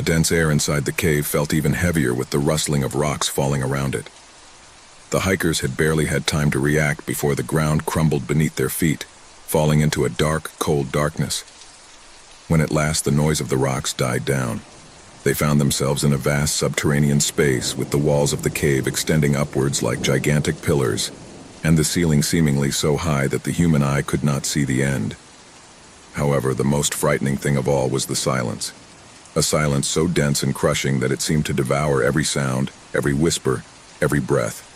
The dense air inside the cave felt even heavier with the rustling of rocks falling around it. The hikers had barely had time to react before the ground crumbled beneath their feet, falling into a dark, cold darkness. When at last the noise of the rocks died down, they found themselves in a vast subterranean space with the walls of the cave extending upwards like gigantic pillars, and the ceiling seemingly so high that the human eye could not see the end. However, the most frightening thing of all was the silence. A silence so dense and crushing that it seemed to devour every sound, every whisper, every breath.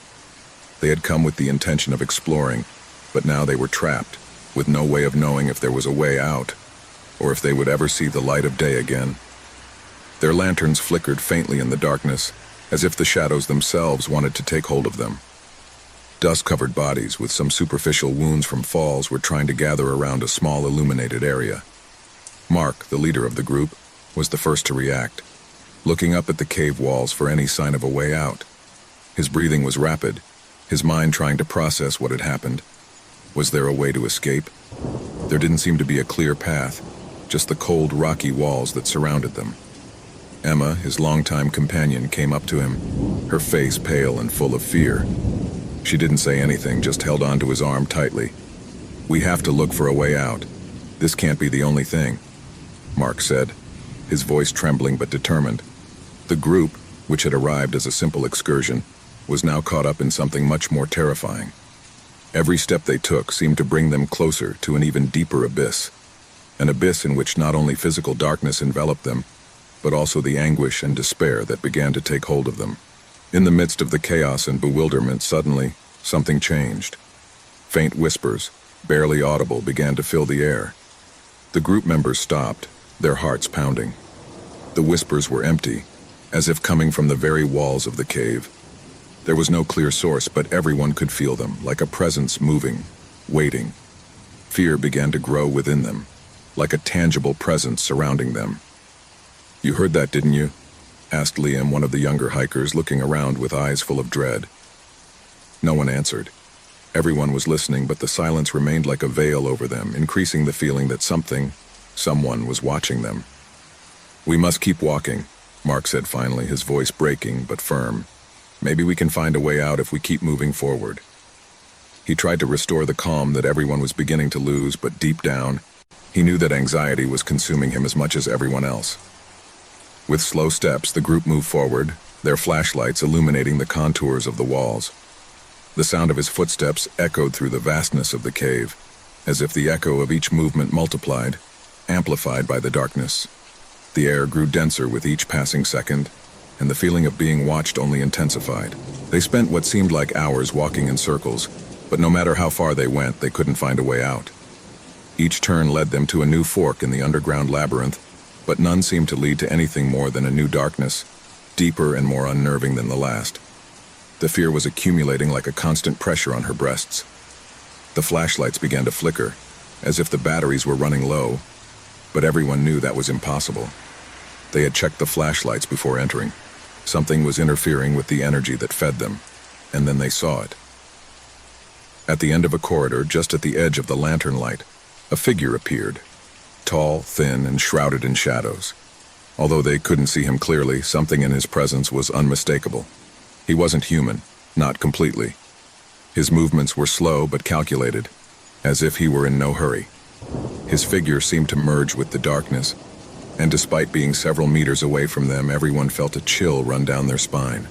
They had come with the intention of exploring, but now they were trapped, with no way of knowing if there was a way out, or if they would ever see the light of day again. Their lanterns flickered faintly in the darkness, as if the shadows themselves wanted to take hold of them. Dust-covered bodies with some superficial wounds from falls were trying to gather around a small illuminated area. Mark, the leader of the group, was the first to react, looking up at the cave walls for any sign of a way out. His breathing was rapid, his mind trying to process what had happened. Was there a way to escape? There didn't seem to be a clear path, just the cold, rocky walls that surrounded them. Emma, his longtime companion, came up to him, her face pale and full of fear. She didn't say anything, just held onto his arm tightly. "We have to look for a way out. This can't be the only thing," Mark said, his voice trembling but determined. The group, which had arrived as a simple excursion, was now caught up in something much more terrifying. Every step they took seemed to bring them closer to an even deeper abyss, an abyss in which not only physical darkness enveloped them, but also the anguish and despair that began to take hold of them. In the midst of the chaos and bewilderment, suddenly, something changed. Faint whispers, barely audible, began to fill the air. The group members stopped, their hearts pounding. The whispers were empty, as if coming from the very walls of the cave. There was no clear source, but everyone could feel them, like a presence moving, waiting. Fear began to grow within them, like a tangible presence surrounding them. "You heard that, didn't you?" asked Liam, one of the younger hikers, looking around with eyes full of dread. No one answered. Everyone was listening, but the silence remained like a veil over them, increasing the feeling that someone was watching them. "We must keep walking," Mark said finally, his voice breaking but firm. "Maybe we can find a way out if we keep moving forward." He tried to restore the calm that everyone was beginning to lose, but deep down, he knew that anxiety was consuming him as much as everyone else. With slow steps, the group moved forward, their flashlights illuminating the contours of the walls. The sound of his footsteps echoed through the vastness of the cave, as if the echo of each movement multiplied, amplified by the darkness. The air grew denser with each passing second, and the feeling of being watched only intensified. They spent what seemed like hours walking in circles, but no matter how far they went, they couldn't find a way out. Each turn led them to a new fork in the underground labyrinth, but none seemed to lead to anything more than a new darkness, deeper and more unnerving than the last. The fear was accumulating like a constant pressure on her breasts. The flashlights began to flicker, as if the batteries were running low, but everyone knew that was impossible. They had checked the flashlights before entering. Something was interfering with the energy that fed them, and then they saw it. At the end of a corridor, just at the edge of the lantern light, a figure appeared. Tall, thin, and shrouded in shadows. Although they couldn't see him clearly, something in his presence was unmistakable. He wasn't human, not completely. His movements were slow but calculated, as if he were in no hurry. His figure seemed to merge with the darkness, and despite being several meters away from them, everyone felt a chill run down their spine.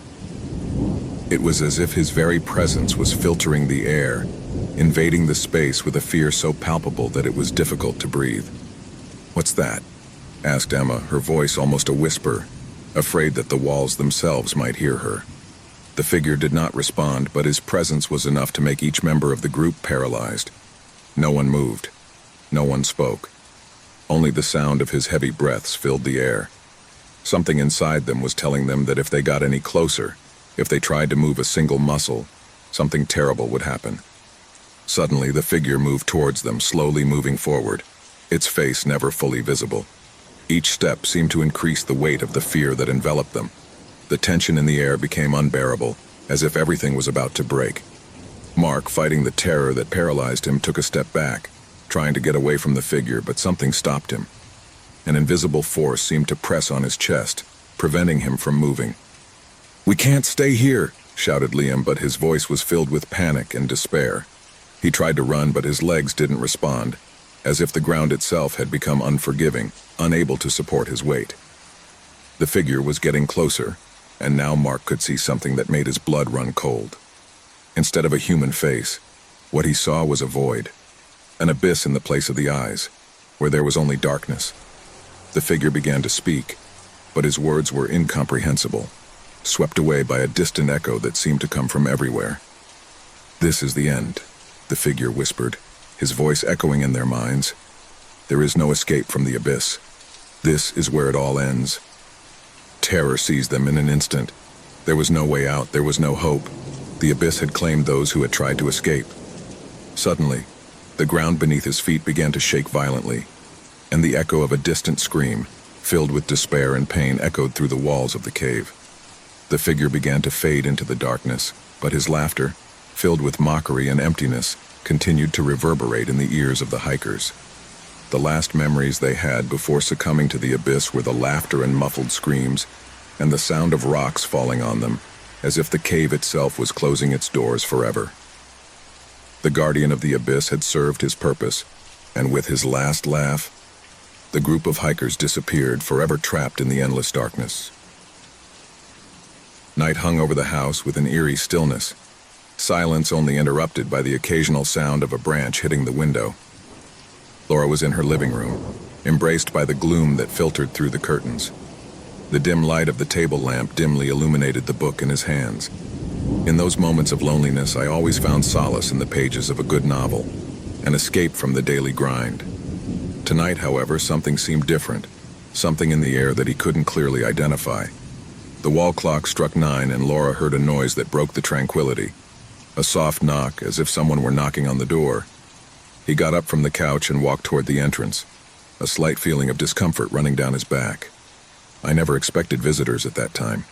It was as if his very presence was filtering the air, invading the space with a fear so palpable that it was difficult to breathe. "What's that?" asked Emma, her voice almost a whisper, afraid that the walls themselves might hear her. The figure did not respond, but his presence was enough to make each member of the group paralyzed. No one moved. No one spoke. Only the sound of his heavy breaths filled the air. Something inside them was telling them that if they got any closer, if they tried to move a single muscle, something terrible would happen. Suddenly, the figure moved towards them, slowly moving forward, its face never fully visible. Each step seemed to increase the weight of the fear that enveloped them. The tension in the air became unbearable, as if everything was about to break. Mark, fighting the terror that paralyzed him, took a step back, trying to get away from the figure, but something stopped him. An invisible force seemed to press on his chest, preventing him from moving. "We can't stay here," shouted Liam, but his voice was filled with panic and despair. He tried to run, but his legs didn't respond, as if the ground itself had become unforgiving, unable to support his weight. The figure was getting closer, and now Mark could see something that made his blood run cold. Instead of a human face, what he saw was a void, an abyss in the place of the eyes, where there was only darkness. The figure began to speak, but his words were incomprehensible, swept away by a distant echo that seemed to come from everywhere. "This is the end," the figure whispered, his voice echoing in their minds. "There is no escape from the abyss. This is where it all ends." Terror seized them in an instant. There was no way out, there was no hope. The abyss had claimed those who had tried to escape. Suddenly, the ground beneath his feet began to shake violently, and the echo of a distant scream, filled with despair and pain, echoed through the walls of the cave. The figure began to fade into the darkness, but his laughter, filled with mockery and emptiness, continued to reverberate in the ears of the hikers. The last memories they had before succumbing to the abyss were the laughter and muffled screams, and the sound of rocks falling on them, as if the cave itself was closing its doors forever. The guardian of the abyss had served his purpose, and with his last laugh, the group of hikers disappeared, forever trapped in the endless darkness. Night hung over the house with an eerie stillness, silence only interrupted by the occasional sound of a branch hitting the window. Laura was in her living room, embraced by the gloom that filtered through the curtains. The dim light of the table lamp dimly illuminated the book in his hands. In those moments of loneliness, I always found solace in the pages of a good novel, an escape from the daily grind. Tonight, however, something seemed different, something in the air that he couldn't clearly identify. The wall clock struck 9, and Laura heard a noise that broke the tranquility. A soft knock, as if someone were knocking on the door. He got up from the couch and walked toward the entrance, a slight feeling of discomfort running down his back. I never expected visitors at that time.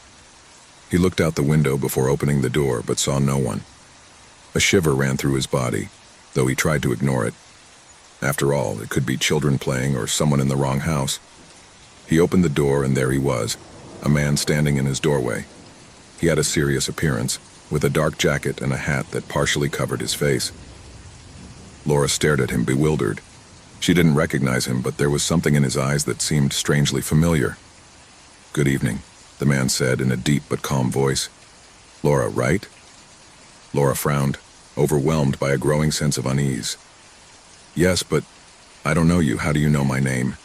He looked out the window before opening the door, but saw no one. A shiver ran through his body, though he tried to ignore it. After all, it could be children playing or someone in the wrong house. He opened the door, and there he was, a man standing in his doorway. He had a serious appearance, with a dark jacket and a hat that partially covered his face. Laura stared at him, bewildered. She didn't recognize him, but there was something in his eyes that seemed strangely familiar. "Good evening," the man said in a deep but calm voice. "Laura, right?" Laura frowned, overwhelmed by a growing sense of unease. "Yes, but I don't know you. How do you know my name?"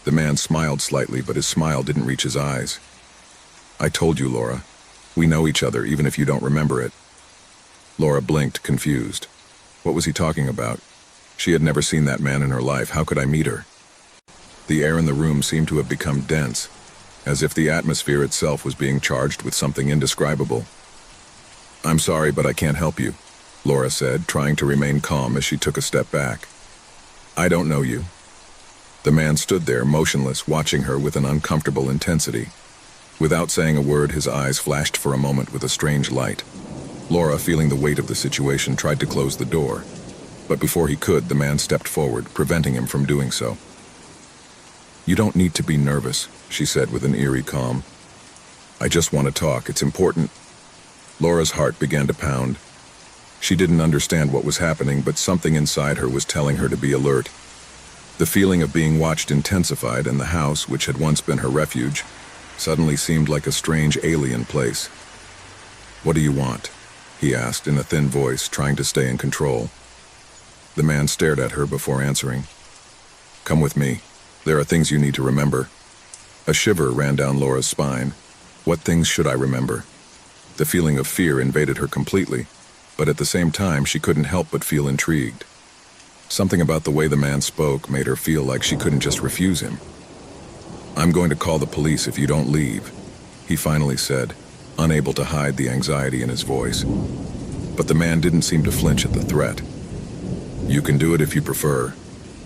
The man smiled slightly, but his smile didn't reach his eyes. "I told you, Laura. We know each other, even if you don't remember it." Laura blinked, confused. What was he talking about? She had never seen that man in her life. How could I meet her? The air in the room seemed to have become dense, as if the atmosphere itself was being charged with something indescribable. "I'm sorry, but I can't help you," Laura said, trying to remain calm as she took a step back. "I don't know you." The man stood there, motionless, watching her with an uncomfortable intensity. Without saying a word, his eyes flashed for a moment with a strange light. Laura, feeling the weight of the situation, tried to close the door. But before he could, the man stepped forward, preventing him from doing so. "You don't need to be nervous," she said with an eerie calm. "I just want to talk. It's important." Laura's heart began to pound. She didn't understand what was happening, but something inside her was telling her to be alert. The feeling of being watched intensified, and the house, which had once been her refuge, suddenly seemed like a strange alien place. "What do you want?" he asked in a thin voice, trying to stay in control. The man stared at her before answering. "Come with me. There are things you need to remember." A shiver ran down Laura's spine. What things should I remember? The feeling of fear invaded her completely, but at the same time she couldn't help but feel intrigued. Something about the way the man spoke made her feel like she couldn't just refuse him. "I'm going to call the police if you don't leave," he finally said, unable to hide the anxiety in his voice. But the man didn't seem to flinch at the threat. "You can do it if you prefer,"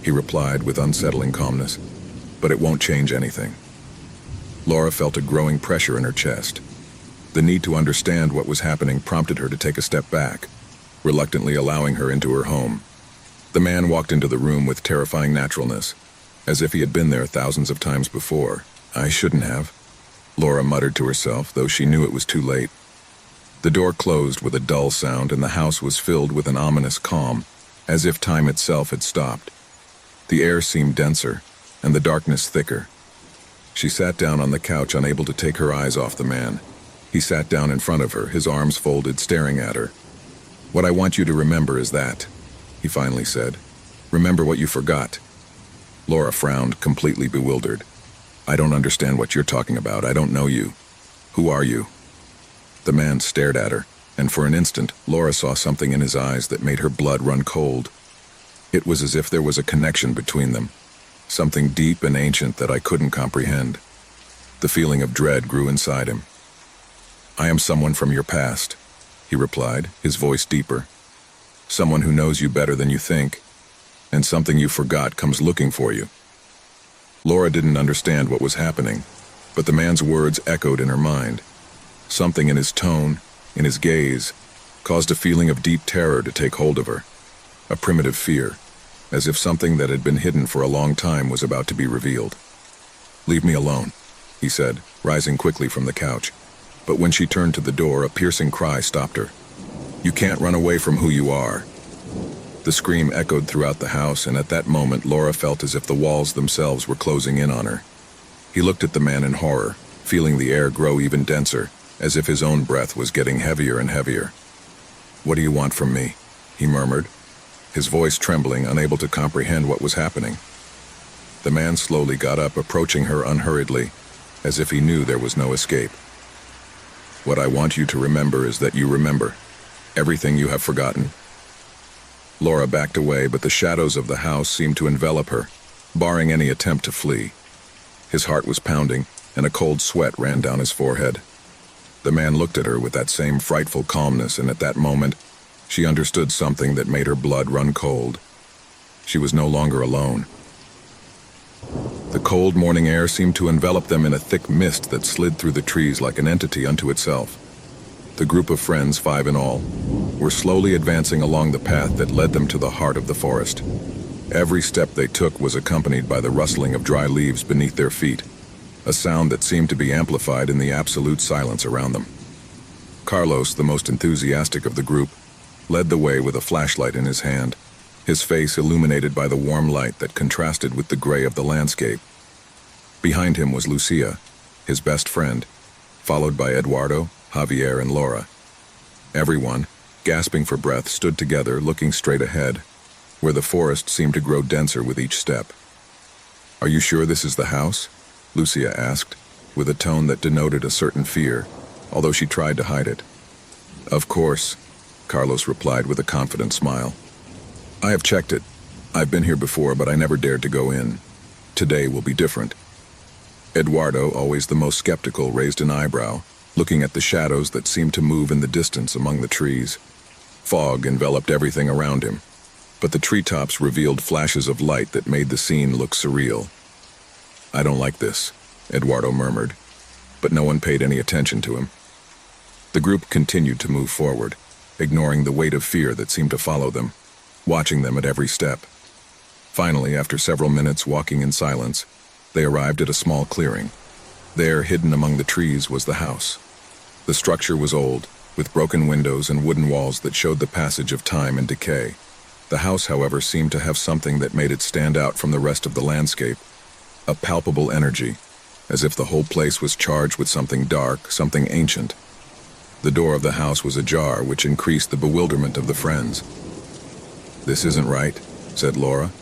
he replied with unsettling calmness, "but it won't change anything." Laura felt a growing pressure in her chest. The need to understand what was happening prompted her to take a step back, reluctantly allowing her into her home. The man walked into the room with terrifying naturalness, as if he had been there thousands of times before. I shouldn't have, Laura muttered to herself, though she knew it was too late. The door closed with a dull sound, and the house was filled with an ominous calm, as if time itself had stopped. The air seemed denser, and the darkness thicker. She sat down on the couch, unable to take her eyes off the man. He sat down in front of her, his arms folded, staring at her. "What I want you to remember is that," he finally said. "Remember what you forgot." Laura frowned, completely bewildered. "I don't understand what you're talking about. I don't know you. Who are you?" The man stared at her, and for an instant, Laura saw something in his eyes that made her blood run cold. It was as if there was a connection between them, something deep and ancient that I couldn't comprehend. The feeling of dread grew inside him. "I am someone from your past," he replied, his voice deeper. "Someone who knows you better than you think, and something you forgot comes looking for you." Laura didn't understand what was happening, but the man's words echoed in her mind. Something in his tone, in his gaze, caused a feeling of deep terror to take hold of her, a primitive fear, as if something that had been hidden for a long time was about to be revealed. "Leave me alone," he said, rising quickly from the couch. But when she turned to the door, a piercing cry stopped her. "You can't run away from who you are." The scream echoed throughout the house, and at that moment Laura felt as if the walls themselves were closing in on her. He looked at the man in horror, feeling the air grow even denser, as if his own breath was getting heavier and heavier. "What do you want from me?" he murmured, his voice trembling, unable to comprehend what was happening. The man slowly got up, approaching her unhurriedly, as if he knew there was no escape. "What I want you to remember is that you remember everything you have forgotten." Laura backed away, but the shadows of the house seemed to envelop her, barring any attempt to flee. His heart was pounding, and a cold sweat ran down his forehead. The man looked at her with that same frightful calmness, and at that moment, she understood something that made her blood run cold. She was no longer alone. The cold morning air seemed to envelop them in a thick mist that slid through the trees like an entity unto itself. The group of friends, 5 in all, were slowly advancing along the path that led them to the heart of the forest. Every step they took was accompanied by the rustling of dry leaves beneath their feet, a sound that seemed to be amplified in the absolute silence around them. Carlos, the most enthusiastic of the group, led the way with a flashlight in his hand, his face illuminated by the warm light that contrasted with the gray of the landscape. Behind him was Lucia, his best friend, followed by Eduardo, Javier, and Laura. Everyone, gasping for breath, stood together, looking straight ahead, where the forest seemed to grow denser with each step. "Are you sure this is the house?" Lucia asked, with a tone that denoted a certain fear, although she tried to hide it. "Of course," Carlos replied with a confident smile. "I have checked it. I've been here before, but I never dared to go in. Today will be different." Eduardo, always the most skeptical, raised an eyebrow, looking at the shadows that seemed to move in the distance among the trees. Fog enveloped everything around him, but the treetops revealed flashes of light that made the scene look surreal. "I don't like this," Eduardo murmured, but no one paid any attention to him. The group continued to move forward, ignoring the weight of fear that seemed to follow them, watching them at every step. Finally, after several minutes walking in silence, they arrived at a small clearing. There, hidden among the trees, was the house. The structure was old, with broken windows and wooden walls that showed the passage of time and decay. The house, however, seemed to have something that made it stand out from the rest of the landscape, a palpable energy, as if the whole place was charged with something dark, something ancient. The door of the house was ajar, which increased the bewilderment of the friends. "This isn't right," said Laura,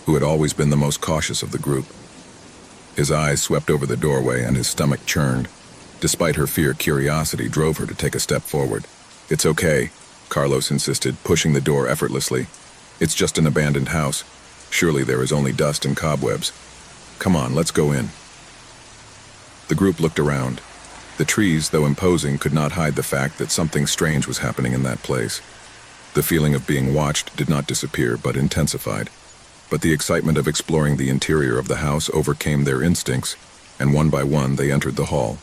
who had always been the most cautious of the group. His eyes swept over the doorway and his stomach churned. Despite her fear, curiosity drove her to take a step forward. "It's okay," Carlos insisted, pushing the door effortlessly. "It's just an abandoned house. Surely there is only dust and cobwebs. Come on, let's go in." The group looked around. The trees, though imposing, could not hide the fact that something strange was happening in that place. The feeling of being watched did not disappear, but intensified. But the excitement of exploring the interior of the house overcame their instincts, and one by one they entered the hall.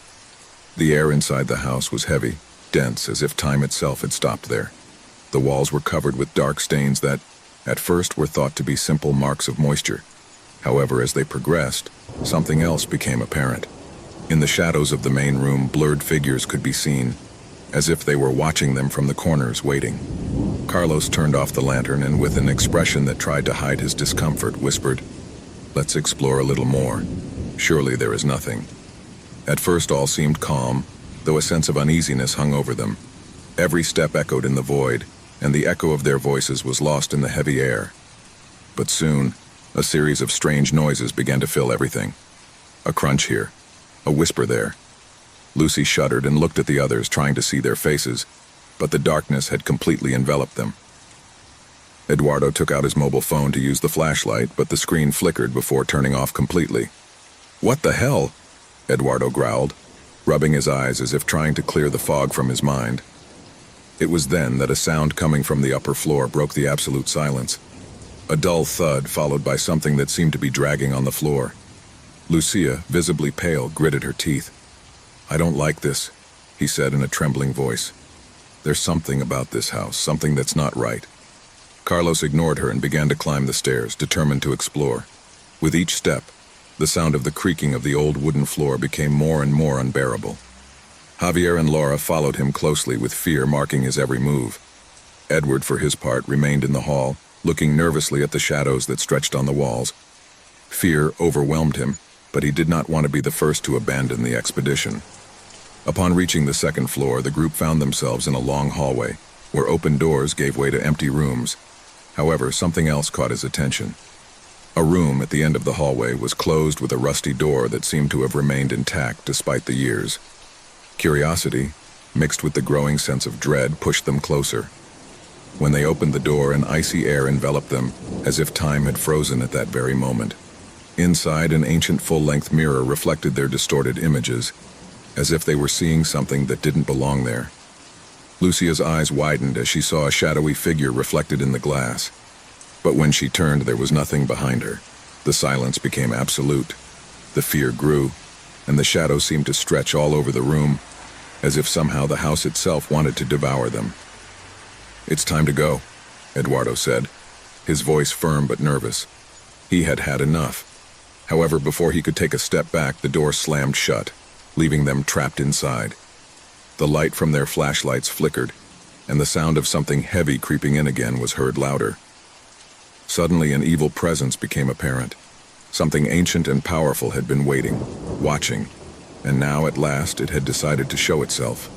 The air inside the house was heavy, dense, as if time itself had stopped there. The walls were covered with dark stains that, at first, were thought to be simple marks of moisture. However, as they progressed, something else became apparent. In the shadows of the main room, blurred figures could be seen, as if they were watching them from the corners, waiting. Carlos turned off the lantern and, with an expression that tried to hide his discomfort, whispered, "Let's explore a little more. Surely there is nothing." At first all seemed calm, though a sense of uneasiness hung over them. Every step echoed in the void, and the echo of their voices was lost in the heavy air. But soon, a series of strange noises began to fill everything. A crunch here, a whisper there. Lucy shuddered and looked at the others, trying to see their faces, but the darkness had completely enveloped them. Eduardo took out his mobile phone to use the flashlight, but the screen flickered before turning off completely. "What the hell?" Eduardo growled, rubbing his eyes as if trying to clear the fog from his mind. It was then that a sound coming from the upper floor broke the absolute silence. A dull thud followed by something that seemed to be dragging on the floor. Lucia, visibly pale, gritted her teeth. "I don't like this," he said in a trembling voice. "There's something about this house, something that's not right." Carlos ignored her and began to climb the stairs, determined to explore. With each step, the sound of the creaking of the old wooden floor became more and more unbearable. Javier and Laura followed him closely, with fear marking his every move. Edward, for his part, remained in the hall, looking nervously at the shadows that stretched on the walls. Fear overwhelmed him, but he did not want to be the first to abandon the expedition. Upon reaching the second floor, the group found themselves in a long hallway, where open doors gave way to empty rooms. However, something else caught his attention. A room at the end of the hallway was closed with a rusty door that seemed to have remained intact despite the years. Curiosity, mixed with the growing sense of dread, pushed them closer. When they opened the door, an icy air enveloped them, as if time had frozen at that very moment. Inside, an ancient full-length mirror reflected their distorted images, as if they were seeing something that didn't belong there. Lucia's eyes widened as she saw a shadowy figure reflected in the glass. But when she turned, there was nothing behind her. The silence became absolute. The fear grew, and the shadows seemed to stretch all over the room, as if somehow the house itself wanted to devour them. "It's time to go," Eduardo said, his voice firm but nervous. He had had enough. However, before he could take a step back, the door slammed shut, leaving them trapped inside. The light from their flashlights flickered, and the sound of something heavy creeping in again was heard louder. Suddenly, an evil presence became apparent. Something ancient and powerful had been waiting, watching, and now at last it had decided to show itself.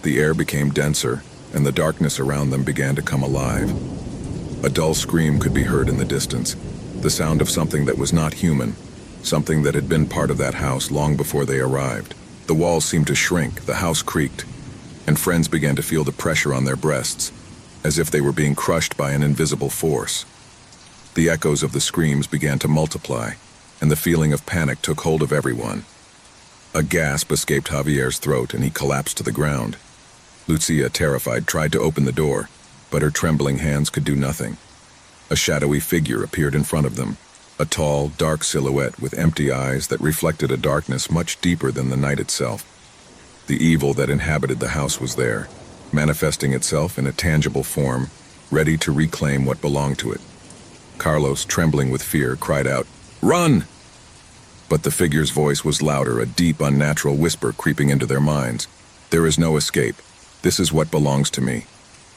The air became denser, and the darkness around them began to come alive. A dull scream could be heard in the distance, the sound of something that was not human, something that had been part of that house long before they arrived. The walls seemed to shrink, the house creaked, and friends began to feel the pressure on their breasts, as if they were being crushed by an invisible force. The echoes of the screams began to multiply, and the feeling of panic took hold of everyone. A gasp escaped Javier's throat, and he collapsed to the ground. Lucia, terrified, tried to open the door, but her trembling hands could do nothing. A shadowy figure appeared in front of them, a tall, dark silhouette with empty eyes that reflected a darkness much deeper than the night itself. The evil that inhabited the house was there, manifesting itself in a tangible form, ready to reclaim what belonged to it. Carlos, trembling with fear, cried out, "Run!" But the figure's voice was louder, a deep, unnatural whisper creeping into their minds. "There is no escape. This is what belongs to me."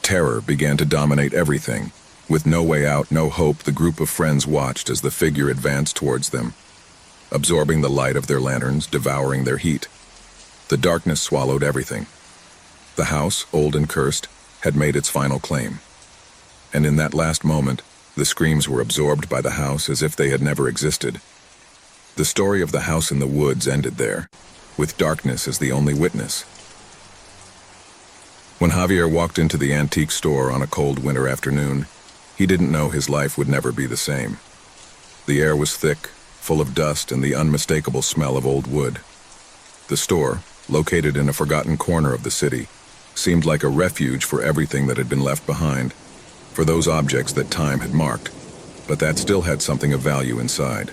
Terror began to dominate everything. With no way out, no hope, the group of friends watched as the figure advanced towards them, absorbing the light of their lanterns, devouring their heat. The darkness swallowed everything. The house, old and cursed, had made its final claim. And in that last moment, the screams were absorbed by the house as if they had never existed. The story of the house in the woods ended there, with darkness as the only witness. When Javier walked into the antique store on a cold winter afternoon, he didn't know his life would never be the same. The air was thick, full of dust and the unmistakable smell of old wood. The store, located in a forgotten corner of the city, seemed like a refuge for everything that had been left behind, for those objects that time had marked, but that still had something of value inside.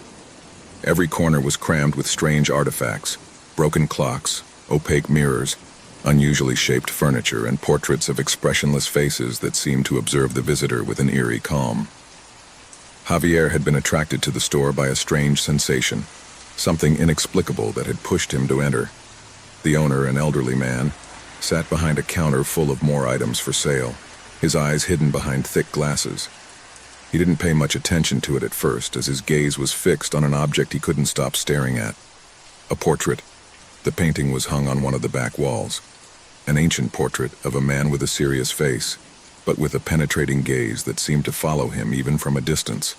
Every corner was crammed with strange artifacts, broken clocks, opaque mirrors, unusually shaped furniture, and portraits of expressionless faces that seemed to observe the visitor with an eerie calm. Javier had been attracted to the store by a strange sensation, something inexplicable that had pushed him to enter. The owner, an elderly man, sat behind a counter full of more items for sale, his eyes hidden behind thick glasses. He didn't pay much attention to it at first, as his gaze was fixed on an object he couldn't stop staring at. A portrait. The painting was hung on one of the back walls. An ancient portrait of a man with a serious face, but with a penetrating gaze that seemed to follow him even from a distance.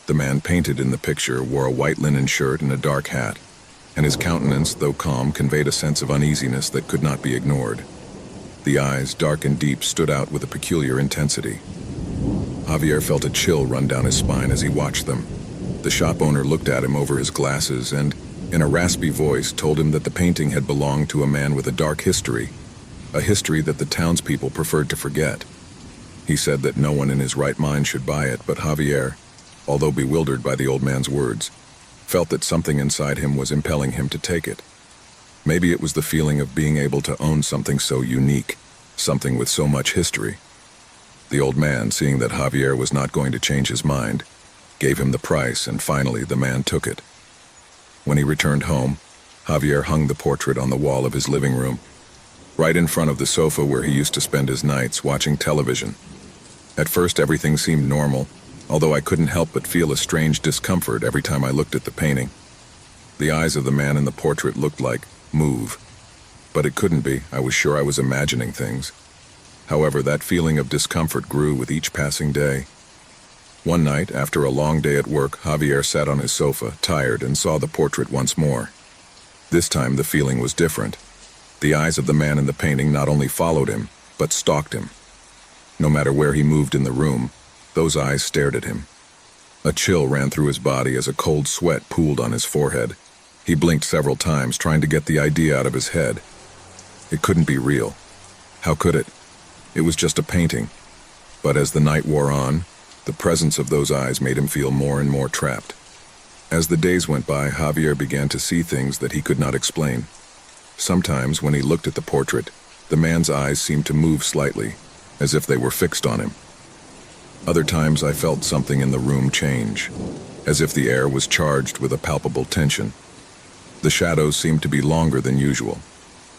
The man painted in the picture wore a white linen shirt and a dark hat, and his countenance, though calm, conveyed a sense of uneasiness that could not be ignored. The eyes, dark and deep, stood out with a peculiar intensity. Javier felt a chill run down his spine as he watched them. The shop owner looked at him over his glasses and, in a raspy voice, told him that the painting had belonged to a man with a dark history, a history that the townspeople preferred to forget. He said that no one in his right mind should buy it, but Javier, although bewildered by the old man's words, felt that something inside him was impelling him to take it. Maybe it was the feeling of being able to own something so unique, something with so much history. The old man, seeing that Javier was not going to change his mind, gave him the price, and finally the man took it. When he returned home, Javier hung the portrait on the wall of his living room, right in front of the sofa where he used to spend his nights watching television. At first everything seemed normal, although I couldn't help but feel a strange discomfort every time I looked at the painting. The eyes of the man in the portrait looked like move, but it couldn't be. I was sure I was imagining things. However, that feeling of discomfort grew with each passing day. One night, after a long day at work, Javier sat on his sofa, tired, and saw the portrait once more. This time the feeling was different. The eyes of the man in the painting not only followed him, but stalked him. No matter where he moved in the room, those eyes stared at him. A chill ran through his body as a cold sweat pooled on his forehead. He blinked several times, trying to get the idea out of his head. It couldn't be real. How could it? It was just a painting. But as the night wore on, the presence of those eyes made him feel more and more trapped. As the days went by, Javier began to see things that he could not explain. Sometimes, when he looked at the portrait, the man's eyes seemed to move slightly, as if they were fixed on him. Other times I felt something in the room change, as if the air was charged with a palpable tension. The shadows seemed to be longer than usual,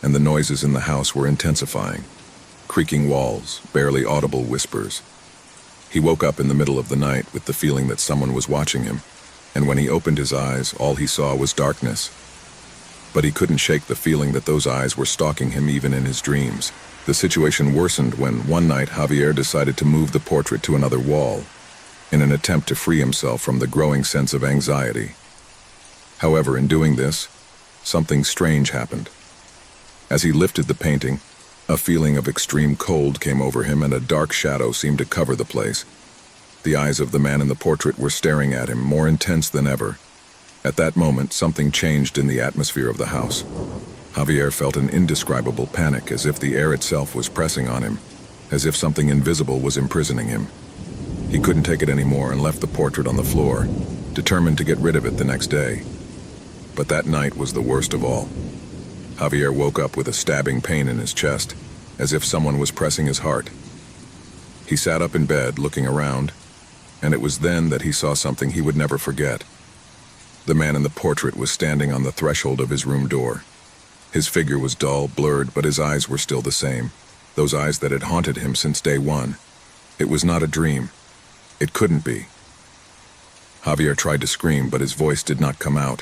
and the noises in the house were intensifying. Creaking walls, barely audible whispers. He woke up in the middle of the night with the feeling that someone was watching him, and when he opened his eyes, all he saw was darkness. But he couldn't shake the feeling that those eyes were stalking him even in his dreams. The situation worsened when, one night, Javier decided to move the portrait to another wall, in an attempt to free himself from the growing sense of anxiety. However, in doing this, something strange happened. As he lifted the painting, a feeling of extreme cold came over him and a dark shadow seemed to cover the place. The eyes of the man in the portrait were staring at him, more intense than ever. At that moment, something changed in the atmosphere of the house. Javier felt an indescribable panic, as if the air itself was pressing on him, as if something invisible was imprisoning him. He couldn't take it anymore and left the portrait on the floor, determined to get rid of it the next day. But that night was the worst of all. Javier woke up with a stabbing pain in his chest, as if someone was pressing his heart. He sat up in bed, looking around, and it was then that he saw something he would never forget. The man in the portrait was standing on the threshold of his room door. His figure was dull, blurred, but his eyes were still the same, those eyes that had haunted him since day one. It was not a dream. It couldn't be. Javier tried to scream, but his voice did not come out.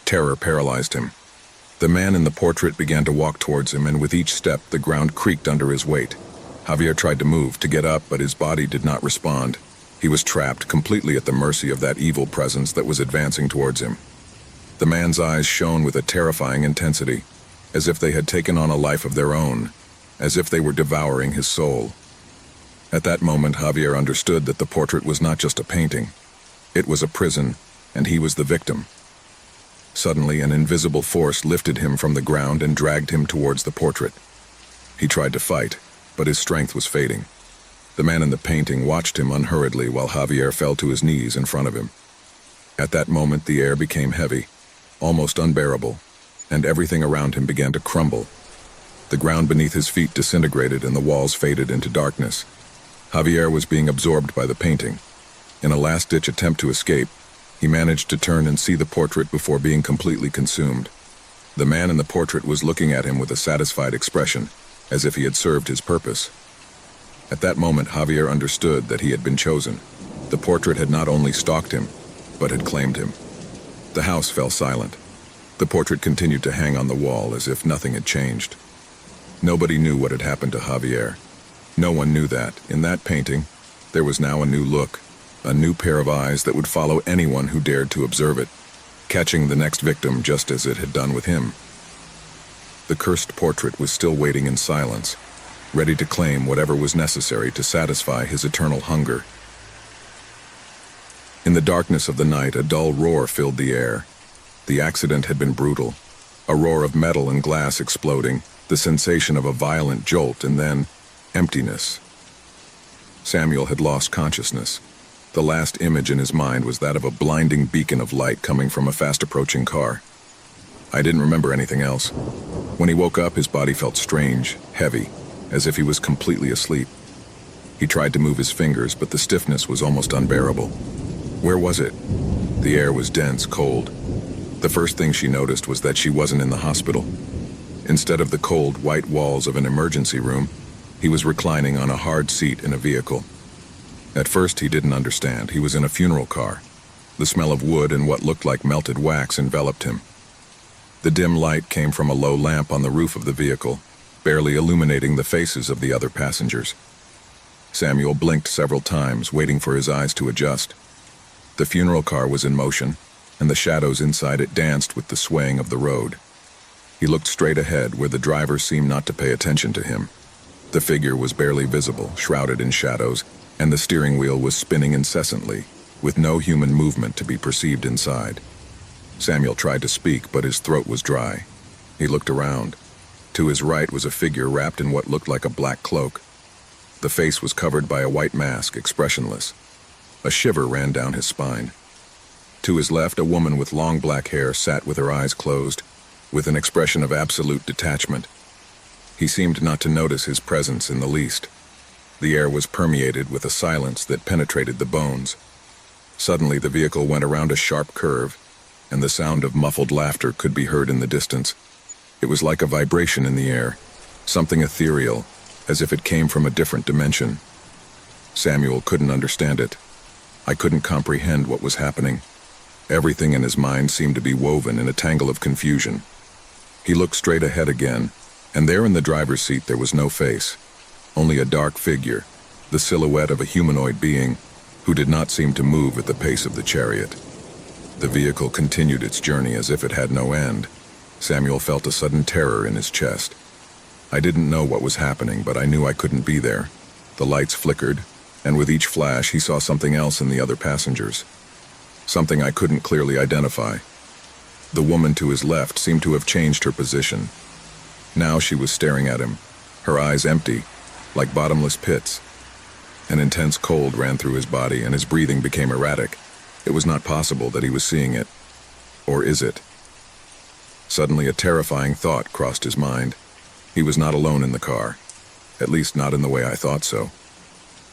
Terror paralyzed him. The man in the portrait began to walk towards him, and with each step, the ground creaked under his weight. Javier tried to move, to get up, but his body did not respond. He was trapped, completely at the mercy of that evil presence that was advancing towards him. The man's eyes shone with a terrifying intensity, as if they had taken on a life of their own, as if they were devouring his soul. At that moment, Javier understood that the portrait was not just a painting. It was a prison, and he was the victim. Suddenly, an invisible force lifted him from the ground and dragged him towards the portrait. He tried to fight, but his strength was fading. The man in the painting watched him unhurriedly while Javier fell to his knees in front of him. At that moment, the air became heavy, almost unbearable, and everything around him began to crumble. The ground beneath his feet disintegrated and the walls faded into darkness. Javier was being absorbed by the painting. In a last-ditch attempt to escape, he managed to turn and see the portrait before being completely consumed. The man in the portrait was looking at him with a satisfied expression, as if he had served his purpose. At that moment, Javier understood that he had been chosen. The portrait had not only stalked him, but had claimed him. The house fell silent. The portrait continued to hang on the wall as if nothing had changed. Nobody knew what had happened to Javier. No one knew that, in that painting, there was now a new look, a new pair of eyes that would follow anyone who dared to observe it, catching the next victim just as it had done with him. The cursed portrait was still waiting in silence, ready to claim whatever was necessary to satisfy his eternal hunger. In the darkness of the night, a dull roar filled the air. The accident had been brutal. A roar of metal and glass exploding, the sensation of a violent jolt, and then emptiness. Samuel had lost consciousness. The last image in his mind was that of a blinding beacon of light coming from a fast-approaching car. I didn't remember anything else. When he woke up, his body felt strange, heavy, as if he was completely asleep. He tried to move his fingers, but the stiffness was almost unbearable. Where was it? The air was dense, cold. The first thing she noticed was that she wasn't in the hospital. Instead of the cold, white walls of an emergency room, he was reclining on a hard seat in a vehicle. At first, he didn't understand. He was in a funeral car. The smell of wood and what looked like melted wax enveloped him. The dim light came from a low lamp on the roof of the vehicle, barely illuminating the faces of the other passengers. Samuel blinked several times, waiting for his eyes to adjust. The funeral car was in motion, and the shadows inside it danced with the swaying of the road. He looked straight ahead, where the driver seemed not to pay attention to him. The figure was barely visible, shrouded in shadows, and the steering wheel was spinning incessantly, with no human movement to be perceived inside. Samuel tried to speak, but his throat was dry. He looked around. To his right was a figure wrapped in what looked like a black cloak. The face was covered by a white mask, expressionless. A shiver ran down his spine. To his left, a woman with long black hair sat with her eyes closed, with an expression of absolute detachment. He seemed not to notice his presence in the least. The air was permeated with a silence that penetrated the bones. Suddenly, the vehicle went around a sharp curve, and the sound of muffled laughter could be heard in the distance. It was like a vibration in the air, something ethereal, as if it came from a different dimension. Samuel couldn't understand it. I couldn't comprehend what was happening. Everything in his mind seemed to be woven in a tangle of confusion. He looked straight ahead again, and there in the driver's seat there was no face, only a dark figure, the silhouette of a humanoid being, who did not seem to move at the pace of the chariot. The vehicle continued its journey as if it had no end. Samuel felt a sudden terror in his chest. I didn't know what was happening, but I knew I couldn't be there. The lights flickered, and with each flash he saw something else in the other passengers. Something I couldn't clearly identify. The woman to his left seemed to have changed her position. Now she was staring at him, her eyes empty, like bottomless pits. An intense cold ran through his body, and his breathing became erratic. It was not possible that he was seeing it. Or is it? Suddenly a terrifying thought crossed his mind. He was not alone in the car. At least not in the way I thought so.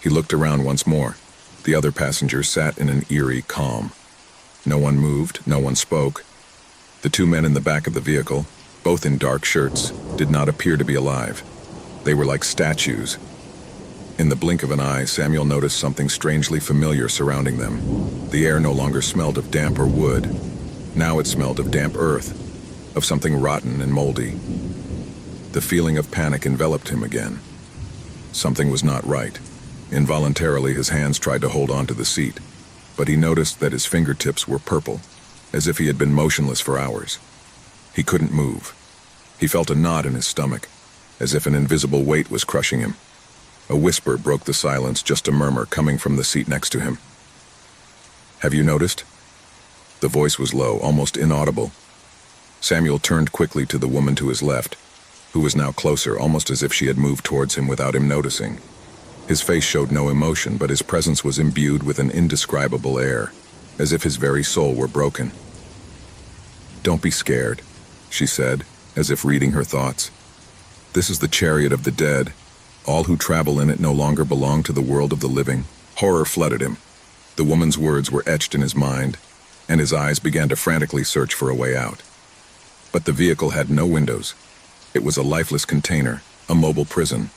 He looked around once more. The other passengers sat in an eerie calm. No one moved, no one spoke. The two men in the back of the vehicle, both in dark shirts, did not appear to be alive. They were like statues. In the blink of an eye, Samuel noticed something strangely familiar surrounding them. The air no longer smelled of damp or wood. Now it smelled of damp earth, of something rotten and moldy. The feeling of panic enveloped him again. Something was not right. Involuntarily, his hands tried to hold on to the seat, but he noticed that his fingertips were purple, as if he had been motionless for hours. He couldn't move. He felt a knot in his stomach, as if an invisible weight was crushing him. A whisper broke the silence, just a murmur coming from the seat next to him. "Have you noticed?" The voice was low, almost inaudible. Samuel turned quickly to the woman to his left, who was now closer, almost as if she had moved towards him without him noticing. His face showed no emotion, but his presence was imbued with an indescribable air, as if his very soul were broken. "Don't be scared," she said, as if reading her thoughts. "This is the chariot of the dead. All who travel in it no longer belong to the world of the living." Horror flooded him. The woman's words were etched in his mind, and his eyes began to frantically search for a way out. But the vehicle had no windows. It was a lifeless container, a mobile prison.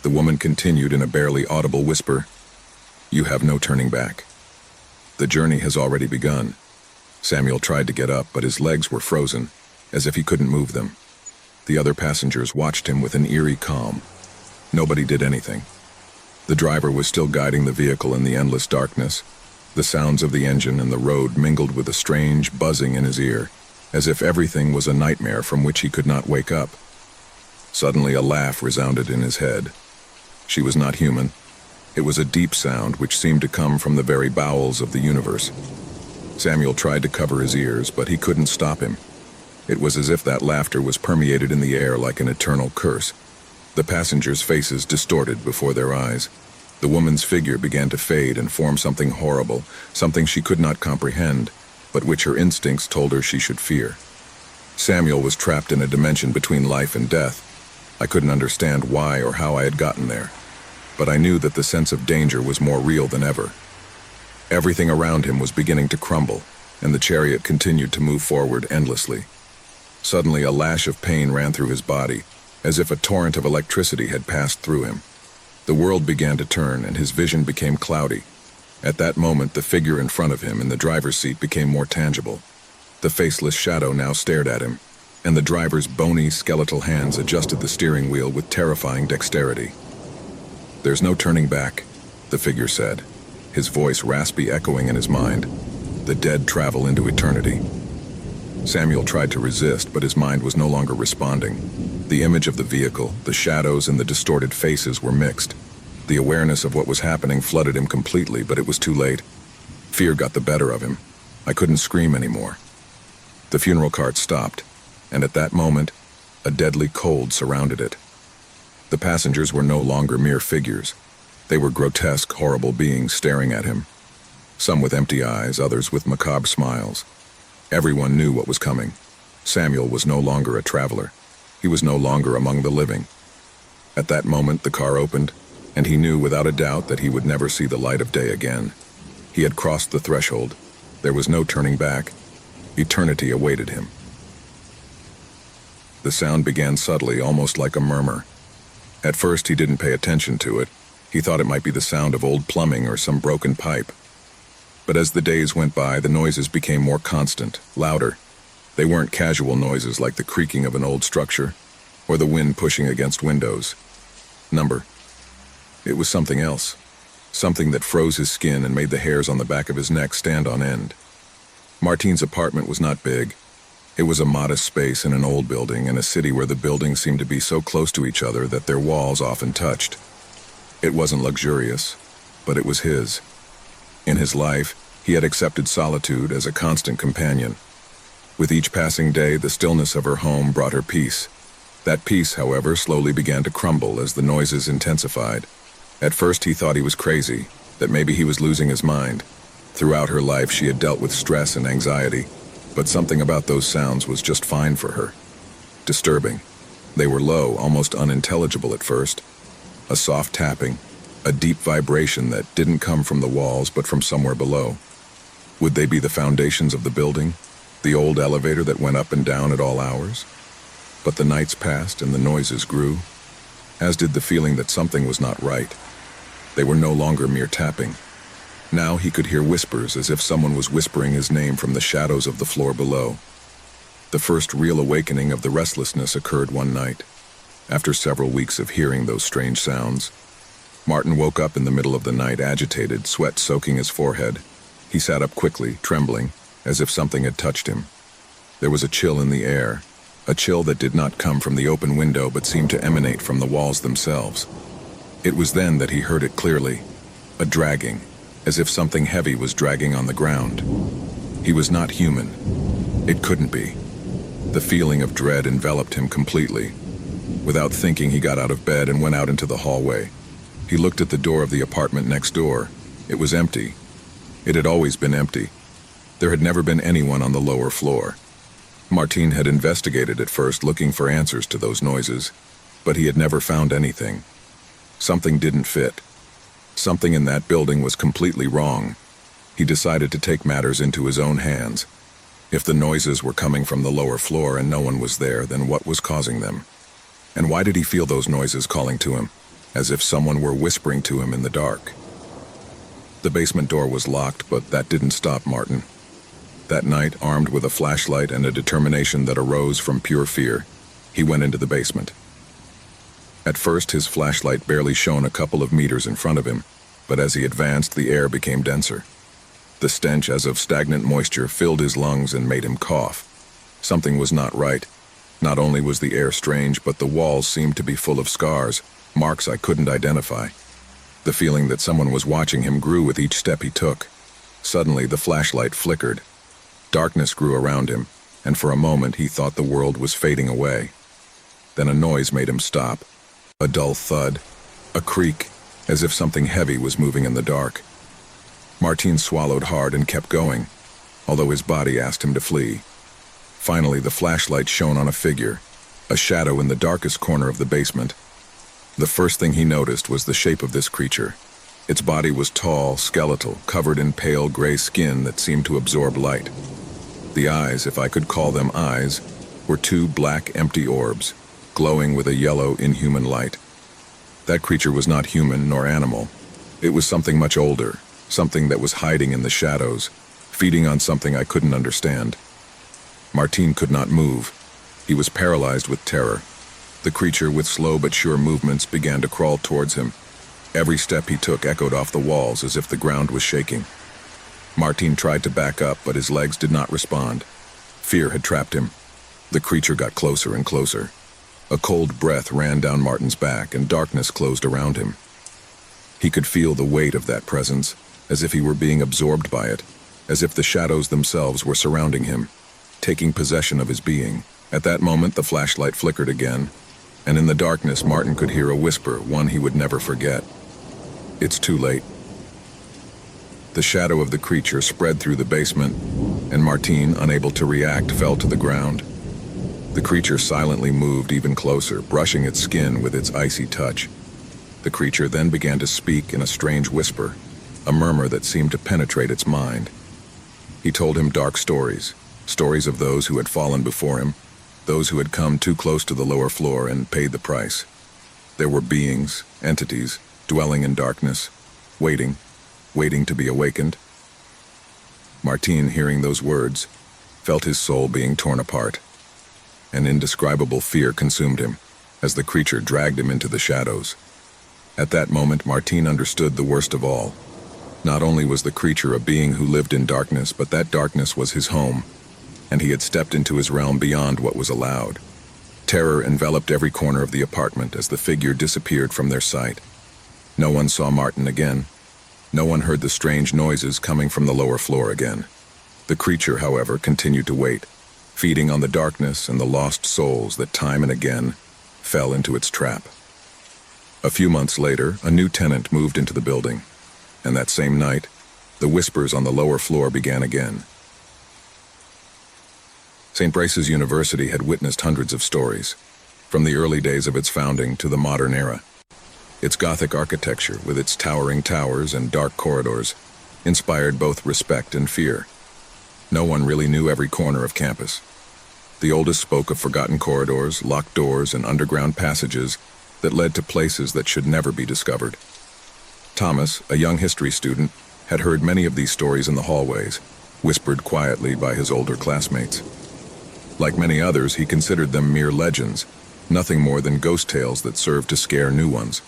The woman continued in a barely audible whisper, "You have no turning back. The journey has already begun." Samuel tried to get up, but his legs were frozen, as if he couldn't move them. The other passengers watched him with an eerie calm. Nobody did anything. The driver was still guiding the vehicle in the endless darkness. The sounds of the engine and the road mingled with a strange buzzing in his ear, as if everything was a nightmare from which he could not wake up. Suddenly a laugh resounded in his head. She was not human. It was a deep sound which seemed to come from the very bowels of the universe. Samuel tried to cover his ears, but he couldn't stop him. It was as if that laughter was permeated in the air like an eternal curse. The passengers' faces distorted before their eyes. The woman's figure began to fade and form something horrible, something she could not comprehend, but which her instincts told her she should fear. Samuel was trapped in a dimension between life and death. I couldn't understand why or how I had gotten there, but I knew that the sense of danger was more real than ever. Everything around him was beginning to crumble, and the chariot continued to move forward endlessly. Suddenly, a lash of pain ran through his body, as if a torrent of electricity had passed through him. The world began to turn, and his vision became cloudy. At that moment, the figure in front of him in the driver's seat became more tangible. The faceless shadow now stared at him, and the driver's bony, skeletal hands adjusted the steering wheel with terrifying dexterity. "There's no turning back," the figure said, his voice raspy echoing in his mind. "The dead travel into eternity." Samuel tried to resist, but his mind was no longer responding. The image of the vehicle, the shadows, and the distorted faces were mixed. The awareness of what was happening flooded him completely, but it was too late. Fear got the better of him. I couldn't scream anymore. The funeral cart stopped, and at that moment, a deadly cold surrounded it. The passengers were no longer mere figures. They were grotesque, horrible beings staring at him. Some with empty eyes, others with macabre smiles. Everyone knew what was coming. Samuel was no longer a traveler. He was no longer among the living. At that moment, the car opened, and he knew without a doubt that he would never see the light of day again. He had crossed the threshold. There was no turning back. Eternity awaited him. The sound began subtly, almost like a murmur. At first, he didn't pay attention to it. He thought it might be the sound of old plumbing or some broken pipe. But as the days went by, the noises became more constant, louder. They weren't casual noises like the creaking of an old structure, or the wind pushing against windows. It was something else. Something that froze his skin and made the hairs on the back of his neck stand on end. Martine's apartment was not big. It was a modest space in an old building in a city where the buildings seemed to be so close to each other that their walls often touched. It wasn't luxurious, but it was his. In his life, he had accepted solitude as a constant companion. With each passing day, the stillness of her home brought her peace. That peace, however, slowly began to crumble as the noises intensified. At first, he thought he was crazy, that maybe he was losing his mind. Throughout her life, she had dealt with stress and anxiety, but something about those sounds was just fine for her. Disturbing. They were low, almost unintelligible at first. A soft tapping, a deep vibration that didn't come from the walls but from somewhere below. Would they be the foundations of the building, the old elevator that went up and down at all hours? But the nights passed and the noises grew, as did the feeling that something was not right. They were no longer mere tapping. Now he could hear whispers, as if someone was whispering his name from the shadows of the floor below. The first real awakening of the restlessness occurred one night. After several weeks of hearing those strange sounds, Martin woke up in the middle of the night, agitated, sweat soaking his forehead. He sat up quickly, trembling, as if something had touched him. There was a chill in the air, a chill that did not come from the open window but seemed to emanate from the walls themselves. It was then that he heard it clearly, a dragging, as if something heavy was dragging on the ground. He was not human. It couldn't be. The feeling of dread enveloped him completely. Without thinking, he got out of bed and went out into the hallway. He looked at the door of the apartment next door. It was empty. It had always been empty. There had never been anyone on the lower floor. Martine had investigated at first, looking for answers to those noises, but he had never found anything. Something didn't fit. Something in that building was completely wrong. He decided to take matters into his own hands. If the noises were coming from the lower floor and no one was there, then what was causing them? And why did he feel those noises calling to him, as if someone were whispering to him in the dark? The basement door was locked, but that didn't stop Martin. That night, armed with a flashlight and a determination that arose from pure fear, he went into the basement. At first, his flashlight barely shone a couple of meters in front of him, but as he advanced, the air became denser. The stench as of stagnant moisture filled his lungs and made him cough. Something was not right. Not only was the air strange, but the walls seemed to be full of scars, marks I couldn't identify. The feeling that someone was watching him grew with each step he took. Suddenly, the flashlight flickered. Darkness grew around him, and for a moment he thought the world was fading away. Then a noise made him stop. A dull thud, a creak, as if something heavy was moving in the dark. Martin swallowed hard and kept going, although his body asked him to flee. Finally, the flashlight shone on a figure, a shadow in the darkest corner of the basement. The first thing he noticed was the shape of this creature. Its body was tall, skeletal, covered in pale gray skin that seemed to absorb light. The eyes, if I could call them eyes, were two black, empty orbs, glowing with a yellow, inhuman light. That creature was not human nor animal. It was something much older, something that was hiding in the shadows, feeding on something I couldn't understand. Martin could not move. He was paralyzed with terror. The creature, with slow but sure movements, began to crawl towards him. Every step he took echoed off the walls as if the ground was shaking. Martin tried to back up, but his legs did not respond. Fear had trapped him. The creature got closer and closer. A cold breath ran down Martin's back, and darkness closed around him. He could feel the weight of that presence, as if he were being absorbed by it, as if the shadows themselves were surrounding him, taking possession of his being. At that moment, the flashlight flickered again, and in the darkness, Martin could hear a whisper, one he would never forget. "It's too late." The shadow of the creature spread through the basement, and Martin, unable to react, fell to the ground. The creature silently moved even closer, brushing its skin with its icy touch. The creature then began to speak in a strange whisper, a murmur that seemed to penetrate its mind. He told him dark stories, stories of those who had fallen before him, those who had come too close to the lower floor and paid the price. There were beings, entities, dwelling in darkness, waiting to be awakened. Martin, hearing those words, felt his soul being torn apart. An indescribable fear consumed him, as the creature dragged him into the shadows. At that moment, Martin understood the worst of all. Not only was the creature a being who lived in darkness, but that darkness was his home, and he had stepped into his realm beyond what was allowed. Terror enveloped every corner of the apartment as the figure disappeared from their sight. No one saw Martin again. No one heard the strange noises coming from the lower floor again. The creature, however, continued to wait, feeding on the darkness and the lost souls that time and again fell into its trap. A few months later, a new tenant moved into the building, and that same night, the whispers on the lower floor began again. St. Brace's University had witnessed hundreds of stories, from the early days of its founding to the modern era. Its Gothic architecture, with its towering towers and dark corridors, inspired both respect and fear. No one really knew every corner of campus. The oldest spoke of forgotten corridors, locked doors, and underground passages that led to places that should never be discovered. Thomas, a young history student, had heard many of these stories in the hallways, whispered quietly by his older classmates. Like many others, he considered them mere legends, nothing more than ghost tales that served to scare new ones.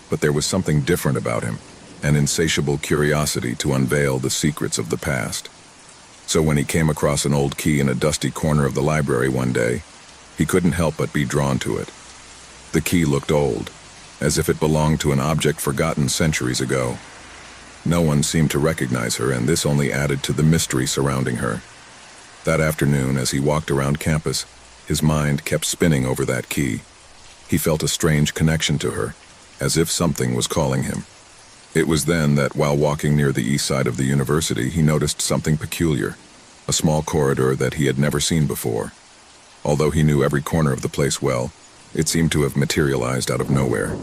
But there was something different about him, an insatiable curiosity to unveil the secrets of the past. So when he came across an old key in a dusty corner of the library one day, he couldn't help but be drawn to it. The key looked old, as if it belonged to an object forgotten centuries ago. No one seemed to recognize her, and this only added to the mystery surrounding her. That afternoon, as he walked around campus, his mind kept spinning over that key. He felt a strange connection to her, as if something was calling him. It was then that, while walking near the east side of the university, he noticed something peculiar, a small corridor that he had never seen before. Although he knew every corner of the place well, it seemed to have materialized out of nowhere.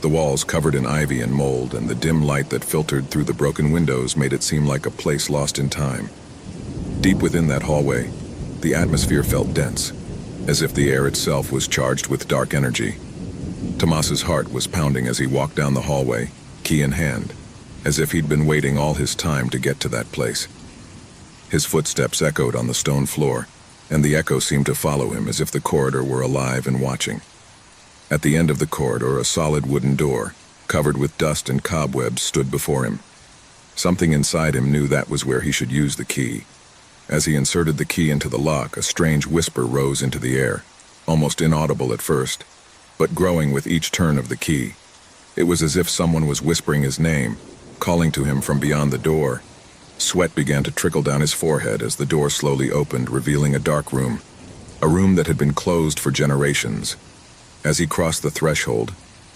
The walls covered in ivy and mold, and the dim light that filtered through the broken windows made it seem like a place lost in time. Deep within that hallway, the atmosphere felt dense, as if the air itself was charged with dark energy. Tomas's heart was pounding as he walked down the hallway, key in hand, as if he'd been waiting all his time to get to that place. His footsteps echoed on the stone floor, and the echo seemed to follow him as if the corridor were alive and watching. At the end of the corridor, a solid wooden door, covered with dust and cobwebs, stood before him. Something inside him knew that was where he should use the key. As he inserted the key into the lock, a strange whisper rose into the air, almost inaudible at first, but growing with each turn of the key. It was as if someone was whispering his name, calling to him from beyond the door. Sweat began to trickle down his forehead as the door slowly opened, revealing a dark room, a room that had been closed for generations. As he crossed the threshold,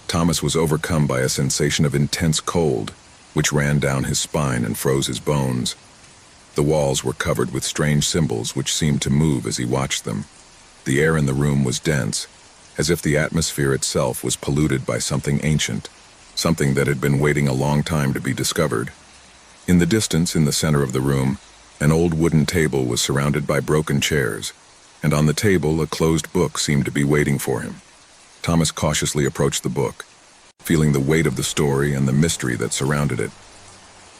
Thomas was overcome by a sensation of intense cold, which ran down his spine and froze his bones. The walls were covered with strange symbols which seemed to move as he watched them. The air in the room was dense, as if the atmosphere itself was polluted by something ancient, something that had been waiting a long time to be discovered. In the distance, in the center of the room, an old wooden table was surrounded by broken chairs, and on the table a closed book seemed to be waiting for him. Thomas cautiously approached the book, feeling the weight of the story and the mystery that surrounded it.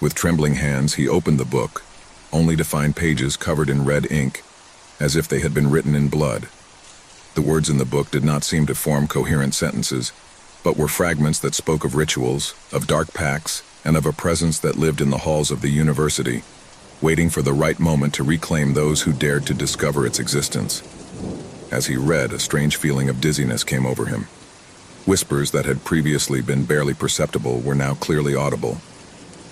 With trembling hands, he opened the book, only to find pages covered in red ink, as if they had been written in blood. The words in the book did not seem to form coherent sentences, but were fragments that spoke of rituals, of dark pacts, and of a presence that lived in the halls of the university, waiting for the right moment to reclaim those who dared to discover its existence. As he read, a strange feeling of dizziness came over him. Whispers that had previously been barely perceptible were now clearly audible.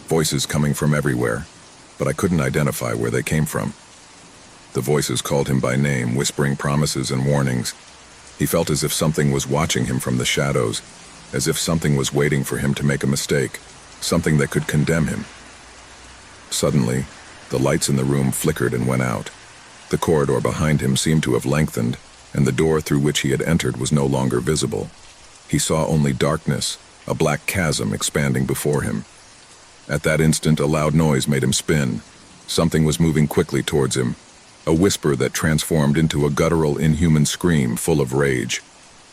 Voices coming from everywhere, but I couldn't identify where they came from. The voices called him by name, whispering promises and warnings. He felt as if something was watching him from the shadows, as if something was waiting for him to make a mistake, something that could condemn him. Suddenly, the lights in the room flickered and went out. The corridor behind him seemed to have lengthened, and the door through which he had entered was no longer visible. He saw only darkness, a black chasm expanding before him. At that instant, a loud noise made him spin. Something was moving quickly towards him, a whisper that transformed into a guttural, inhuman scream full of rage.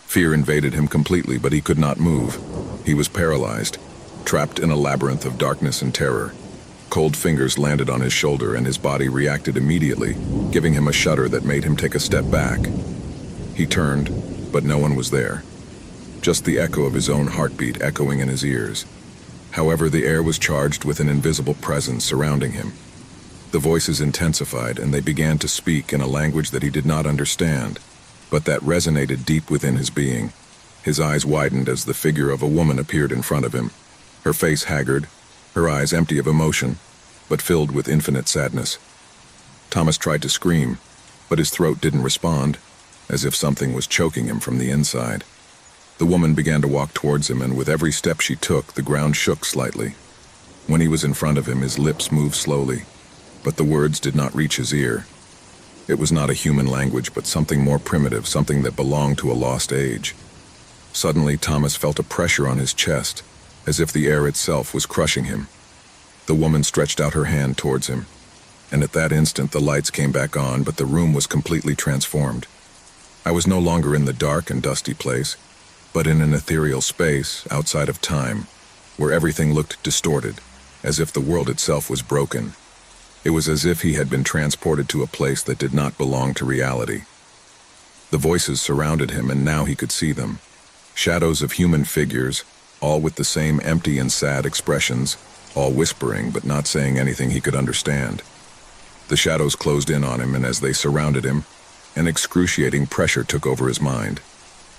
Fear invaded him completely, but he could not move. He was paralyzed, trapped in a labyrinth of darkness and terror. Cold fingers landed on his shoulder, and his body reacted immediately, giving him a shudder that made him take a step back. He turned, but no one was there. Just the echo of his own heartbeat echoing in his ears. However, the air was charged with an invisible presence surrounding him. The voices intensified, and they began to speak in a language that he did not understand, but that resonated deep within his being. His eyes widened as the figure of a woman appeared in front of him, her face haggard, her eyes empty of emotion, but filled with infinite sadness. Thomas tried to scream, but his throat didn't respond, as if something was choking him from the inside. The woman began to walk towards him, and with every step she took, the ground shook slightly. When he was in front of him, his lips moved slowly, but the words did not reach his ear. It was not a human language, but something more primitive, something that belonged to a lost age. Suddenly, Thomas felt a pressure on his chest, as if the air itself was crushing him. The woman stretched out her hand towards him, and at that instant the lights came back on, but the room was completely transformed. I was no longer in the dark and dusty place, but in an ethereal space outside of time, where everything looked distorted, as if the world itself was broken. It was as if he had been transported to a place that did not belong to reality. The voices surrounded him, and now he could see them. Shadows of human figures, all with the same empty and sad expressions, all whispering but not saying anything he could understand. The shadows closed in on him, and as they surrounded him, an excruciating pressure took over his mind.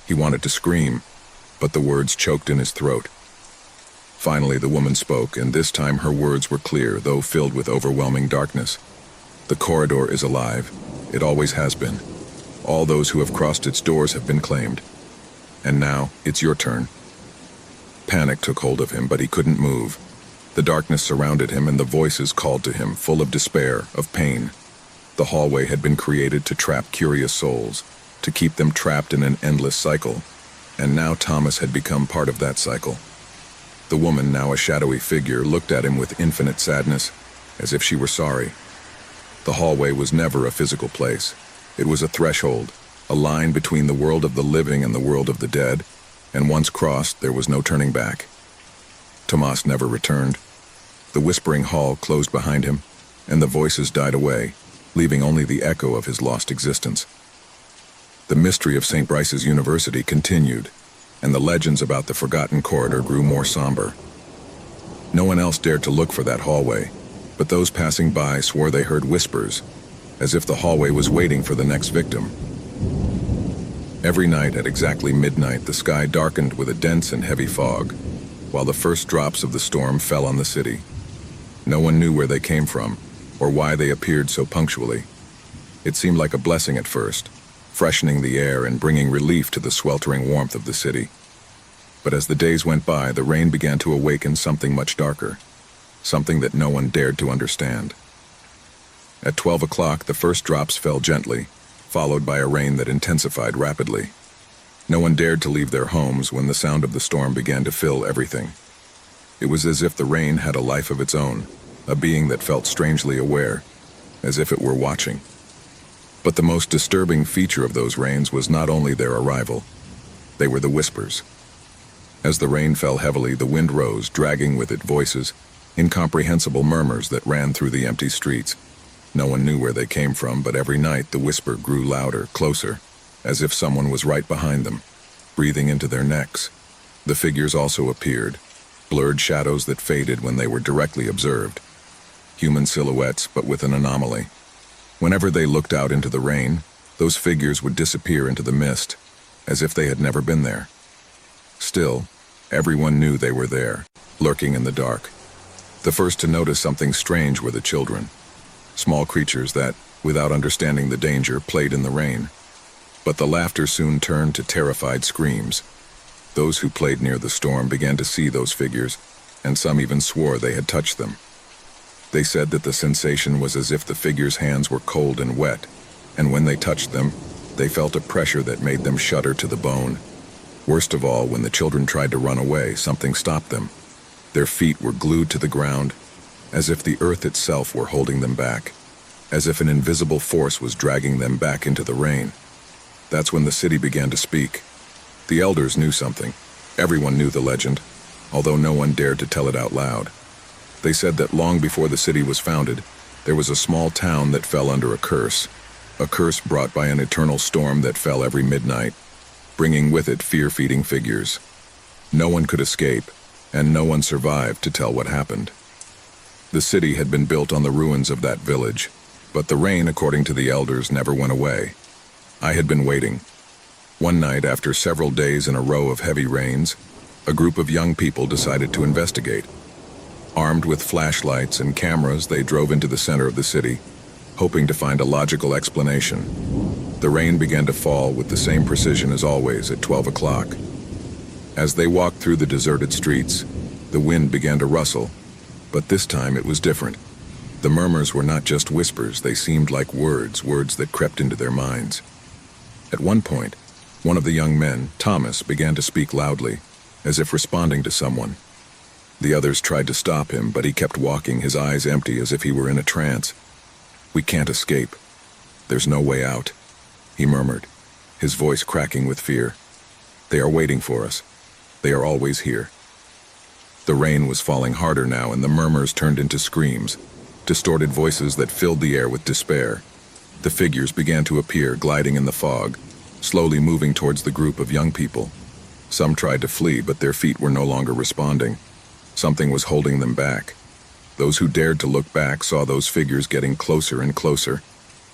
He wanted to scream, but the words choked in his throat. Finally, the woman spoke, and this time her words were clear, though filled with overwhelming darkness. The corridor is alive. It always has been. All those who have crossed its doors have been claimed. And now, it's your turn. Panic took hold of him, but he couldn't move. The darkness surrounded him, and the voices called to him, full of despair, of pain. The hallway had been created to trap curious souls, to keep them trapped in an endless cycle. And now Thomas had become part of that cycle. The woman, now a shadowy figure, looked at him with infinite sadness, as if she were sorry. The hallway was never a physical place. It was a threshold, a line between the world of the living and the world of the dead, and once crossed, there was no turning back. Tomas never returned. The whispering hall closed behind him, and the voices died away, leaving only the echo of his lost existence. The mystery of St. Bryce's University continued, and the legends about the forgotten corridor grew more somber. No one else dared to look for that hallway, but those passing by swore they heard whispers, as if the hallway was waiting for the next victim. Every night at exactly midnight, the sky darkened with a dense and heavy fog, while the first drops of the storm fell on the city. No one knew where they came from, or why they appeared so punctually. It seemed like a blessing at first, freshening the air and bringing relief to the sweltering warmth of the city. But as the days went by, the rain began to awaken something much darker, something that no one dared to understand. At 12 o'clock, the first drops fell gently, followed by a rain that intensified rapidly. No one dared to leave their homes when the sound of the storm began to fill everything. It was as if the rain had a life of its own, a being that felt strangely aware, as if it were watching. But the most disturbing feature of those rains was not only their arrival. They were the whispers. As the rain fell heavily, the wind rose, dragging with it voices, incomprehensible murmurs that ran through the empty streets. No one knew where they came from, but every night the whisper grew louder, closer, as if someone was right behind them, breathing into their necks. The figures also appeared, blurred shadows that faded when they were directly observed. Human silhouettes, but with an anomaly. Whenever they looked out into the rain, those figures would disappear into the mist, as if they had never been there. Still, everyone knew they were there, lurking in the dark. The first to notice something strange were the children, small creatures that, without understanding the danger, played in the rain. But the laughter soon turned to terrified screams. Those who played near the storm began to see those figures, and some even swore they had touched them. They said that the sensation was as if the figures' hands were cold and wet, and when they touched them, they felt a pressure that made them shudder to the bone. Worst of all, when the children tried to run away, something stopped them. Their feet were glued to the ground, as if the earth itself were holding them back, as if an invisible force was dragging them back into the rain. That's when the city began to speak. The elders knew something. Everyone knew the legend, although no one dared to tell it out loud. They said that long before the city was founded, there was a small town that fell under a curse brought by an eternal storm that fell every midnight, bringing with it fear-feeding figures. No one could escape, and no one survived to tell what happened. The city had been built on the ruins of that village, but the rain, according to the elders, never went away. I had been waiting. One night, after several days in a row of heavy rains, a group of young people decided to investigate. Armed with flashlights and cameras, they drove into the center of the city, hoping to find a logical explanation. The rain began to fall with the same precision as always at 12 o'clock. As they walked through the deserted streets, the wind began to rustle, but this time it was different. The murmurs were not just whispers, they seemed like words that crept into their minds. At one point, one of the young men, Thomas, began to speak loudly, as if responding to someone. The others tried to stop him, but he kept walking, his eyes empty as if he were in a trance. "We can't escape. There's no way out," he murmured, his voice cracking with fear. "They are waiting for us. They are always here." The rain was falling harder now, and the murmurs turned into screams, distorted voices that filled the air with despair. The figures began to appear, gliding in the fog, slowly moving towards the group of young people. Some tried to flee, but their feet were no longer responding. Something was holding them back. Those who dared to look back saw those figures getting closer and closer,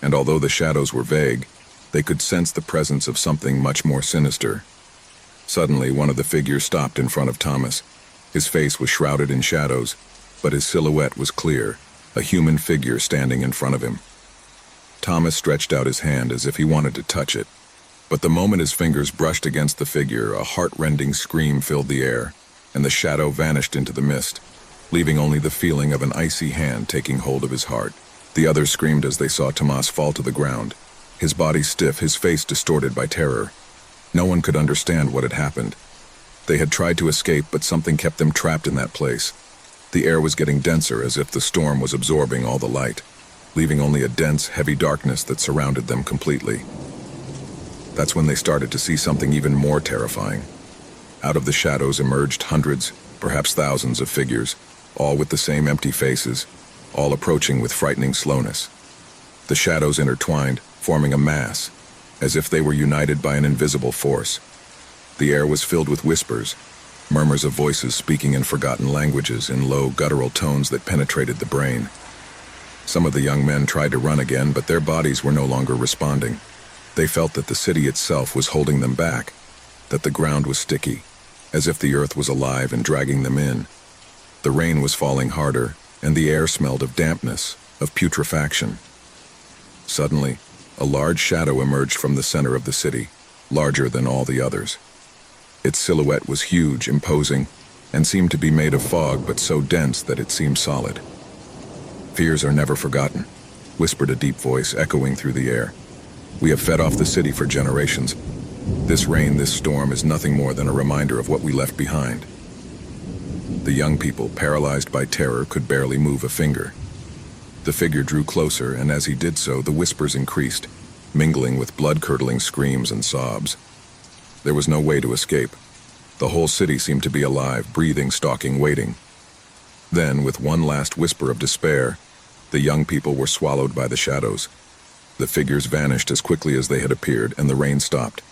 and although the shadows were vague, they could sense the presence of something much more sinister. Suddenly, one of the figures stopped in front of Thomas. His face was shrouded in shadows, but his silhouette was clear, a human figure standing in front of him. Thomas stretched out his hand as if he wanted to touch it, but the moment his fingers brushed against the figure, a heart-rending scream filled the air, and the shadow vanished into the mist, leaving only the feeling of an icy hand taking hold of his heart. The others screamed as they saw Tomas fall to the ground, his body stiff, his face distorted by terror. No one could understand what had happened. They had tried to escape, but something kept them trapped in that place. The air was getting denser, as if the storm was absorbing all the light, leaving only a dense, heavy darkness that surrounded them completely. That's when they started to see something even more terrifying. Out of the shadows emerged hundreds, perhaps thousands of figures, all with the same empty faces, all approaching with frightening slowness. The shadows intertwined, forming a mass, as if they were united by an invisible force. The air was filled with whispers, murmurs of voices speaking in forgotten languages in low, guttural tones that penetrated the brain. Some of the young men tried to run again, but their bodies were no longer responding. They felt that the city itself was holding them back, that the ground was sticky, as if the earth was alive and dragging them in. The rain was falling harder, and the air smelled of dampness, of putrefaction. Suddenly, a large shadow emerged from the center of the city, larger than all the others. Its silhouette was huge, imposing, and seemed to be made of fog, but so dense that it seemed solid. "Fears are never forgotten," whispered a deep voice echoing through the air. "We have fed off the city for generations. This rain, this storm, is nothing more than a reminder of what we left behind." The young people, paralyzed by terror, could barely move a finger. The figure drew closer, and as he did so, the whispers increased, mingling with blood-curdling screams and sobs. There was no way to escape. The whole city seemed to be alive, breathing, stalking, waiting. Then, with one last whisper of despair, the young people were swallowed by the shadows. The figures vanished as quickly as they had appeared, and the rain stopped.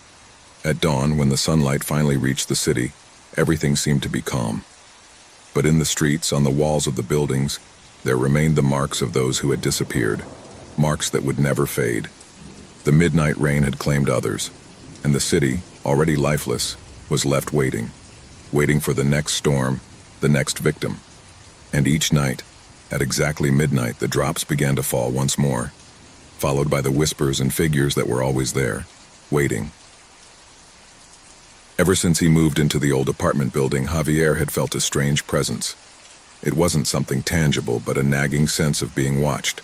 At dawn, when the sunlight finally reached the city, everything seemed to be calm. But in the streets, on the walls of the buildings, there remained the marks of those who had disappeared, marks that would never fade. The midnight rain had claimed others, and the city, already lifeless, was left waiting for the next storm, the next victim. And each night, at exactly midnight, the drops began to fall once more, followed by the whispers and figures that were always there, waiting. Ever since he moved into the old apartment building, Javier had felt a strange presence. It wasn't something tangible, but a nagging sense of being watched.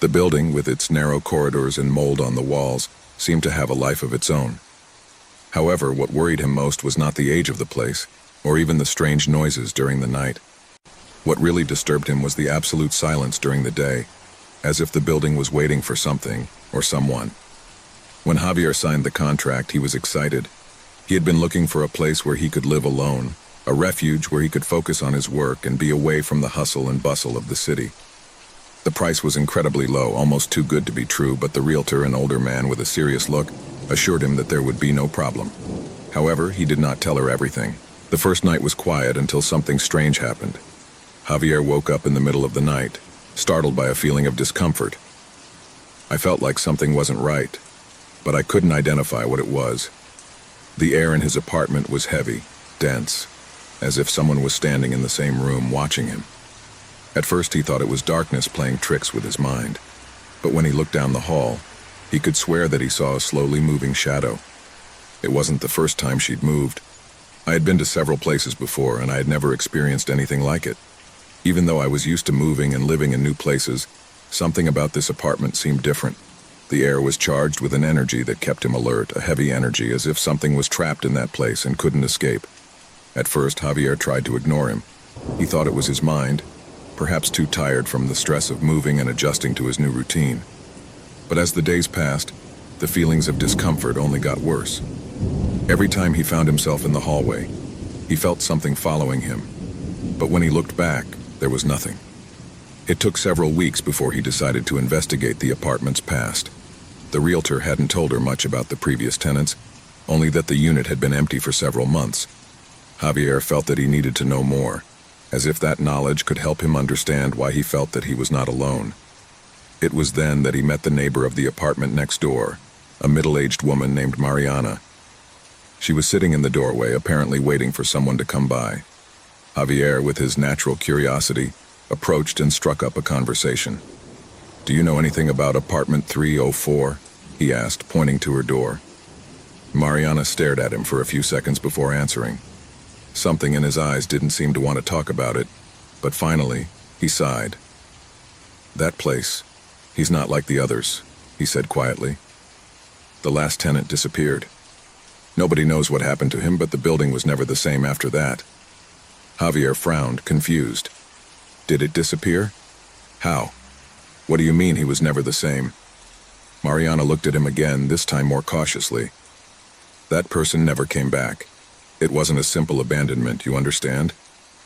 The building, with its narrow corridors and mold on the walls, seemed to have a life of its own. However, what worried him most was not the age of the place, or even the strange noises during the night. What really disturbed him was the absolute silence during the day, as if the building was waiting for something or someone. When Javier signed the contract, he was excited. He had been looking for a place where he could live alone, a refuge where he could focus on his work and be away from the hustle and bustle of the city. The price was incredibly low, almost too good to be true, but the realtor, an older man with a serious look, assured him that there would be no problem. However, he did not tell her everything. The first night was quiet until something strange happened. Javier woke up in the middle of the night, startled by a feeling of discomfort. "I felt like something wasn't right, but I couldn't identify what it was." The air in his apartment was heavy, dense, as if someone was standing in the same room watching him. At first he thought it was darkness playing tricks with his mind, but when he looked down the hall, he could swear that he saw a slowly moving shadow. It wasn't the first time she'd moved. I had been to several places before, and I had never experienced anything like it. Even though I was used to moving and living in new places, something about this apartment seemed different. The air was charged with an energy that kept him alert, a heavy energy, as if something was trapped in that place and couldn't escape. At first, Javier tried to ignore him. He thought it was his mind, perhaps too tired from the stress of moving and adjusting to his new routine. But as the days passed, the feelings of discomfort only got worse. Every time he found himself in the hallway, he felt something following him. But when he looked back, there was nothing. It took several weeks before he decided to investigate the apartment's past. The realtor hadn't told her much about the previous tenants, only that the unit had been empty for several months. Javier felt that he needed to know more, as if that knowledge could help him understand why he felt that he was not alone. It was then that he met the neighbor of the apartment next door, a middle-aged woman named Mariana. She was sitting in the doorway, apparently waiting for someone to come by. Javier, with his natural curiosity, approached and struck up a conversation. "Do you know anything about apartment 304? He asked, pointing to her door. Mariana stared at him for a few seconds before answering. Something in his eyes didn't seem to want to talk about it, but finally, he sighed. "That place, he's not like the others," he said quietly. "The last tenant disappeared." Nobody knows what happened to him, but the building was never the same after that. Javier frowned, confused. Did it disappear? How? What do you mean he was never the same? Mariana looked at him again, this time more cautiously. That person never came back. It wasn't a simple abandonment, you understand?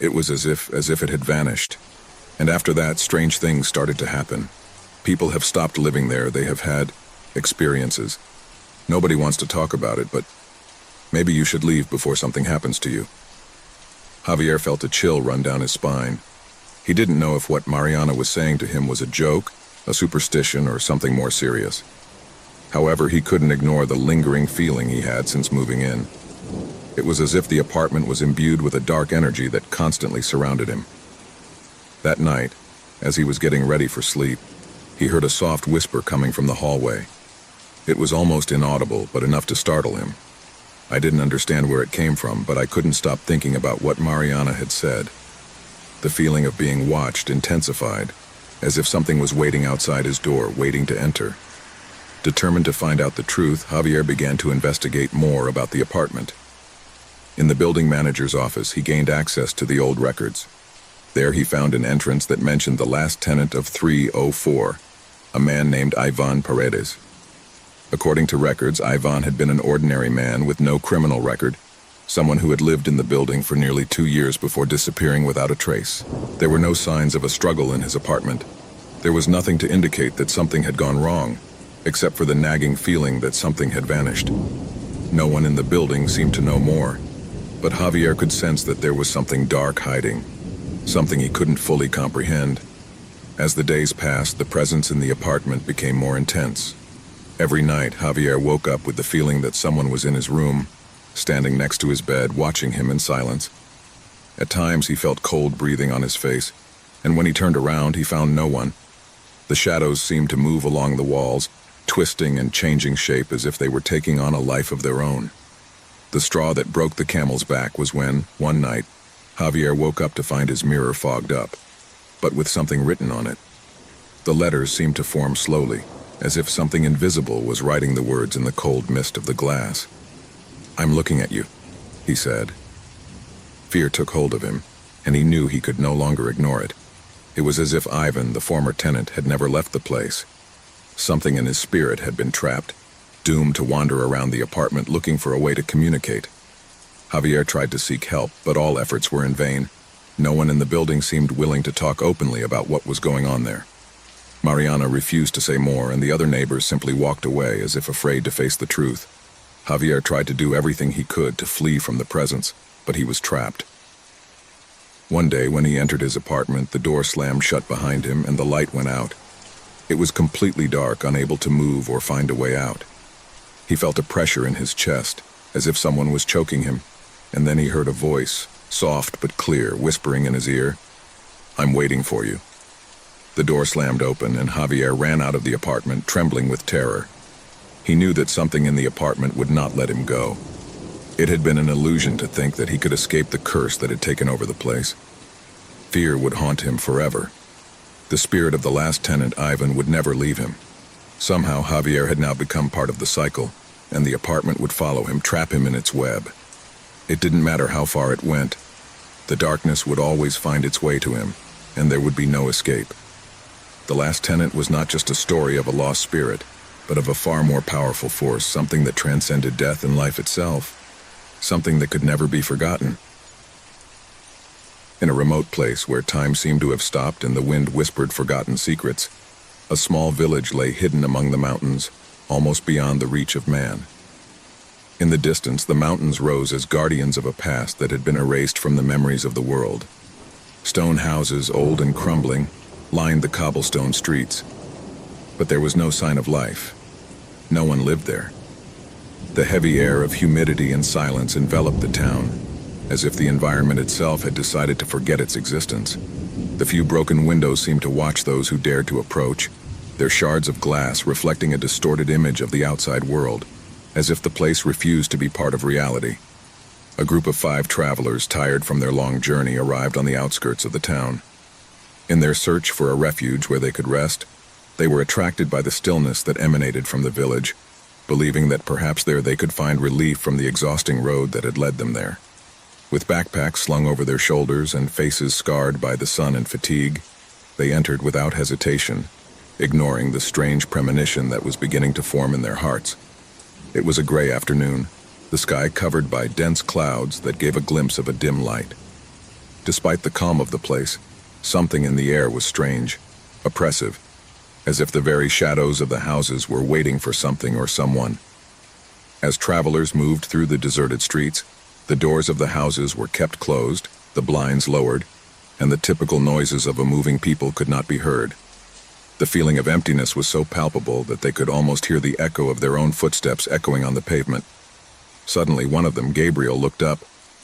It was as if it had vanished. And after that, strange things started to happen. People have stopped living there, they have had experiences. Nobody wants to talk about it, but maybe you should leave before something happens to you. Javier felt a chill run down his spine. He didn't know if what Mariana was saying to him was a joke, a superstition, or something more serious. However, he couldn't ignore the lingering feeling he had since moving in. It was as if the apartment was imbued with a dark energy that constantly surrounded him. That night, as he was getting ready for sleep, he heard a soft whisper coming from the hallway. It was almost inaudible, but enough to startle him. I didn't understand where it came from, but I couldn't stop thinking about what Mariana had said. The feeling of being watched intensified, as if something was waiting outside his door, waiting to enter. Determined to find out the truth, Javier began to investigate more about the apartment. In the building manager's office, he gained access to the old records. There he found an entrance that mentioned the last tenant of 304, a man named Ivan Paredes. According to records, Ivan had been an ordinary man with no criminal record, someone who had lived in the building for nearly 2 years before disappearing without a trace. There were no signs of a struggle in his apartment. There was nothing to indicate that something had gone wrong, except for the nagging feeling that something had vanished. No one in the building seemed to know more, but Javier could sense that there was something dark hiding, something he couldn't fully comprehend. As the days passed, the presence in the apartment became more intense. Every night, Javier woke up with the feeling that someone was in his room, standing next to his bed, watching him in silence. At times, he felt cold breathing on his face, and when he turned around, he found no one. The shadows seemed to move along the walls, twisting and changing shape as if they were taking on a life of their own. The straw that broke the camel's back was when, one night, Javier woke up to find his mirror fogged up, but with something written on it. The letters seemed to form slowly, as if something invisible was writing the words in the cold mist of the glass. "I'm looking at you," he said. Fear took hold of him, and he knew he could no longer ignore it. It was as if Ivan, the former tenant, had never left the place. Something in his spirit had been trapped, doomed to wander around the apartment looking for a way to communicate. Javier tried to seek help, but all efforts were in vain. No one in the building seemed willing to talk openly about what was going on there. Mariana refused to say more, and the other neighbors simply walked away as if afraid to face the truth. Javier tried to do everything he could to flee from the presence, but he was trapped. One day, when he entered his apartment, the door slammed shut behind him and the light went out. It was completely dark, unable to move or find a way out. He felt a pressure in his chest, as if someone was choking him, and then he heard a voice, soft but clear, whispering in his ear, "I'm waiting for you." The door slammed open, and Javier ran out of the apartment, trembling with terror. He knew that something in the apartment would not let him go. It had been an illusion to think that he could escape the curse that had taken over the place. Fear would haunt him forever. The spirit of the last tenant, Ivan, would never leave him. Somehow, Javier had now become part of the cycle, and the apartment would follow him, trap him in its web. It didn't matter how far it went. The darkness would always find its way to him, and there would be no escape. The last tenant was not just a story of a lost spirit, but of a far more powerful force, something that transcended death and life itself, something that could never be forgotten. In a remote place where time seemed to have stopped and the wind whispered forgotten secrets, a small village lay hidden among the mountains, almost beyond the reach of man. In the distance, the mountains rose as guardians of a past that had been erased from the memories of the world. Stone houses, old and crumbling, lined the cobblestone streets, but there was no sign of life. No one lived there. The heavy air of humidity and silence enveloped the town, as if the environment itself had decided to forget its existence. The few broken windows seemed to watch those who dared to approach, their shards of glass reflecting a distorted image of the outside world, as if the place refused to be part of reality. A group of 5 travelers, tired from their long journey, arrived on the outskirts of the town. In their search for a refuge where they could rest, they were attracted by the stillness that emanated from the village, believing that perhaps there they could find relief from the exhausting road that had led them there. With backpacks slung over their shoulders and faces scarred by the sun and fatigue, they entered without hesitation, ignoring the strange premonition that was beginning to form in their hearts. It was a gray afternoon, the sky covered by dense clouds that gave a glimpse of a dim light. Despite the calm of the place, something in the air was strange, oppressive, as if the very shadows of the houses were waiting for something or someone. As travelers moved through the deserted streets, the doors of the houses were kept closed, the blinds lowered, and the typical noises of a moving people could not be heard. The feeling of emptiness was so palpable that they could almost hear the echo of their own footsteps echoing on the pavement. Suddenly, one of them, Gabriel, looked up,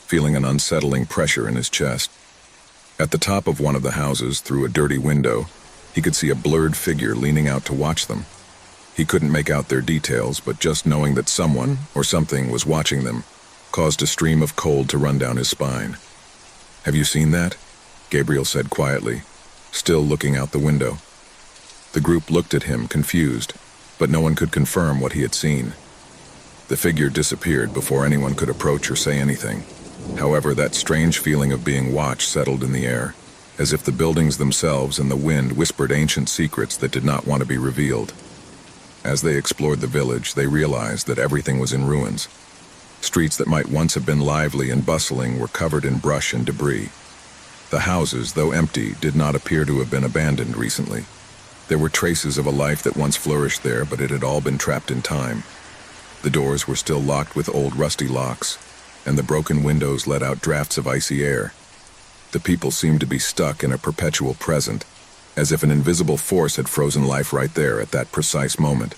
feeling an unsettling pressure in his chest. At the top of one of the houses, through a dirty window, he could see a blurred figure leaning out to watch them. He couldn't make out their details, but just knowing that someone or something was watching them caused a stream of cold to run down his spine. "Have you seen that?" Gabriel said quietly, still looking out the window. The group looked at him, confused, but no one could confirm what he had seen. The figure disappeared before anyone could approach or say anything. However, that strange feeling of being watched settled in the air, as if the buildings themselves and the wind whispered ancient secrets that did not want to be revealed. As they explored the village, they realized that everything was in ruins. Streets that might once have been lively and bustling were covered in brush and debris. The houses, though empty, did not appear to have been abandoned recently. There were traces of a life that once flourished there, but it had all been trapped in time. The doors were still locked with old rusty locks, and the broken windows let out drafts of icy air. The people seemed to be stuck in a perpetual present, as if an invisible force had frozen life right there at that precise moment.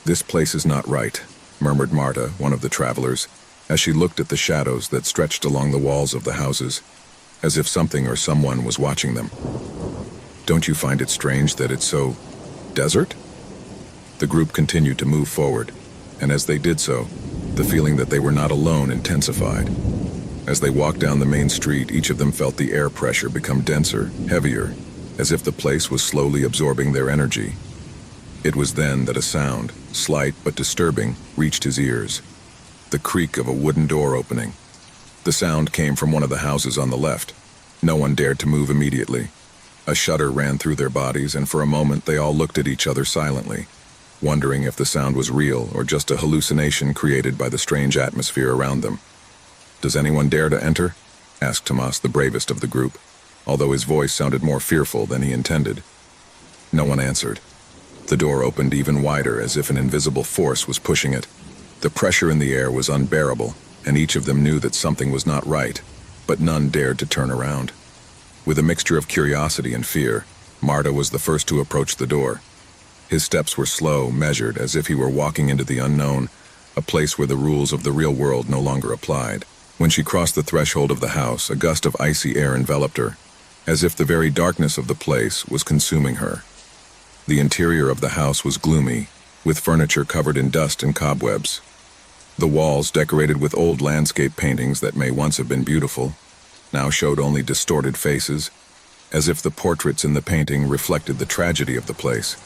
"This place is not right," murmured Marta, one of the travelers, as she looked at the shadows that stretched along the walls of the houses, as if something or someone was watching them. "Don't you find it strange that it's so desert?" The group continued to move forward, and as they did so, the feeling that they were not alone intensified. As they walked down the main street, each of them felt the air pressure become denser, heavier, as if the place was slowly absorbing their energy. It was then that a sound, slight but disturbing, reached his ears. The creak of a wooden door opening. The sound came from one of the houses on the left. No one dared to move immediately. A shudder ran through their bodies, and for a moment they all looked at each other silently, wondering if the sound was real or just a hallucination created by the strange atmosphere around them. "Does anyone dare to enter?" asked Tomas, the bravest of the group, although his voice sounded more fearful than he intended. No one answered. The door opened even wider, as if an invisible force was pushing it. The pressure in the air was unbearable, and each of them knew that something was not right, but none dared to turn around. With a mixture of curiosity and fear, Marta was the first to approach the door. His steps were slow, measured, as if he were walking into the unknown, a place where the rules of the real world no longer applied. When she crossed the threshold of the house, a gust of icy air enveloped her, as if the very darkness of the place was consuming her. The interior of the house was gloomy, with furniture covered in dust and cobwebs. The walls, decorated with old landscape paintings that may once have been beautiful, now showed only distorted faces, as if the portraits in the painting reflected the tragedy of the place.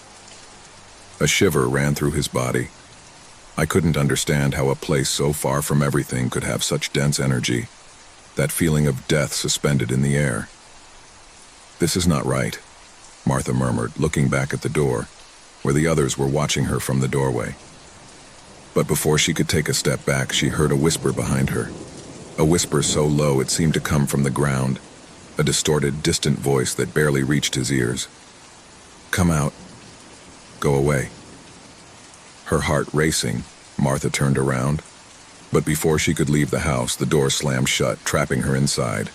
A shiver ran through his body. I couldn't understand how a place so far from everything could have such dense energy, that feeling of death suspended in the air. "This is not right," Martha murmured, looking back at the door, where the others were watching her from the doorway. But before she could take a step back, she heard a whisper behind her. A whisper so low it seemed to come from the ground, a distorted, distant voice that barely reached his ears. "Come out. Go away." Her heart racing, Martha turned around. But before she could leave the house, the door slammed shut, trapping her inside.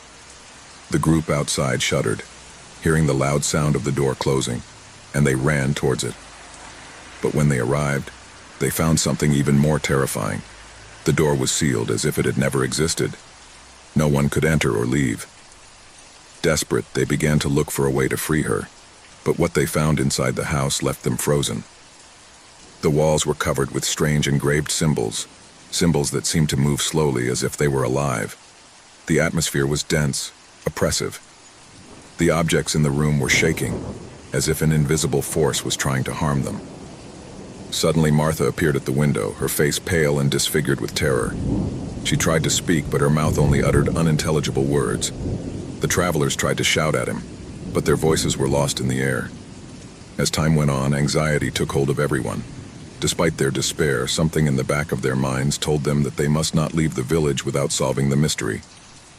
The group outside shuddered, hearing the loud sound of the door closing, and they ran towards it. But when they arrived, they found something even more terrifying. The door was sealed as if it had never existed. No one could enter or leave. Desperate, they began to look for a way to free her, but what they found inside the house left them frozen. The walls were covered with strange engraved symbols, symbols that seemed to move slowly as if they were alive. The atmosphere was dense, oppressive. The objects in the room were shaking, as if an invisible force was trying to harm them. Suddenly, Martha appeared at the window, her face pale and disfigured with terror. She tried to speak, but her mouth only uttered unintelligible words. The travelers tried to shout at him, but their voices were lost in the air. As time went on, anxiety took hold of everyone. Despite their despair, something in the back of their minds told them that they must not leave the village without solving the mystery,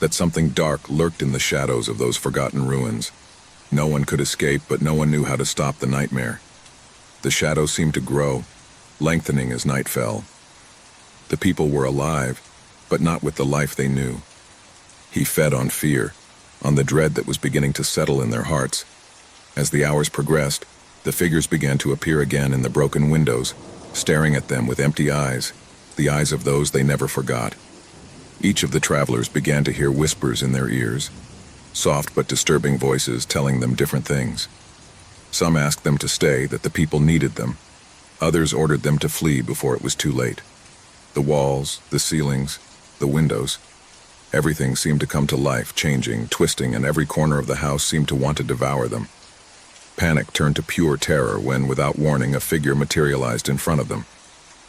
that something dark lurked in the shadows of those forgotten ruins. No one could escape, but no one knew how to stop the nightmare. The shadows seemed to grow, lengthening as night fell. The people were alive, but not with the life they knew. He fed on fear, on the dread that was beginning to settle in their hearts. As the hours progressed, the figures began to appear again in the broken windows, staring at them with empty eyes, the eyes of those they never forgot. Each of the travelers began to hear whispers in their ears, soft but disturbing voices telling them different things. Some asked them to stay, that the people needed them. Others ordered them to flee before it was too late. The walls, the ceilings, the windows, everything seemed to come to life, changing, twisting, and every corner of the house seemed to want to devour them. Panic turned to pure terror when, without warning, a figure materialized in front of them.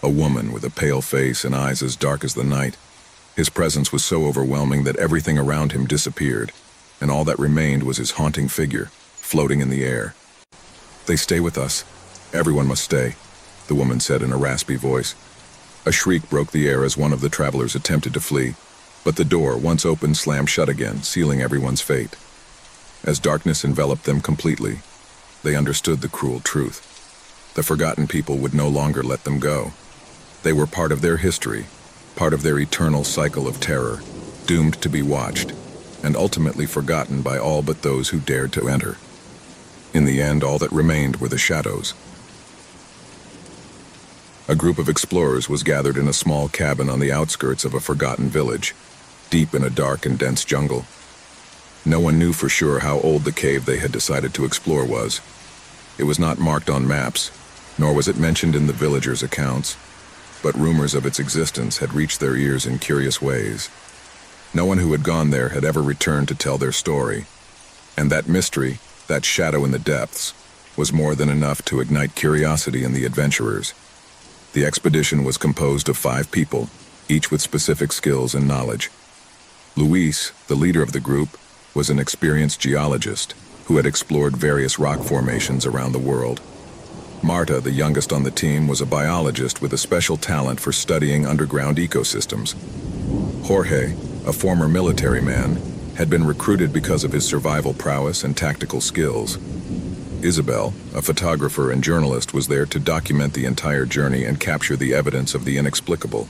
A woman with a pale face and eyes as dark as the night. His presence was so overwhelming that everything around him disappeared, and all that remained was his haunting figure, floating in the air. "They stay with us. Everyone must stay," the woman said in a raspy voice. A shriek broke the air as one of the travelers attempted to flee, but the door, once open, slammed shut again, sealing everyone's fate. As darkness enveloped them completely, they understood the cruel truth. The forgotten people would no longer let them go. They were part of their history, part of their eternal cycle of terror, doomed to be watched, and ultimately forgotten by all but those who dared to enter. In the end, all that remained were the shadows. A group of explorers was gathered in a small cabin on the outskirts of a forgotten village, deep in a dark and dense jungle. No one knew for sure how old the cave they had decided to explore was. It was not marked on maps, nor was it mentioned in the villagers' accounts, but rumors of its existence had reached their ears in curious ways. No one who had gone there had ever returned to tell their story, and that mystery, that shadow in the depths, was more than enough to ignite curiosity in the adventurers. The expedition was composed of 5 people, each with specific skills and knowledge. Luis, the leader of the group, was an experienced geologist who had explored various rock formations around the world. Marta, the youngest on the team, was a biologist with a special talent for studying underground ecosystems. Jorge, a former military man, had been recruited because of his survival prowess and tactical skills. Isabel, a photographer and journalist, was there to document the entire journey and capture the evidence of the inexplicable.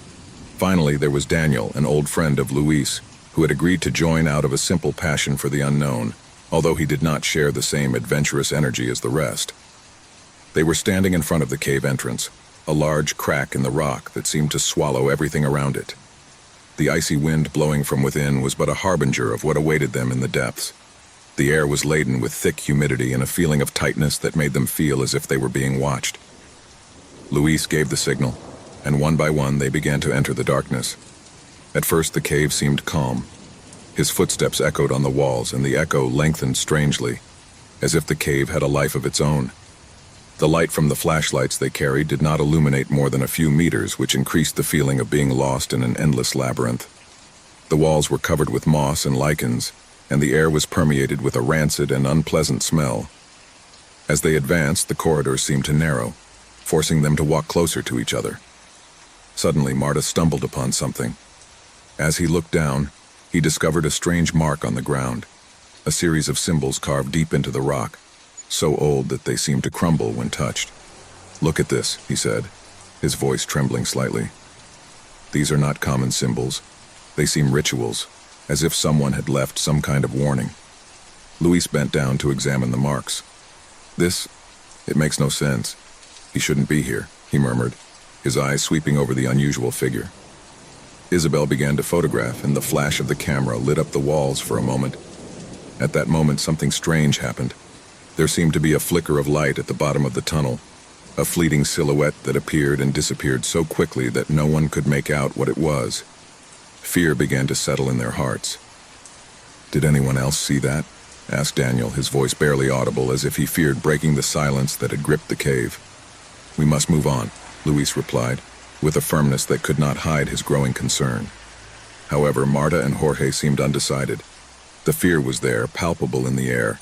Finally, there was Daniel, an old friend of Luis, who had agreed to join out of a simple passion for the unknown, although he did not share the same adventurous energy as the rest. They were standing in front of the cave entrance, a large crack in the rock that seemed to swallow everything around it. The icy wind blowing from within was but a harbinger of what awaited them in the depths. The air was laden with thick humidity and a feeling of tightness that made them feel as if they were being watched. Luis gave the signal, and one by one they began to enter the darkness. At first the cave seemed calm. His footsteps echoed on the walls, and the echo lengthened strangely, as if the cave had a life of its own. The light from the flashlights they carried did not illuminate more than a few meters, which increased the feeling of being lost in an endless labyrinth. The walls were covered with moss and lichens, and the air was permeated with a rancid and unpleasant smell. As they advanced, the corridors seemed to narrow, forcing them to walk closer to each other. Suddenly, Marta stumbled upon something. As he looked down, he discovered a strange mark on the ground, a series of symbols carved deep into the rock, so old that they seemed to crumble when touched. "Look at this," he said, his voice trembling slightly. "These are not common symbols. They seem rituals, as if someone had left some kind of warning." Luis bent down to examine the marks. It makes no sense. He shouldn't be here," he murmured, his eyes sweeping over the unusual figure. Isabel began to photograph, and the flash of the camera lit up the walls for a moment. At that moment, something strange happened. There seemed to be a flicker of light at the bottom of the tunnel, a fleeting silhouette that appeared and disappeared so quickly that no one could make out what it was. Fear began to settle in their hearts. "Did anyone else see that?" asked Daniel, his voice barely audible, as if he feared breaking the silence that had gripped the cave. We must move on, Luis replied, with a firmness that could not hide his growing concern. However, Marta and Jorge seemed undecided. The fear was there, palpable in the air,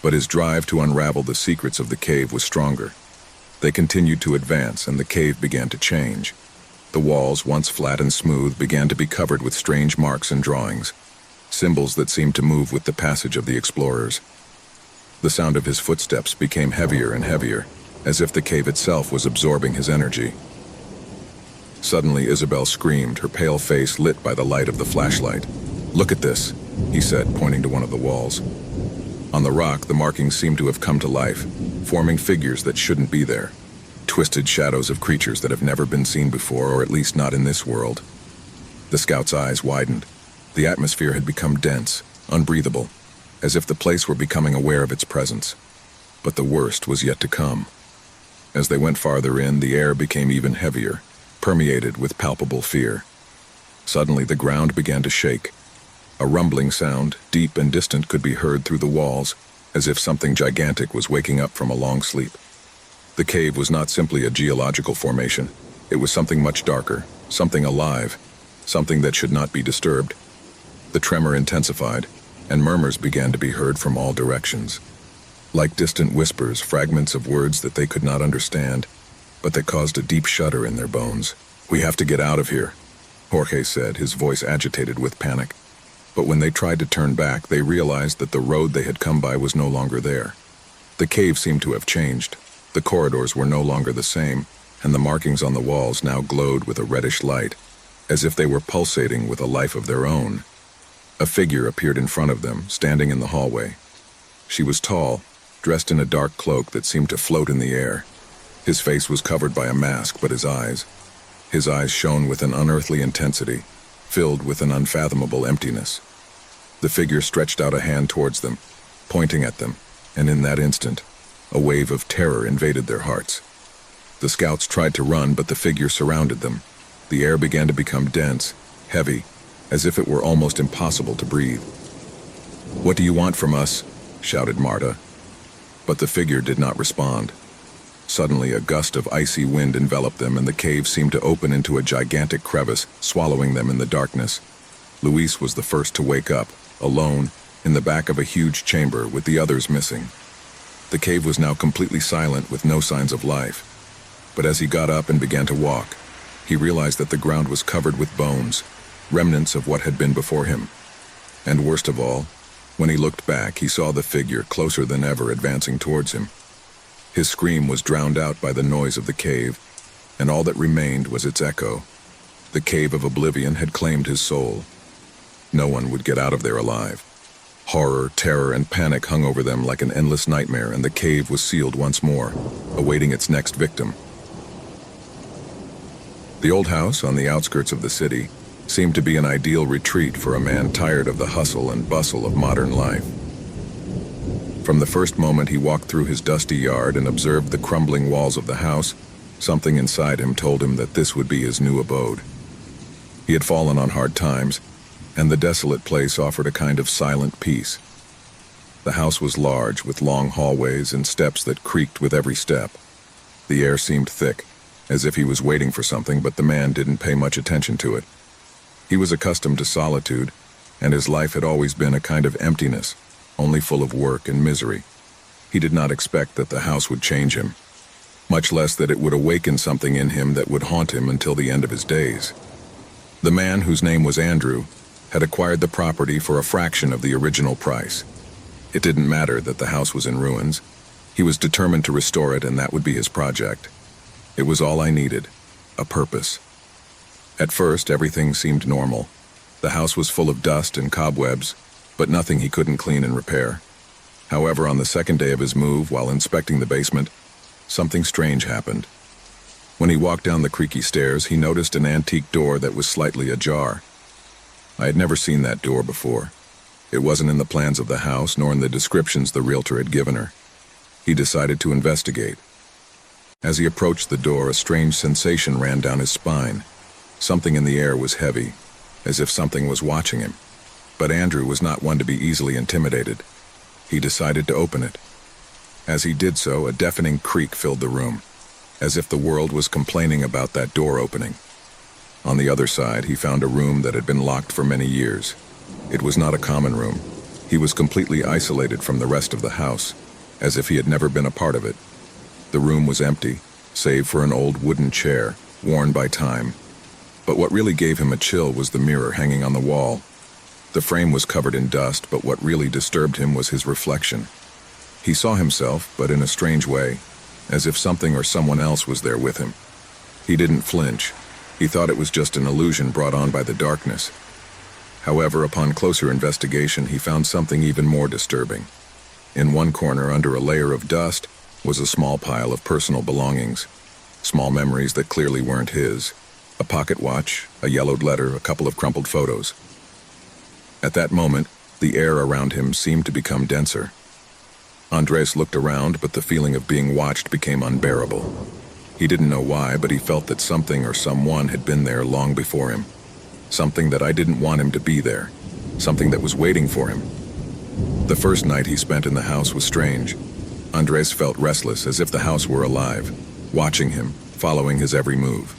but his drive to unravel the secrets of the cave was stronger. They continued to advance, and the cave began to change. The walls, once flat and smooth, began to be covered with strange marks and drawings, symbols that seemed to move with the passage of the explorers. The sound of his footsteps became heavier and heavier, as if the cave itself was absorbing his energy. Suddenly, Isabel screamed, her pale face lit by the light of the flashlight. "Look at this," he said, pointing to one of the walls. On the rock, the markings seemed to have come to life, forming figures that shouldn't be there. Twisted shadows of creatures that have never been seen before, or at least not in this world. The scout's eyes widened. The atmosphere had become dense, unbreathable, as if the place were becoming aware of its presence. But the worst was yet to come. As they went farther in, the air became even heavier, permeated with palpable fear. Suddenly, the ground began to shake. A rumbling sound, deep and distant, could be heard through the walls, as if something gigantic was waking up from a long sleep. The cave was not simply a geological formation. It was something much darker, something alive, something that should not be disturbed. The tremor intensified, and murmurs began to be heard from all directions. Like distant whispers, fragments of words that they could not understand, but that caused a deep shudder in their bones. "We have to get out of here," Jorge said, his voice agitated with panic. But when they tried to turn back, they realized that the road they had come by was no longer there. The cave seemed to have changed. The corridors were no longer the same, and the markings on the walls now glowed with a reddish light, as if they were pulsating with a life of their own. A figure appeared in front of them, standing in the hallway. She was tall, dressed in a dark cloak that seemed to float in the air. His face was covered by a mask, but his eyes shone with an unearthly intensity, filled with an unfathomable emptiness. The figure stretched out a hand towards them, pointing at them, and in that instant, a wave of terror invaded their hearts. The scouts tried to run, but the figure surrounded them. The air began to become dense, heavy, as if it were almost impossible to breathe. "What do you want from us?" shouted Marta. But the figure did not respond. Suddenly, a gust of icy wind enveloped them, and the cave seemed to open into a gigantic crevice, swallowing them in the darkness. Luis was the first to wake up, alone, in the back of a huge chamber, with the others missing. The cave was now completely silent, with no signs of life. But as he got up and began to walk, he realized that the ground was covered with bones, remnants of what had been before him. And worst of all, when he looked back, he saw the figure, closer than ever, advancing towards him. His scream was drowned out by the noise of the cave, and all that remained was its echo. The cave of oblivion had claimed his soul. No one would get out of there alive. Horror, terror, and panic hung over them like an endless nightmare, and the cave was sealed once more, awaiting its next victim. The old house on the outskirts of the city seemed to be an ideal retreat for a man tired of the hustle and bustle of modern life. From the first moment he walked through his dusty yard and observed the crumbling walls of the house, something inside him told him that this would be his new abode. He had fallen on hard times, and the desolate place offered a kind of silent peace. The house was large, with long hallways and steps that creaked with every step. The air seemed thick, as if he was waiting for something, but the man didn't pay much attention to it. He was accustomed to solitude, and his life had always been a kind of emptiness, only full of work and misery. He did not expect that the house would change him, much less that it would awaken something in him that would haunt him until the end of his days. The man, whose name was Andrew, had acquired the property for a fraction of the original price. It didn't matter that the house was in ruins. He was determined to restore it, and that would be his project. It was all I needed, a purpose. At first, everything seemed normal. The house was full of dust and cobwebs, but nothing he couldn't clean and repair. However, on the second day of his move, while inspecting the basement, something strange happened. When he walked down the creaky stairs, he noticed an antique door that was slightly ajar. I had never seen that door before. It wasn't in the plans of the house, nor in the descriptions the realtor had given her. He decided to investigate. As he approached the door, a strange sensation ran down his spine. Something in the air was heavy, as if something was watching him. But Andrew was not one to be easily intimidated. He decided to open it. As he did so, a deafening creak filled the room. as if the world was complaining about that door opening. On the other side, he found a room that had been locked for many years. It was not a common room. He was completely isolated from the rest of the house, as if he had never been a part of it. The room was empty, save for an old wooden chair, worn by time. But what really gave him a chill was the mirror hanging on the wall. The frame was covered in dust, but what really disturbed him was his reflection. He saw himself, but in a strange way, as if something or someone else was there with him. He didn't flinch. He thought it was just an illusion brought on by the darkness. However, upon closer investigation, he found something even more disturbing. In one corner, under a layer of dust, was a small pile of personal belongings. Small memories that clearly weren't his. A pocket watch, a yellowed letter, a couple of crumpled photos. At that moment, the air around him seemed to become denser. Andres looked around, but the feeling of being watched became unbearable. He didn't know why, but he felt that something or someone had been there long before him. Something that I didn't want him to be there. Something that was waiting for him. The first night he spent in the house was strange. Andres felt restless, as if the house were alive, watching him, following his every move.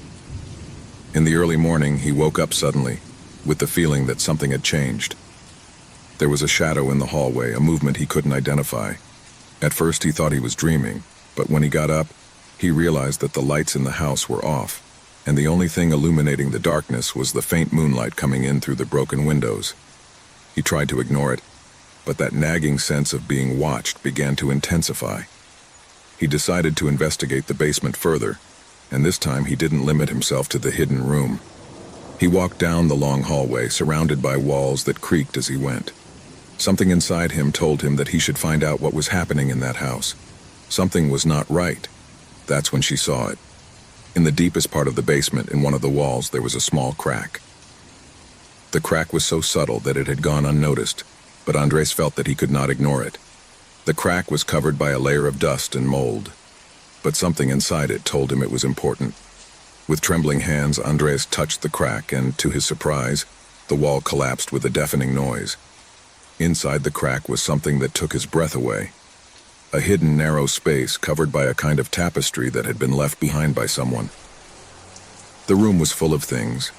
In the early morning, he woke up suddenly, with the feeling that something had changed. There was a shadow in the hallway, a movement he couldn't identify. At first he thought he was dreaming, but when he got up, he realized that the lights in the house were off, and the only thing illuminating the darkness was the faint moonlight coming in through the broken windows. He tried to ignore it, but that nagging sense of being watched began to intensify. He decided to investigate the basement further, and this time he didn't limit himself to the hidden room. He walked down the long hallway, surrounded by walls that creaked as he went. Something inside him told him that he should find out what was happening in that house. Something was not right. That's when she saw it. In the deepest part of the basement, in one of the walls, there was a small crack. The crack was so subtle that it had gone unnoticed, but Andres felt that he could not ignore it. The crack was covered by a layer of dust and mold, but something inside it told him it was important. With trembling hands, Andres touched the crack, and to his surprise, the wall collapsed with a deafening noise. Inside the crack was something that took his breath away. A hidden narrow space covered by a kind of tapestry that had been left behind by someone. The room was full of things,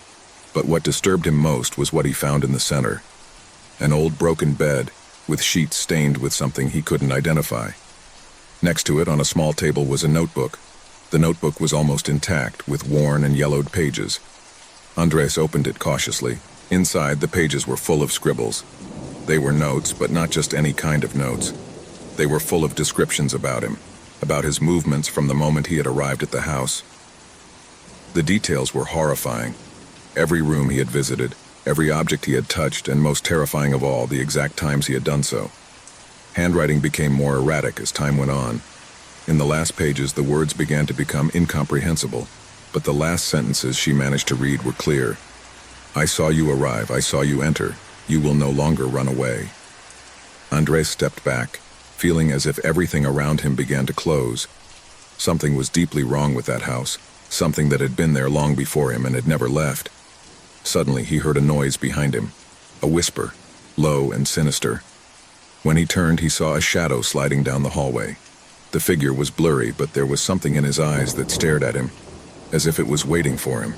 but what disturbed him most was what he found in the center. An old broken bed, with sheets stained with something he couldn't identify. Next to it, on a small table, was a notebook. The notebook was almost intact, with worn and yellowed pages. Andres opened it cautiously. Inside, the pages were full of scribbles. They were notes, but not just any kind of notes. They were full of descriptions about him, about his movements from the moment he had arrived at the house. The details were horrifying. Every room he had visited, every object he had touched, and most terrifying of all, the exact times he had done so. Handwriting became more erratic as time went on. In the last pages, the words began to become incomprehensible, but the last sentences she managed to read were clear. "I saw you arrive, I saw you enter. You will no longer run away." Andres stepped back, feeling as if everything around him began to close. Something was deeply wrong with that house, something that had been there long before him and had never left. Suddenly he heard a noise behind him, a whisper, low and sinister. When he turned, he saw a shadow sliding down the hallway. The figure was blurry, but there was something in his eyes that stared at him, as if it was waiting for him.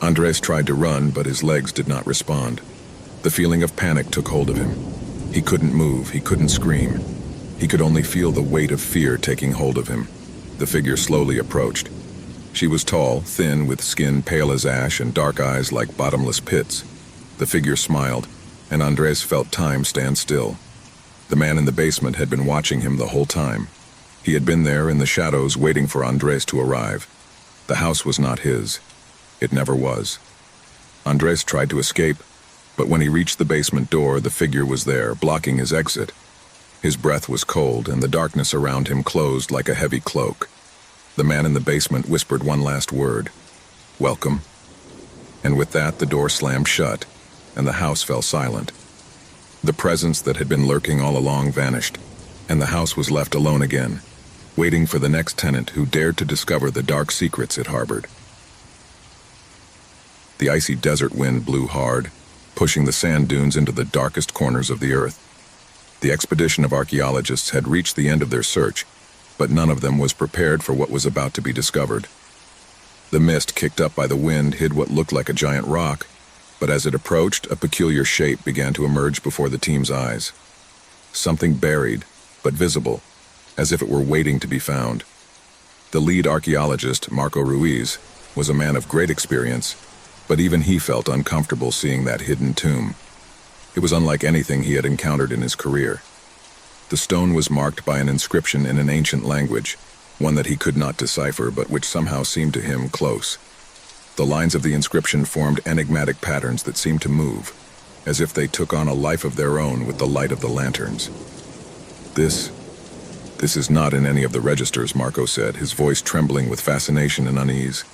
Andres tried to run, but his legs did not respond. The feeling of panic took hold of him. He couldn't move, he couldn't scream. He could only feel the weight of fear taking hold of him. The figure slowly approached. She was tall, thin, with skin pale as ash and dark eyes like bottomless pits. The figure smiled, and Andres felt time stand still. The man in the basement had been watching him the whole time. He had been there in the shadows waiting for Andres to arrive. The house was not his. It never was. Andres tried to escape, but when he reached the basement door, the figure was there, blocking his exit. His breath was cold, and the darkness around him closed like a heavy cloak. The man in the basement whispered one last word, "Welcome." And with that, the door slammed shut, and the house fell silent. The presence that had been lurking all along vanished, and the house was left alone again, waiting for the next tenant who dared to discover the dark secrets it harbored. The icy desert wind blew hard, pushing the sand dunes into the darkest corners of the earth. The expedition of archaeologists had reached the end of their search, but none of them was prepared for what was about to be discovered. The mist kicked up by the wind hid what looked like a giant rock, but as it approached, a peculiar shape began to emerge before the team's eyes. Something buried, but visible, as if it were waiting to be found. The lead archaeologist, Marco Ruiz, was a man of great experience, but even he felt uncomfortable seeing that hidden tomb. It was unlike anything he had encountered in his career. The stone was marked by an inscription in an ancient language, one that he could not decipher but which somehow seemed to him close. The lines of the inscription formed enigmatic patterns that seemed to move, as if they took on a life of their own with the light of the lanterns. This is not in any of the registers, Marco said, his voice trembling with fascination and unease.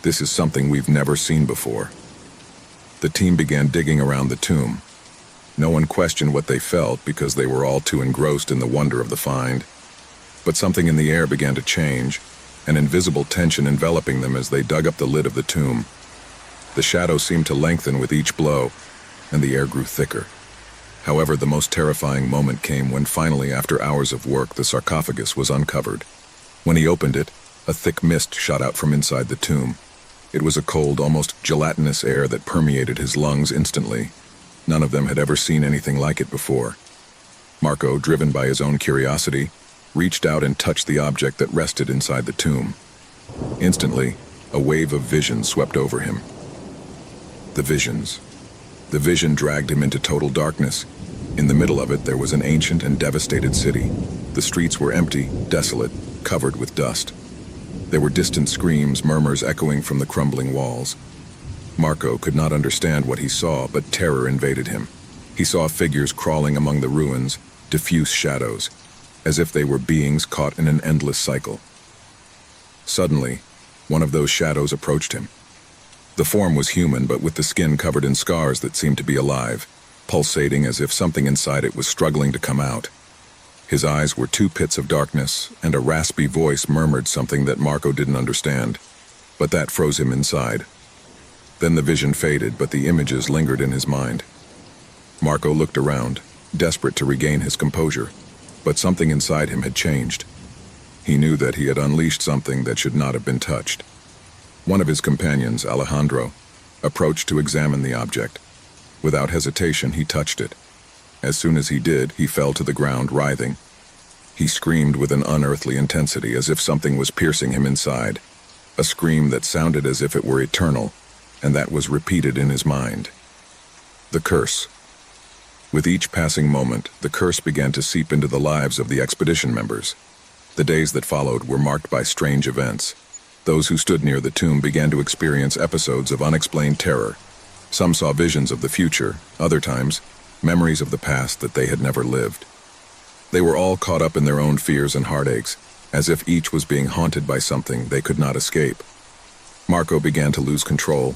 This is something we've never seen before. The team began digging around the tomb. No one questioned what they felt because they were all too engrossed in the wonder of the find. But something in the air began to change, an invisible tension enveloping them as they dug up the lid of the tomb. The shadow seemed to lengthen with each blow, and the air grew thicker. However, the most terrifying moment came when finally, after hours of work, the sarcophagus was uncovered. When he opened it, a thick mist shot out from inside the tomb. It was a cold, almost gelatinous air that permeated his lungs instantly. None of them had ever seen anything like it before. Marco, driven by his own curiosity, reached out and touched the object that rested inside the tomb. Instantly, a wave of vision swept over him. The visions. The vision dragged him into total darkness. In the middle of it, there was an ancient and devastated city. The streets were empty, desolate, covered with dust. There were distant screams, murmurs echoing from the crumbling walls. Marco could not understand what he saw, but terror invaded him. He saw figures crawling among the ruins, diffuse shadows, as if they were beings caught in an endless cycle. Suddenly, one of those shadows approached him. The form was human, but with the skin covered in scars that seemed to be alive, pulsating as if something inside it was struggling to come out. His eyes were two pits of darkness, and a raspy voice murmured something that Marco didn't understand, but that froze him inside. Then the vision faded, but the images lingered in his mind. Marco looked around, desperate to regain his composure, but something inside him had changed. He knew that he had unleashed something that should not have been touched. One of his companions, Alejandro, approached to examine the object. Without hesitation, he touched it. As soon as he did, he fell to the ground, writhing. He screamed with an unearthly intensity, as if something was piercing him inside. A scream that sounded as if it were eternal, and that was repeated in his mind. The curse. With each passing moment, the curse began to seep into the lives of the expedition members. The days that followed were marked by strange events. Those who stood near the tomb began to experience episodes of unexplained terror. Some saw visions of the future, other times, memories of the past that they had never lived. They were all caught up in their own fears and heartaches, as if each was being haunted by something they could not escape. Marco began to lose control.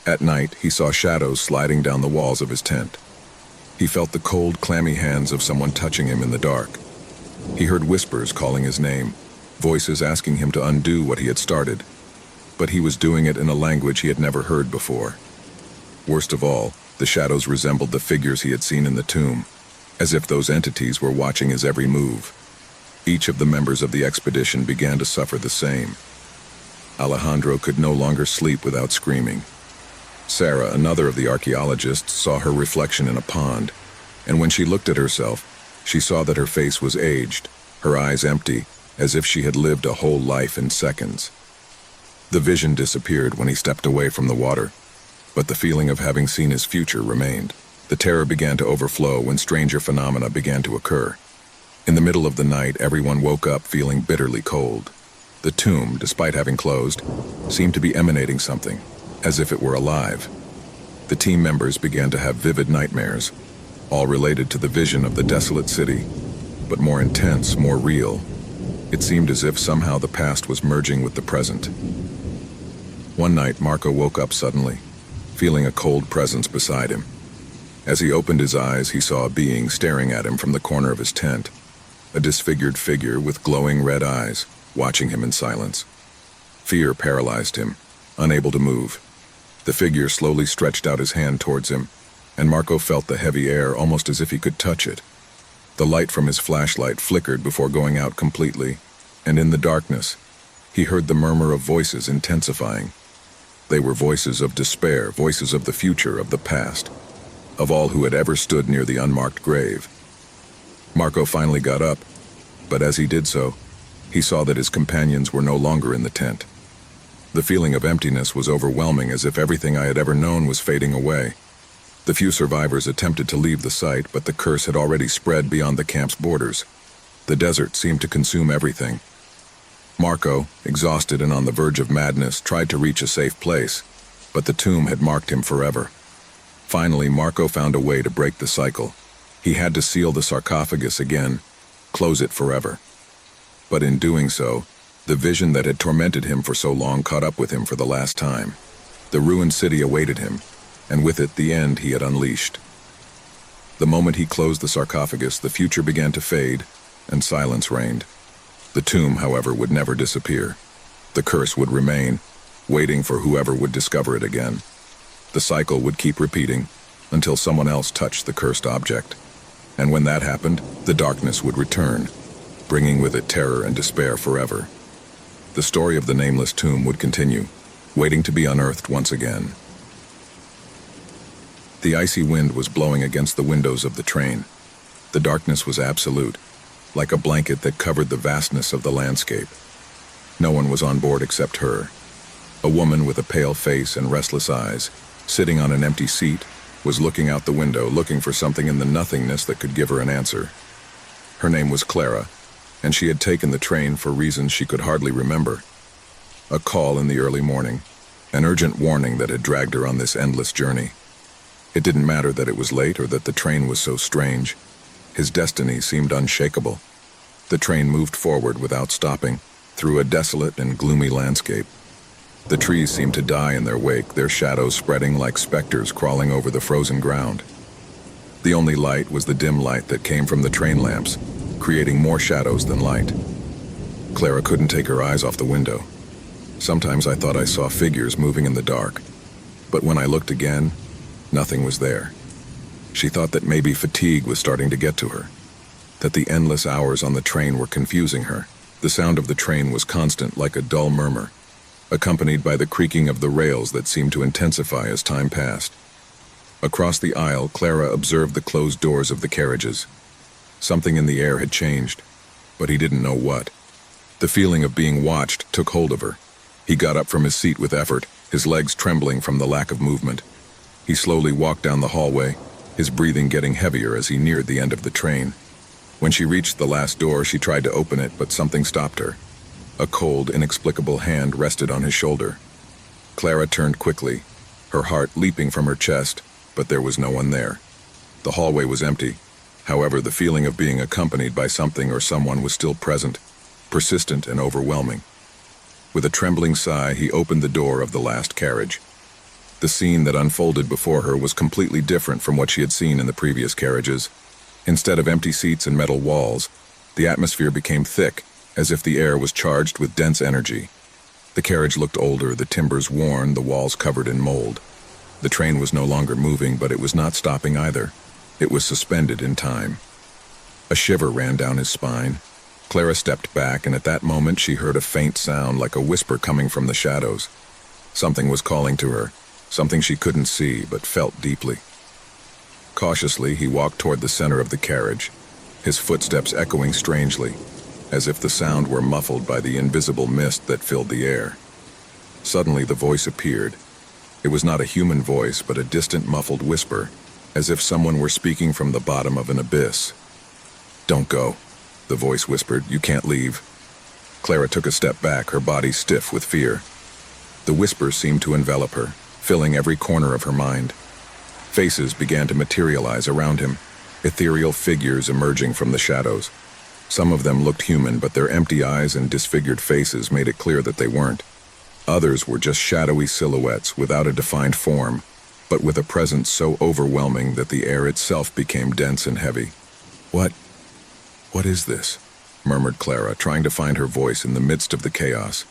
At night, he saw shadows sliding down the walls of his tent. He felt the cold, clammy hands of someone touching him in the dark. He heard whispers calling his name, voices asking him to undo what he had started. But he was doing it in a language he had never heard before. Worst of all, the shadows resembled the figures he had seen in the tomb, as if those entities were watching his every move. Each of the members of the expedition began to suffer the same. Alejandro could no longer sleep without screaming. Sarah, another of the archaeologists, saw her reflection in a pond, and when she looked at herself, she saw that her face was aged, her eyes empty, as if she had lived a whole life in seconds. The vision disappeared when he stepped away from the water, but the feeling of having seen his future remained. The terror began to overflow when stranger phenomena began to occur. In the middle of the night, everyone woke up feeling bitterly cold. The tomb, despite having closed, seemed to be emanating something, as if it were alive. The team members began to have vivid nightmares, all related to the vision of the desolate city, but more intense, more real. It seemed as if somehow the past was merging with the present. One night, Marco woke up suddenly, feeling a cold presence beside him. As he opened his eyes, he saw a being staring at him from the corner of his tent, a disfigured figure with glowing red eyes, watching him in silence. Fear paralyzed him, unable to move. The figure slowly stretched out his hand towards him, and Marco felt the heavy air almost as if he could touch it. The light from his flashlight flickered before going out completely, And in the darkness, he heard the murmur of voices intensifying. They were voices of despair, voices of the future, of the past, of all who had ever stood near the unmarked grave. Marco finally got up, but as he did so, he saw that his companions were no longer in the tent. The feeling of emptiness was overwhelming, as if everything I had ever known was fading away. The few survivors attempted to leave the site, but the curse had already spread beyond the camp's borders. The desert seemed to consume everything. Marco, exhausted and on the verge of madness, tried to reach a safe place, but the tomb had marked him forever. Finally, Marco found a way to break the cycle. He had to seal the sarcophagus again, close it forever. But in doing so, the vision that had tormented him for so long caught up with him for the last time. The ruined city awaited him, and with it the end he had unleashed. The moment he closed the sarcophagus, the future began to fade, and silence reigned. The tomb, however, would never disappear. The curse would remain, waiting for whoever would discover it again. The cycle would keep repeating until someone else touched the cursed object. And when that happened, the darkness would return, bringing with it terror and despair forever. The story of the nameless tomb would continue, waiting to be unearthed once again. The icy wind was blowing against the windows of the train. The darkness was absolute, like a blanket that covered the vastness of the landscape. No one was on board except her. A woman with a pale face and restless eyes, sitting on an empty seat, was looking out the window, looking for something in the nothingness that could give her an answer. Her name was Clara, and she had taken the train for reasons she could hardly remember. A call in the early morning, an urgent warning that had dragged her on this endless journey. It didn't matter that it was late or that the train was so strange. His destiny seemed unshakable. The train moved forward without stopping, through a desolate and gloomy landscape. The trees seemed to die in their wake, their shadows spreading like specters crawling over the frozen ground. The only light was the dim light that came from the train lamps, creating more shadows than light. Clara couldn't take her eyes off the window. Sometimes I thought I saw figures moving in the dark, but when I looked again, nothing was there. She thought that maybe fatigue was starting to get to her, that the endless hours on the train were confusing her. The sound of the train was constant, like a dull murmur, accompanied by the creaking of the rails that seemed to intensify as time passed. Across the aisle, Clara observed the closed doors of the carriages. Something in the air had changed, but he didn't know what. The feeling of being watched took hold of her. He got up from his seat with effort, his legs trembling from the lack of movement. He slowly walked down the hallway, his breathing getting heavier as he neared the end of the train. When she reached the last door, she tried to open it, but something stopped her. A cold, inexplicable hand rested on his shoulder. Clara turned quickly, her heart leaping from her chest, but there was no one there. The hallway was empty. However, the feeling of being accompanied by something or someone was still present, persistent and overwhelming. With a trembling sigh, he opened the door of the last carriage. The scene that unfolded before her was completely different from what she had seen in the previous carriages. Instead of empty seats and metal walls, the atmosphere became thick, as if the air was charged with dense energy. The carriage looked older, the timbers worn, the walls covered in mold. The train was no longer moving, but it was not stopping either. It was suspended in time. A shiver ran down his spine. Clara stepped back, and at that moment she heard a faint sound like a whisper coming from the shadows. Something was calling to her, something she couldn't see but felt deeply. Cautiously, he walked toward the center of the carriage, his footsteps echoing strangely, as if the sound were muffled by the invisible mist that filled the air. Suddenly the voice appeared. It was not a human voice, but a distant muffled whisper, as if someone were speaking from the bottom of an abyss. "Don't go," the voice whispered. "You can't leave." Clara took a step back, her body stiff with fear. The whisper seemed to envelop her, filling every corner of her mind. Faces began to materialize around him, ethereal figures emerging from the shadows. Some of them looked human, but their empty eyes and disfigured faces made it clear that they weren't. Others were just shadowy silhouettes without a defined form, but with a presence so overwhelming that the air itself became dense and heavy. What is this?" murmured Clara, trying to find her voice in the midst of the chaos.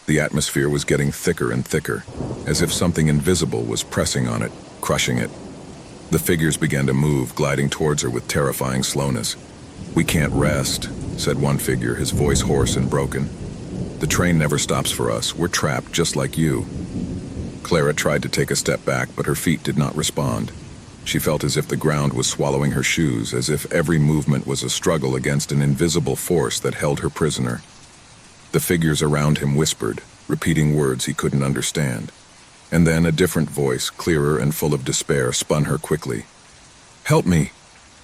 The atmosphere was getting thicker and thicker, as if something invisible was pressing on it, crushing it. The figures began to move, gliding towards her with terrifying slowness. "We can't rest," said one figure, his voice hoarse and broken. "The train never stops for us. We're trapped just like you." Clara tried to take a step back, but her feet did not respond. She felt as if the ground was swallowing her shoes, as if every movement was a struggle against an invisible force that held her prisoner. The figures around him whispered, repeating words he couldn't understand. And then a different voice, clearer and full of despair, spun her quickly. "Help me!"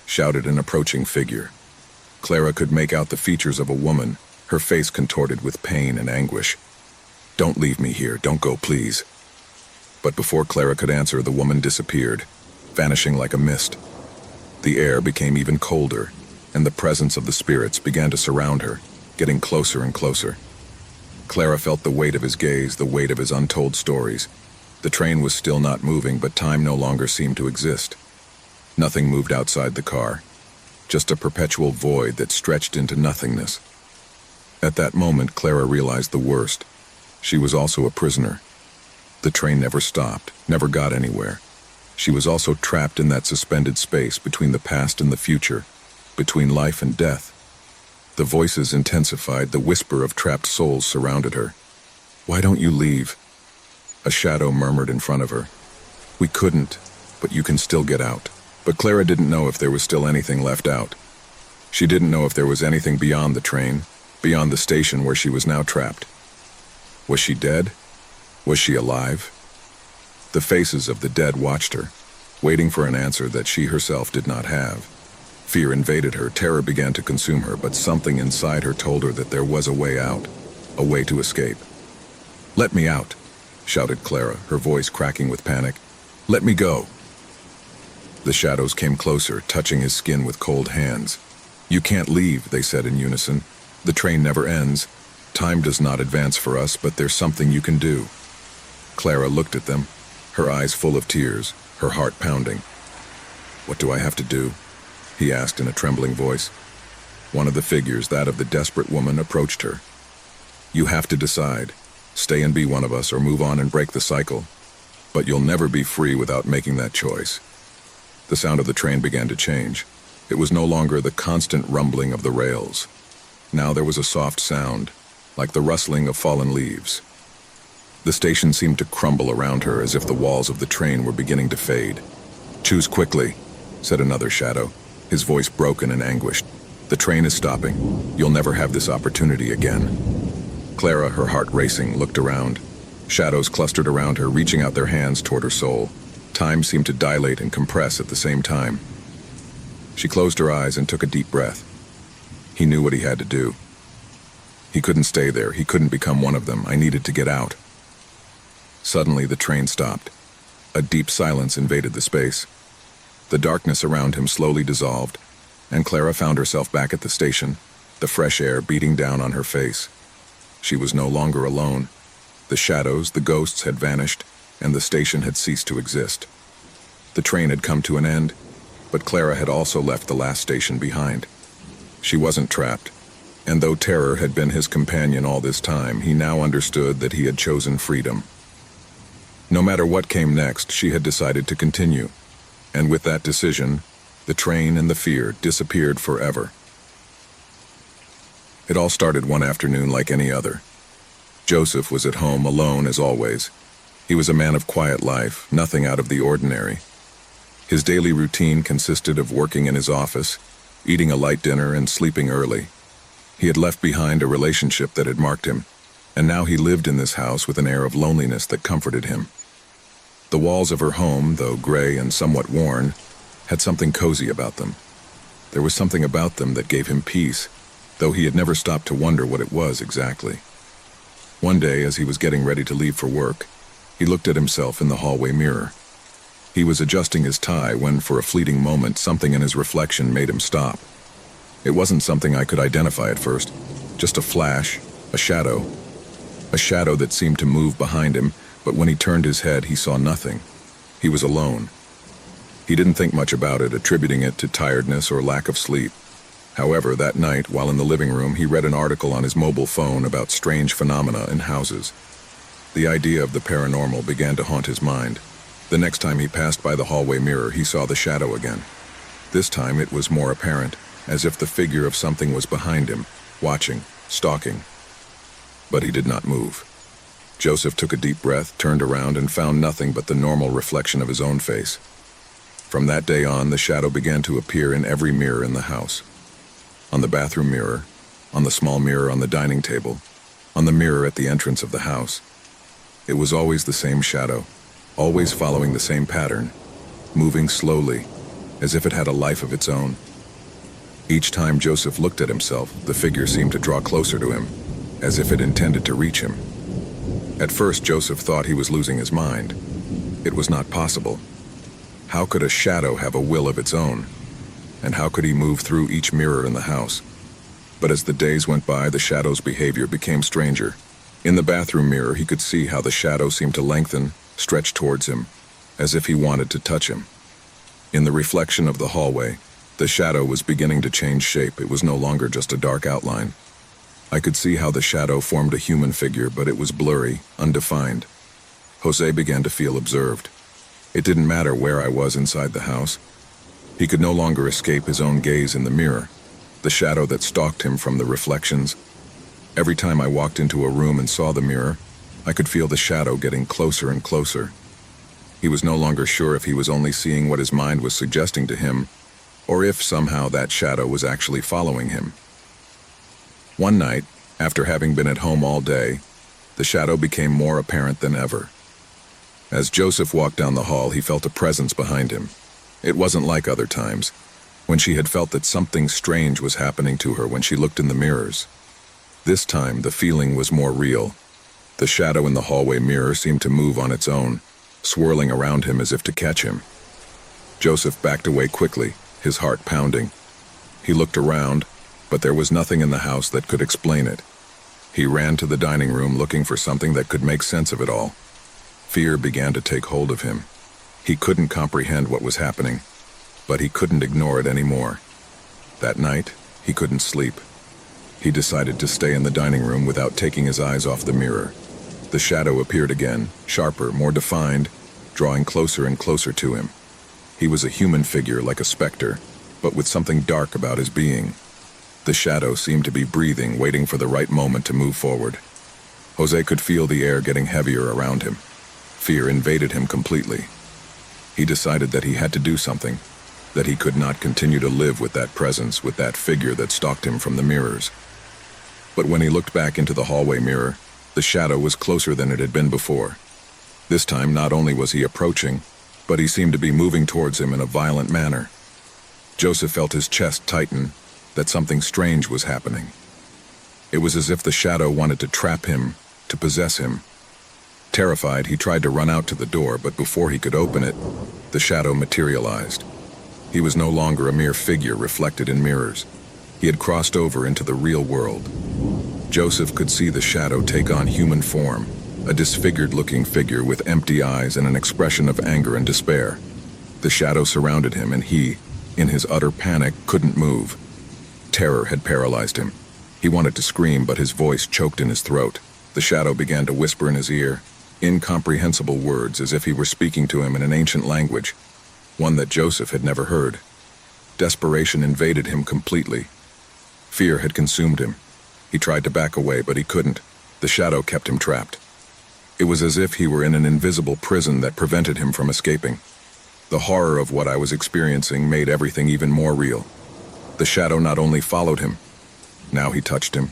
shouted an approaching figure. Clara could make out the features of a woman, her face contorted with pain and anguish. "Don't leave me here. Don't go, please." But before Clara could answer, the woman disappeared, vanishing like a mist. The air became even colder, and the presence of the spirits began to surround her, getting closer and closer. Clara felt the weight of his gaze, the weight of his untold stories. The train was still not moving, but time no longer seemed to exist. Nothing moved outside the car, just a perpetual void that stretched into nothingness. At that moment, Clara realized the worst. She was also a prisoner. The train never stopped, never got anywhere. She was also trapped in that suspended space between the past and the future, between life and death. The voices intensified, the whisper of trapped souls surrounded her. "Why don't you leave?" A shadow murmured in front of her. "We couldn't, but you can still get out." But Clara didn't know if there was still anything left out. She didn't know if there was anything beyond the train, beyond the station where she was now trapped. Was she dead? Was she alive? The faces of the dead watched her, waiting for an answer that she herself did not have. Fear invaded her, terror began to consume her, but something inside her told her that there was a way out, a way to escape. "Let me out," shouted Clara, her voice cracking with panic. "Let me go." The shadows came closer, touching his skin with cold hands. "You can't leave," they said in unison. "The train never ends. Time does not advance for us, but there's something you can do." Clara looked at them, her eyes full of tears, her heart pounding. "What do I have to do?" he asked in a trembling voice. One of the figures, that of the desperate woman, approached her. "You have to decide. Stay and be one of us, or move on and break the cycle. But you'll never be free without making that choice." The sound of the train began to change. It was no longer the constant rumbling of the rails. Now there was a soft sound, like the rustling of fallen leaves. The station seemed to crumble around her as if the walls of the train were beginning to fade. "Choose quickly," said another shadow, his voice broken and anguished. "The train is stopping. You'll never have this opportunity again." Clara, her heart racing, looked around. Shadows clustered around her, reaching out their hands toward her soul. Time seemed to dilate and compress at the same time. She closed her eyes and took a deep breath. He knew what he had to do. He couldn't stay there. He couldn't become one of them. I needed to get out. Suddenly, the train stopped. A deep silence invaded the space. The darkness around him slowly dissolved, and Clara found herself back at the station, the fresh air beating down on her face. She was no longer alone. The shadows, the ghosts had vanished, and the station had ceased to exist. The train had come to an end, but Clara had also left the last station behind. She wasn't trapped, and though terror had been his companion all this time, he now understood that he had chosen freedom. No matter what came next, she had decided to continue, and with that decision, the train and the fear disappeared forever. It all started one afternoon like any other. Joseph was at home, alone as always. He was a man of quiet life, nothing out of the ordinary. His daily routine consisted of working in his office, eating a light dinner, and sleeping early. He had left behind a relationship that had marked him, and now he lived in this house with an air of loneliness that comforted him. The walls of her home, though gray and somewhat worn, had something cozy about them. There was something about them that gave him peace, though he had never stopped to wonder what it was exactly. One day, as he was getting ready to leave for work, he looked at himself in the hallway mirror. He was adjusting his tie when, for a fleeting moment, something in his reflection made him stop. It wasn't something I could identify at first, just a flash, a shadow that seemed to move behind him, but when he turned his head, he saw nothing. He was alone. He didn't think much about it, attributing it to tiredness or lack of sleep. However, that night, while in the living room, he read an article on his mobile phone about strange phenomena in houses. The idea of the paranormal began to haunt his mind. The next time he passed by the hallway mirror, he saw the shadow again. This time it was more apparent. as if the figure of something was behind him, watching, stalking. But he did not move. Joseph took a deep breath, turned around, and found nothing but the normal reflection of his own face. From that day on, the shadow began to appear in every mirror in the house. On the bathroom mirror, on the small mirror on the dining table, on the mirror at the entrance of the house. It was always the same shadow, always following the same pattern, moving slowly, as if it had a life of its own. Each time Joseph looked at himself, the figure seemed to draw closer to him, as if it intended to reach him. At first, Joseph thought he was losing his mind. It was not possible. How could a shadow have a will of its own? And how could he move through each mirror in the house? But as the days went by, the shadow's behavior became stranger. In the bathroom mirror, he could see how the shadow seemed to lengthen, stretch towards him, as if he wanted to touch him. In the reflection of the hallway, the shadow was beginning to change shape. It was no longer just a dark outline. I could see how the shadow formed a human figure, but it was blurry, undefined. Jose began to feel observed. It didn't matter where I was inside the house. He could no longer escape his own gaze in the mirror, the shadow that stalked him from the reflections. Every time I walked into a room and saw the mirror, I could feel the shadow getting closer and closer. He was no longer sure if he was only seeing what his mind was suggesting to him, or if somehow that shadow was actually following him. One night, after having been at home all day, the shadow became more apparent than ever. As Joseph walked down the hall, he felt a presence behind him. It wasn't like other times, when she had felt that something strange was happening to her when she looked in the mirrors. This time, the feeling was more real. The shadow in the hallway mirror seemed to move on its own, swirling around him as if to catch him. Joseph backed away quickly, his heart pounding. He looked around, but there was nothing in the house that could explain it. He ran to the dining room looking for something that could make sense of it all. Fear began to take hold of him. He couldn't comprehend what was happening, but he couldn't ignore it anymore. That night, he couldn't sleep. He decided to stay in the dining room without taking his eyes off the mirror. The shadow appeared again, sharper, more defined, drawing closer and closer to him. He was a human figure like a specter, but with something dark about his being. The shadow seemed to be breathing, waiting for the right moment to move forward. Jose could feel the air getting heavier around him. Fear invaded him completely. He decided that he had to do something, that he could not continue to live with that presence, with that figure that stalked him from the mirrors. But when he looked back into the hallway mirror, the shadow was closer than it had been before. This time, not only was he approaching, but he seemed to be moving towards him in a violent manner. Joseph felt his chest tighten, that something strange was happening. It was as if the shadow wanted to trap him, to possess him. Terrified, he tried to run out to the door, but before he could open it, the shadow materialized. He was no longer a mere figure reflected in mirrors. He had crossed over into the real world. Joseph could see the shadow take on human form, a disfigured-looking figure with empty eyes and an expression of anger and despair. The shadow surrounded him, and he, in his utter panic, couldn't move. Terror had paralyzed him. He wanted to scream, but his voice choked in his throat. The shadow began to whisper in his ear, incomprehensible words as if he were speaking to him in an ancient language, one that Joseph had never heard. Desperation invaded him completely. Fear had consumed him. He tried to back away, but he couldn't. The shadow kept him trapped. It was as if he were in an invisible prison that prevented him from escaping. The horror of what I was experiencing made everything even more real. The shadow not only followed him, now he touched him,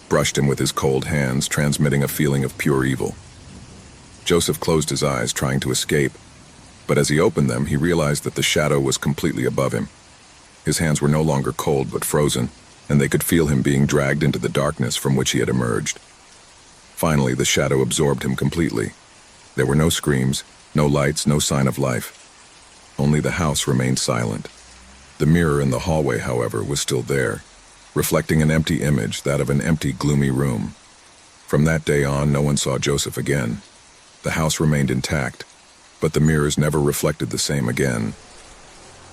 brushed him with his cold hands, transmitting a feeling of pure evil. Joseph closed his eyes, trying to escape, but as he opened them, he realized that the shadow was completely above him. His hands were no longer cold but frozen, and they could feel him being dragged into the darkness from which he had emerged. Finally, the shadow absorbed him completely. There were no screams, no lights, no sign of life. Only the house remained silent. The mirror in the hallway, however, was still there, reflecting an empty image, that of an empty, gloomy room. From that day on, no one saw Joseph again. The house remained intact, but the mirrors never reflected the same again.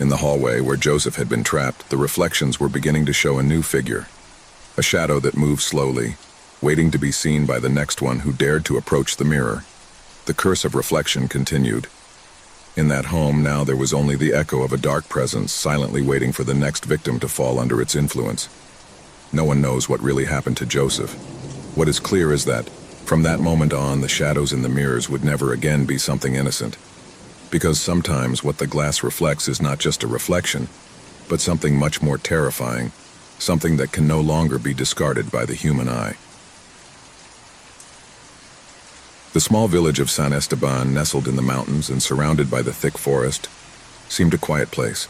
In the hallway where Joseph had been trapped, the reflections were beginning to show a new figure, a shadow that moved slowly, waiting to be seen by the next one who dared to approach the mirror. The curse of reflection continued. In that home now there was only the echo of a dark presence silently waiting for the next victim to fall under its influence. No one knows what really happened to Joseph. What is clear is that, from that moment on, the shadows in the mirrors would never again be something innocent. Because sometimes what the glass reflects is not just a reflection, but something much more terrifying, something that can no longer be discarded by the human eye. The small village of San Esteban, nestled in the mountains and surrounded by the thick forest, seemed a quiet place.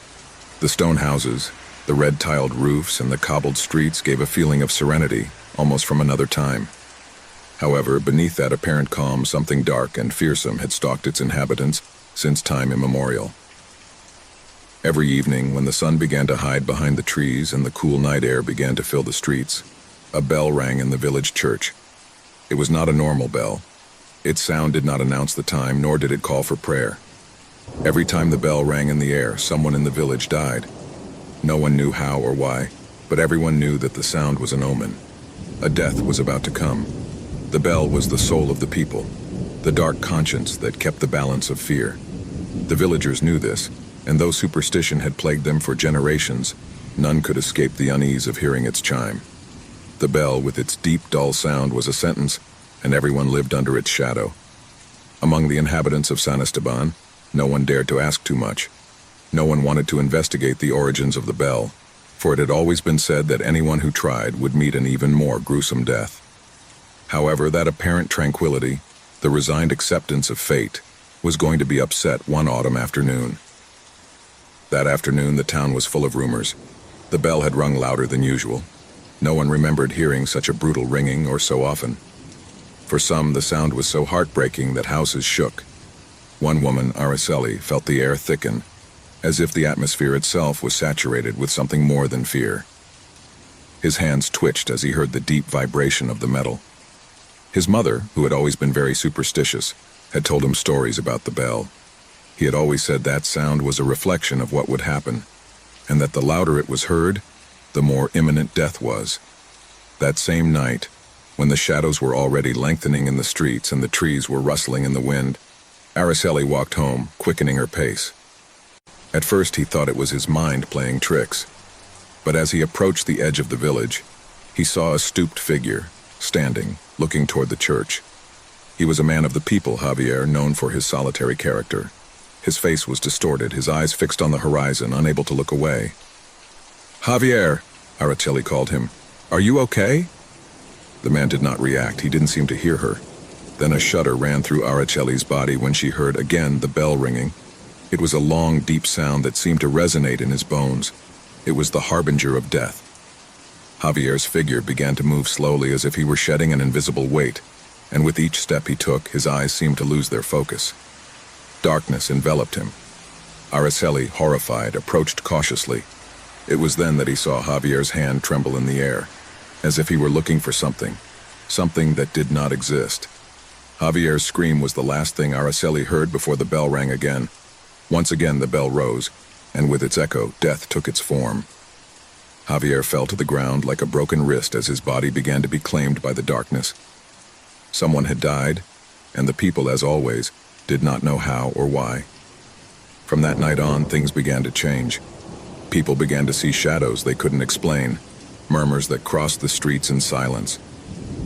The stone houses, the red-tiled roofs, and the cobbled streets gave a feeling of serenity, almost from another time. However, beneath that apparent calm, something dark and fearsome had stalked its inhabitants since time immemorial. Every evening, when the sun began to hide behind the trees and the cool night air began to fill the streets, a bell rang in the village church. It was not a normal bell. Its sound did not announce the time, nor did it call for prayer. Every time the bell rang in the air, someone in the village died. No one knew how or why, but everyone knew that the sound was an omen. A death was about to come. The bell was the soul of the people, the dark conscience that kept the balance of fear. The villagers knew this, and though superstition had plagued them for generations, none could escape the unease of hearing its chime. The bell, with its deep, dull sound, was a sentence, and everyone lived under its shadow. Among the inhabitants of San Esteban, no one dared to ask too much. No one wanted to investigate the origins of the bell, for it had always been said that anyone who tried would meet an even more gruesome death. However, that apparent tranquility, the resigned acceptance of fate, was going to be upset one autumn afternoon. That afternoon, the town was full of rumors. The bell had rung louder than usual. No one remembered hearing such a brutal ringing or so often. For some, the sound was so heartbreaking that houses shook. One woman, Araceli, felt the air thicken, as if the atmosphere itself was saturated with something more than fear. His hands twitched as he heard the deep vibration of the metal. His mother, who had always been very superstitious, had told him stories about the bell. He had always said that sound was a reflection of what would happen, and that the louder it was heard, the more imminent death was. That same night, when the shadows were already lengthening in the streets and the trees were rustling in the wind, Araceli walked home, quickening her pace. At first he thought it was his mind playing tricks, but as he approached the edge of the village, he saw a stooped figure, standing, looking toward the church. He was a man of the people, Javier, known for his solitary character. His face was distorted, his eyes fixed on the horizon, unable to look away. "Javier," Araceli called him. "Are you okay?" The man did not react. He didn't seem to hear her. Then a shudder ran through Araceli's body when she heard again the bell ringing. It was a long, deep sound that seemed to resonate in his bones. It was the harbinger of death. Javier's figure began to move slowly as if he were shedding an invisible weight, and with each step he took, his eyes seemed to lose their focus. Darkness enveloped him. Araceli, horrified, approached cautiously. It was then that he saw Javier's hand tremble in the air, as if he were looking for something that did not exist. Javier's scream was the last thing Araceli heard before the bell rang again. Once again the bell rose, and with its echo, death took its form. Javier fell to the ground like a broken wrist as his body began to be claimed by the darkness. Someone had died, and the people, as always, did not know how or why. From that night on, things began to change. People began to see shadows they couldn't explain, murmurs that crossed the streets in silence.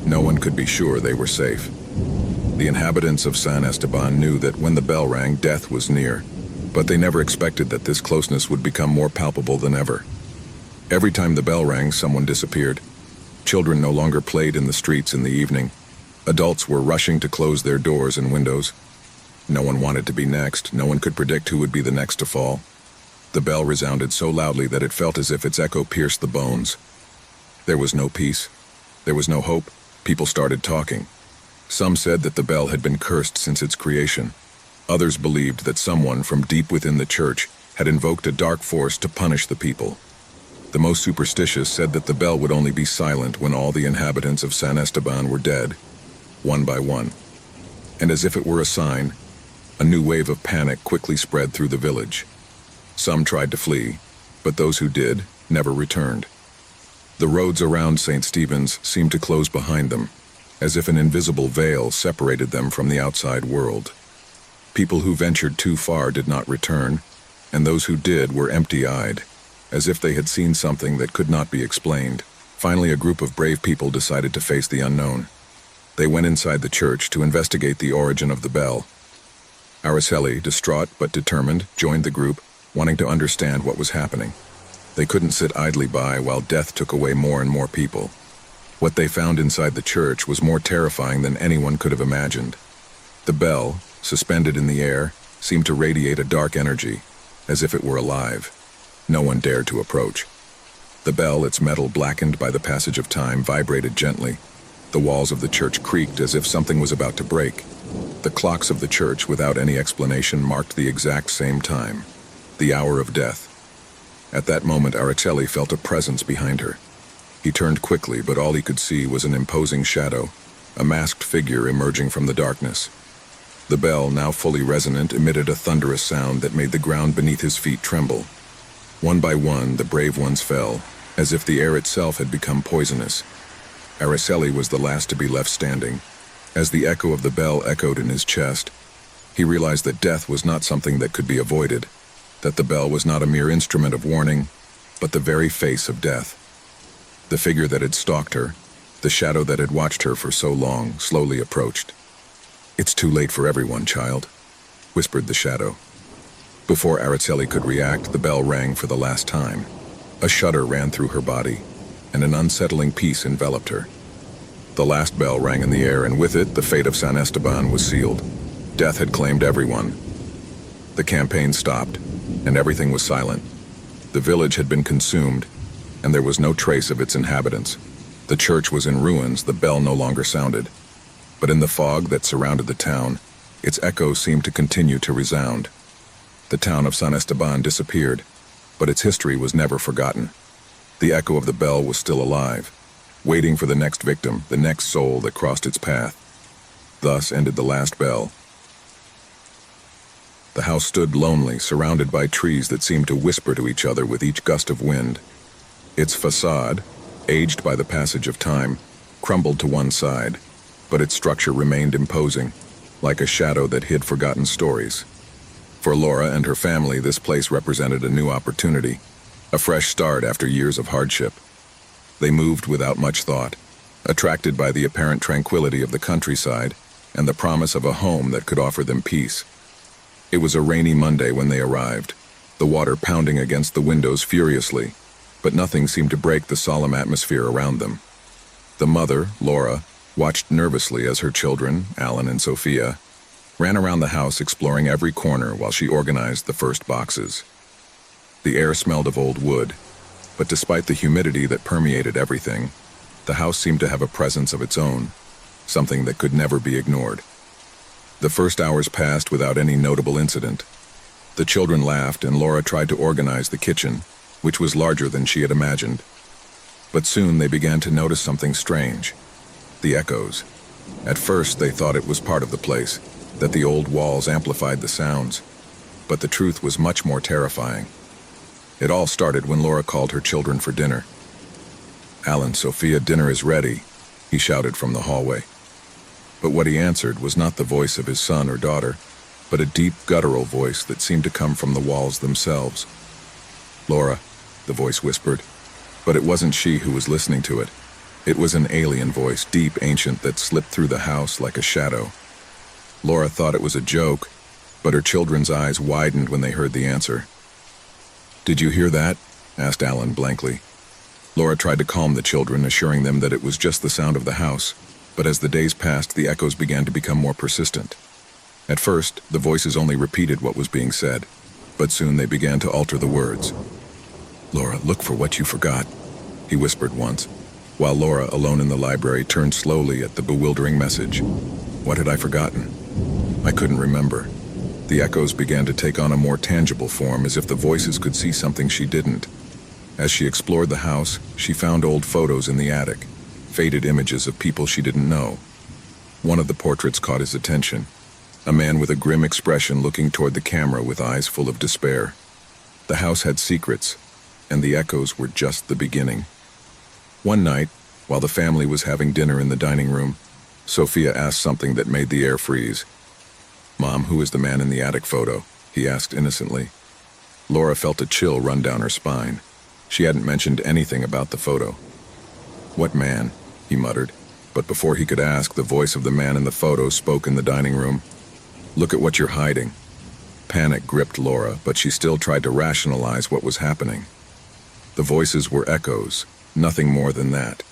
No one could be sure they were safe. The inhabitants of San Esteban knew that when the bell rang, death was near, but they never expected that this closeness would become more palpable than ever. Every time the bell rang, someone disappeared. Children no longer played in the streets in the evening. Adults were rushing to close their doors and windows. No one wanted to be next. No one could predict who would be the next to fall. The bell resounded so loudly that it felt as if its echo pierced the bones. There was no peace. There was no hope. People started talking. Some said that the bell had been cursed since its creation. Others believed that someone from deep within the church had invoked a dark force to punish the people. The most superstitious said that the bell would only be silent when all the inhabitants of San Esteban were dead, one by one. And as if it were a sign, a new wave of panic quickly spread through the village. Some tried to flee, but those who did never returned. The roads around St. Stephen's seemed to close behind them, as if an invisible veil separated them from the outside world. People who ventured too far did not return, and those who did were empty-eyed, as if they had seen something that could not be explained. Finally, a group of brave people decided to face the unknown. They went inside the church to investigate the origin of the bell. Araceli, distraught but determined, joined the group, wanting to understand what was happening. They couldn't sit idly by while death took away more and more people. What they found inside the church was more terrifying than anyone could have imagined. The bell, suspended in the air, seemed to radiate a dark energy, as if it were alive. No one dared to approach. The bell, its metal blackened by the passage of time, vibrated gently. The walls of the church creaked as if something was about to break. The clocks of the church, without any explanation, marked the exact same time, the hour of death. At that moment, Araceli felt a presence behind her. He turned quickly, but all he could see was an imposing shadow, a masked figure emerging from the darkness. The bell, now fully resonant, emitted a thunderous sound that made the ground beneath his feet tremble. One by one, the brave ones fell, as if the air itself had become poisonous. Araceli was the last to be left standing. As the echo of the bell echoed in his chest, he realized that death was not something that could be avoided, that the bell was not a mere instrument of warning, but the very face of death. The figure that had stalked her, the shadow that had watched her for so long, slowly approached. "It's too late for everyone, child," whispered the shadow. Before Araceli could react, the bell rang for the last time. A shudder ran through her body, and an unsettling peace enveloped her. The last bell rang in the air, and with it, the fate of San Esteban was sealed. Death had claimed everyone. The campaign stopped, and everything was silent. The village had been consumed, and there was no trace of its inhabitants. The church was in ruins, the bell no longer sounded. But in the fog that surrounded the town, its echoes seemed to continue to resound. The town of San Esteban disappeared, but its history was never forgotten. The echo of the bell was still alive, waiting for the next victim, the next soul that crossed its path. Thus ended the last bell. The house stood lonely, surrounded by trees that seemed to whisper to each other with each gust of wind. Its facade, aged by the passage of time, crumbled to one side, but its structure remained imposing, like a shadow that hid forgotten stories. For Laura and her family, this place represented a new opportunity, a fresh start after years of hardship. They moved without much thought, attracted by the apparent tranquility of the countryside and the promise of a home that could offer them peace. It was a rainy Monday when they arrived, the water pounding against the windows furiously, but nothing seemed to break the solemn atmosphere around them. The mother, Laura, watched nervously as her children, Alan and Sophia, ran around the house exploring every corner while she organized the first boxes. The air smelled of old wood, but despite the humidity that permeated everything, the house seemed to have a presence of its own, something that could never be ignored. The first hours passed without any notable incident. The children laughed, and Laura tried to organize the kitchen, which was larger than she had imagined. But soon they began to notice something strange: the echoes. At first they thought it was part of the place, that the old walls amplified the sounds, but the truth was much more terrifying. It all started when Laura called her children for dinner. "Alan, Sophia, dinner is ready," he shouted from the hallway. But what he answered was not the voice of his son or daughter, but a deep, guttural voice that seemed to come from the walls themselves. "Laura," the voice whispered, but it wasn't she who was listening to it. It was an alien voice, deep, ancient, that slipped through the house like a shadow. Laura thought it was a joke, but her children's eyes widened when they heard the answer. "Did you hear that?" asked Alan blankly. Laura tried to calm the children, assuring them that it was just the sound of the house, but as the days passed, the echoes began to become more persistent. At first, the voices only repeated what was being said, but soon they began to alter the words. "Laura, look for what you forgot," he whispered once, while Laura, alone in the library, turned slowly at the bewildering message. What had I forgotten? I couldn't remember. The echoes began to take on a more tangible form, as if the voices could see something she didn't. As she explored the house, she found old photos in the attic, faded images of people she didn't know. One of the portraits caught his attention, a man with a grim expression looking toward the camera with eyes full of despair. The house had secrets, and the echoes were just the beginning. One night, while the family was having dinner in the dining room, Sophia asked something that made the air freeze. "Mom, "Mom, who is the man in the attic photo?" he asked innocently. Laura felt a chill run down her spine. She hadn't mentioned anything about the photo. "What man?" he muttered, but before he could ask, the voice of the man in the photo spoke in the dining room. "Look at what you're hiding." Panic gripped Laura, but she still tried to rationalize what was happening. The voices were echoes, nothing more than that.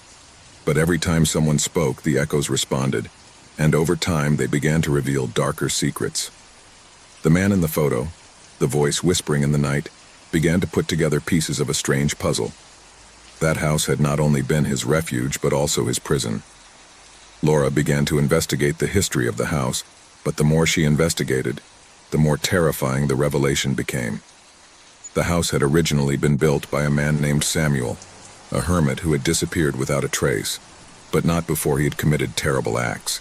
But every time someone spoke, the echoes responded, and over time they began to reveal darker secrets. The man in the photo, the voice whispering in the night, began to put together pieces of a strange puzzle. That house had not only been his refuge, but also his prison. Laura began to investigate the history of the house, but the more she investigated, the more terrifying the revelation became. The house had originally been built by a man named Samuel, a hermit who had disappeared without a trace, but not before he had committed terrible acts.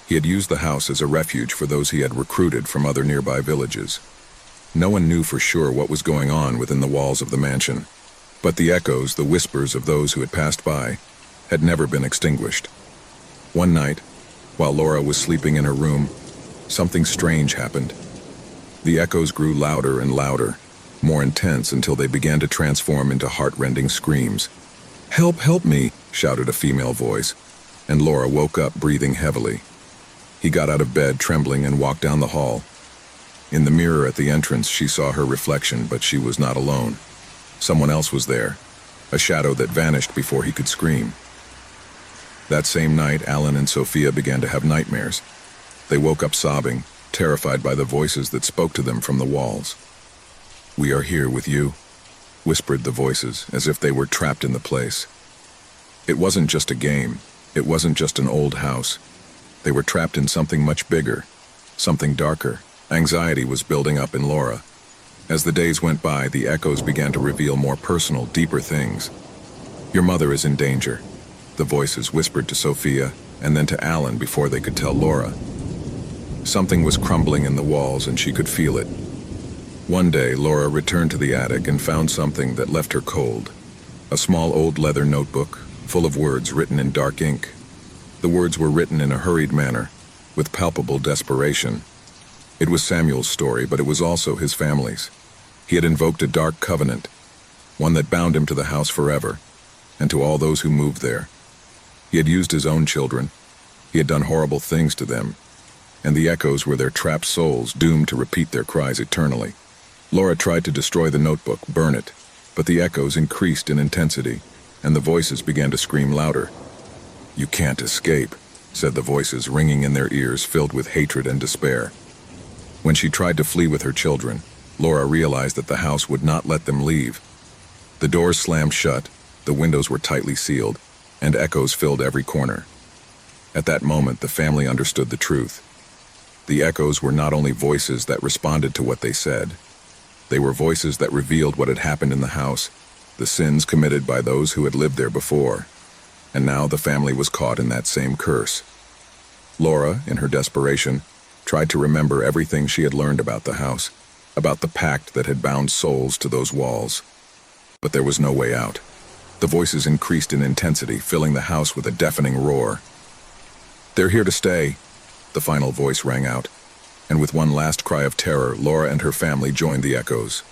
He had used the house as a refuge for those he had recruited from other nearby villages. No one knew for sure what was going on within the walls of the mansion, but the echoes, the whispers of those who had passed by, had never been extinguished. One night, while Laura was sleeping in her room, something strange happened. The echoes grew louder and louder, more intense until they began to transform into heart-rending screams. "Help, help me!" shouted a female voice, and Laura woke up breathing heavily. He got out of bed trembling and walked down the hall. In the mirror at the entrance, she saw her reflection, but she was not alone. Someone else was there, a shadow that vanished before he could scream. That same night, Alan and Sophia began to have nightmares. They woke up sobbing, terrified by the voices that spoke to them from the walls. "We are here with you," whispered the voices, as if they were trapped in the place. It wasn't just a game. It wasn't just an old house. They were trapped in something much bigger, something darker. Anxiety was building up in Laura. As the days went by, the echoes began to reveal more personal, deeper things. "Your mother is in danger," the voices whispered to Sophia, and then to Alan before they could tell Laura. Something was crumbling in the walls, and she could feel it. One day, Laura returned to the attic and found something that left her cold. A small old leather notebook, full of words written in dark ink. The words were written in a hurried manner, with palpable desperation. It was Samuel's story, but it was also his family's. He had invoked a dark covenant, one that bound him to the house forever, and to all those who moved there. He had used his own children. He had done horrible things to them, and the echoes were their trapped souls, doomed to repeat their cries eternally. Laura tried to destroy the notebook, burn it, but the echoes increased in intensity, and the voices began to scream louder. "You can't escape," said the voices, ringing in their ears, filled with hatred and despair. When she tried to flee with her children, Laura realized that the house would not let them leave. The doors slammed shut, the windows were tightly sealed, and echoes filled every corner. At that moment, the family understood the truth. The echoes were not only voices that responded to what they said. They were voices that revealed what had happened in the house, the sins committed by those who had lived there before. And now the family was caught in that same curse. Laura, in her desperation, tried to remember everything she had learned about the house, about the pact that had bound souls to those walls. But there was no way out. The voices increased in intensity, filling the house with a deafening roar. "They're here to stay," the final voice rang out, and with one last cry of terror, Laura and her family joined the echoes.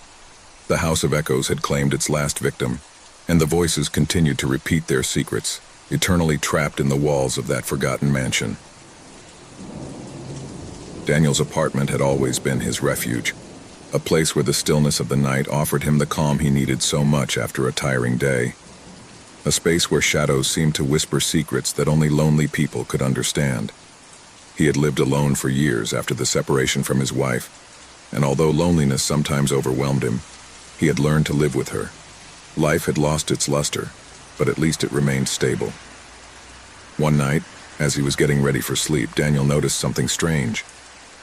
The House of Echoes had claimed its last victim, and the voices continued to repeat their secrets, eternally trapped in the walls of that forgotten mansion. Daniel's apartment had always been his refuge, a place where the stillness of the night offered him the calm he needed so much after a tiring day. A space where shadows seemed to whisper secrets that only lonely people could understand. He had lived alone for years after the separation from his wife, and although loneliness sometimes overwhelmed him, he had learned to live with her. Life had lost its luster, but at least it remained stable. One night, as he was getting ready for sleep, Daniel noticed something strange.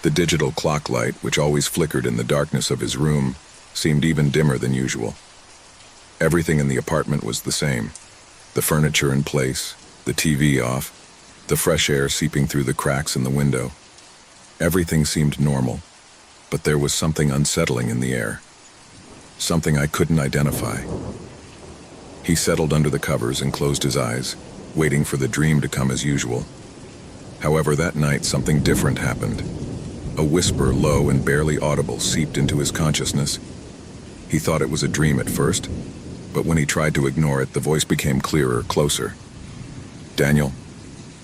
The digital clock light, which always flickered in the darkness of his room, seemed even dimmer than usual. Everything in the apartment was the same. The furniture in place, the TV off, the fresh air seeping through the cracks in the window. Everything seemed normal, but there was something unsettling in the air. Something I couldn't identify. He settled under the covers and closed his eyes, waiting for the dream to come as usual. However, that night something different happened. A whisper, low and barely audible, seeped into his consciousness. He thought it was a dream at first, but when he tried to ignore it, the voice became clearer, closer. Daniel.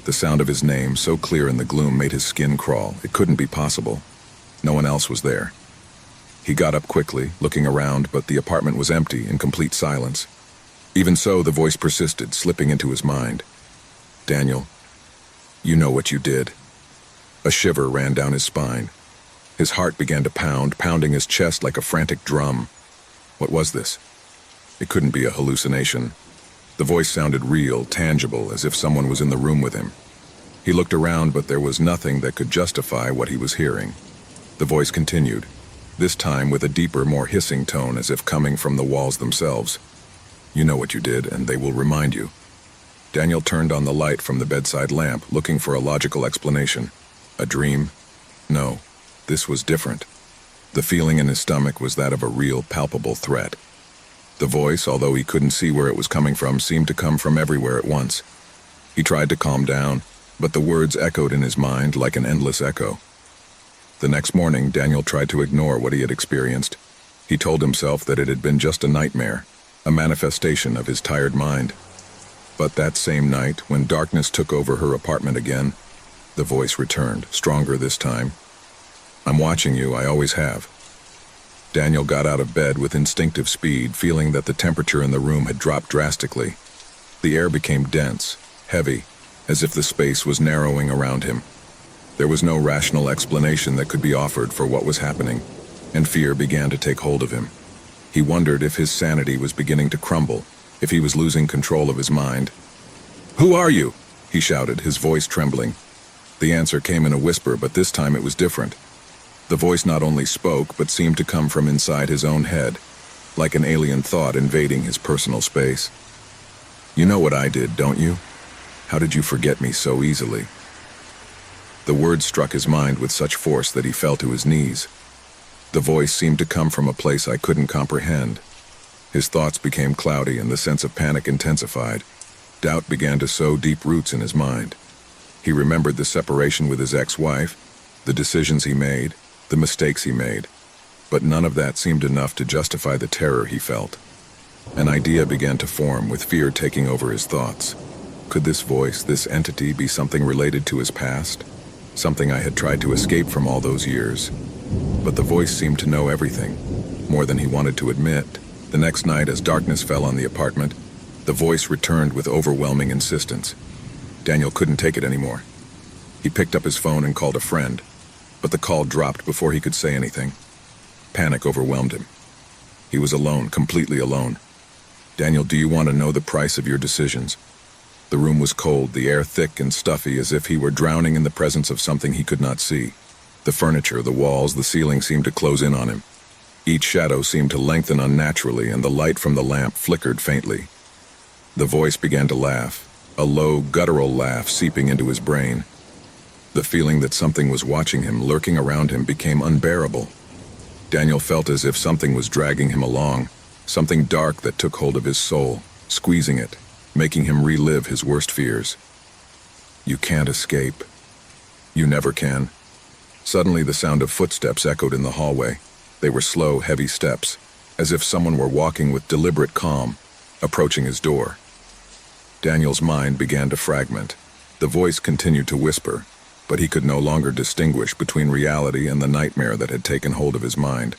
The sound of his name, so clear in the gloom, made his skin crawl. It couldn't be possible. No one else was there. He got up quickly, looking around, but the apartment was empty, in complete silence. Even so, the voice persisted, slipping into his mind. Daniel, you know what you did. A shiver ran down his spine. His heart began to pound, pounding his chest like a frantic drum. What was this? It couldn't be a hallucination. The voice sounded real, tangible, as if someone was in the room with him. He looked around, but there was nothing that could justify what he was hearing. The voice continued, this time with a deeper, more hissing tone, as if coming from the walls themselves. You know what you did, and they will remind you. Daniel turned on the light from the bedside lamp, looking for a logical explanation. A dream? No, this was different. The feeling in his stomach was that of a real, palpable threat. The voice, although he couldn't see where it was coming from, seemed to come from everywhere at once. He tried to calm down, but the words echoed in his mind like an endless echo. The next morning, Daniel tried to ignore what he had experienced. He told himself that it had been just a nightmare, a manifestation of his tired mind. But that same night, when darkness took over her apartment again, the voice returned, stronger this time. I'm watching you, I always have. Daniel got out of bed with instinctive speed, feeling that the temperature in the room had dropped drastically. The air became dense, heavy, as if the space was narrowing around him. There was no rational explanation that could be offered for what was happening, and fear began to take hold of him. He wondered if his sanity was beginning to crumble, if he was losing control of his mind. "Who are you?" he shouted, his voice trembling. The answer came in a whisper, but this time it was different. The voice not only spoke, but seemed to come from inside his own head, like an alien thought invading his personal space. You know what I did, don't you? How did you forget me so easily? The words struck his mind with such force that he fell to his knees. The voice seemed to come from a place I couldn't comprehend. His thoughts became cloudy and the sense of panic intensified. Doubt began to sow deep roots in his mind. He remembered the separation with his ex-wife, the decisions he made, the mistakes he made, but none of that seemed enough to justify the terror he felt. An idea began to form, with fear taking over his thoughts. Could this voice, this entity, be something related to his past? Something I had tried to escape from all those years? But the voice seemed to know everything, more than he wanted to admit. The next night, as darkness fell on the apartment, the voice returned with overwhelming insistence. Daniel couldn't take it anymore. He picked up his phone and called a friend, but the call dropped before he could say anything. Panic overwhelmed him. He was alone, completely alone. Daniel, do you want to know the price of your decisions? The room was cold, the air thick and stuffy, as if he were drowning in the presence of something he could not see. The furniture, the walls, the ceiling seemed to close in on him. Each shadow seemed to lengthen unnaturally, and the light from the lamp flickered faintly. The voice began to laugh, a low, guttural laugh seeping into his brain. The feeling that something was watching him, lurking around him, became unbearable. Daniel felt as if something was dragging him along, something dark that took hold of his soul, squeezing it, making him relive his worst fears. You can't escape. You never can. Suddenly the sound of footsteps echoed in the hallway. They were slow, heavy steps, as if someone were walking with deliberate calm, approaching his door. Daniel's mind began to fragment. The voice continued to whisper, but he could no longer distinguish between reality and the nightmare that had taken hold of his mind.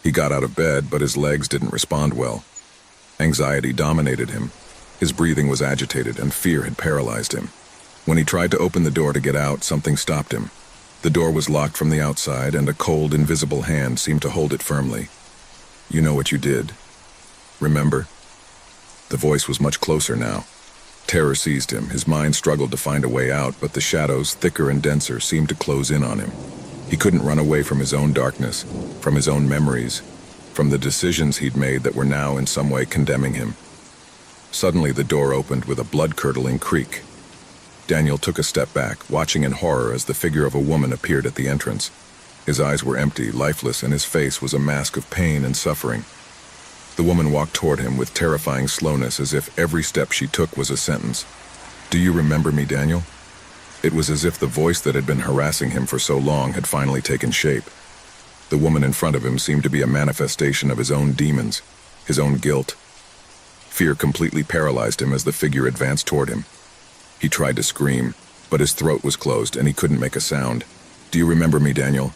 He got out of bed, but his legs didn't respond well. Anxiety dominated him. His breathing was agitated, and fear had paralyzed him. When he tried to open the door to get out, something stopped him. The door was locked from the outside, and a cold, invisible hand seemed to hold it firmly. You know what you did. Remember? The voice was much closer now. Terror seized him. His mind struggled to find a way out, but the shadows, thicker and denser, seemed to close in on him. He couldn't run away from his own darkness, from his own memories, from the decisions he'd made that were now in some way condemning him. Suddenly the door opened with a blood-curdling creak. Daniel took a step back, watching in horror as the figure of a woman appeared at the entrance. His eyes were empty, lifeless, and his face was a mask of pain and suffering. The woman walked toward him with terrifying slowness, as if every step she took was a sentence. Do you remember me, Daniel? It was as if the voice that had been harassing him for so long had finally taken shape. The woman in front of him seemed to be a manifestation of his own demons, his own guilt. Fear completely paralyzed him as the figure advanced toward him. He tried to scream, but his throat was closed and he couldn't make a sound. "Do you remember me, Daniel?"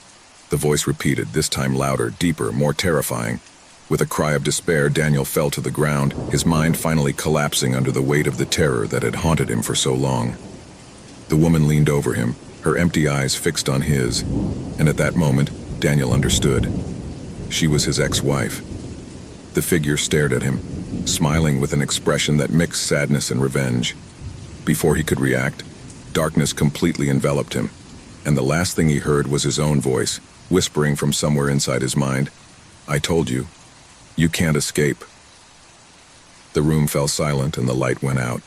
The voice repeated, this time louder, deeper, more terrifying. With a cry of despair, Daniel fell to the ground, his mind finally collapsing under the weight of the terror that had haunted him for so long. The woman leaned over him, her empty eyes fixed on his, and at that moment, Daniel understood. She was his ex-wife. The figure stared at him, smiling with an expression that mixed sadness and revenge. Before he could react, darkness completely enveloped him, and the last thing he heard was his own voice, whispering from somewhere inside his mind, "I told you, you can't escape." The room fell silent and the light went out.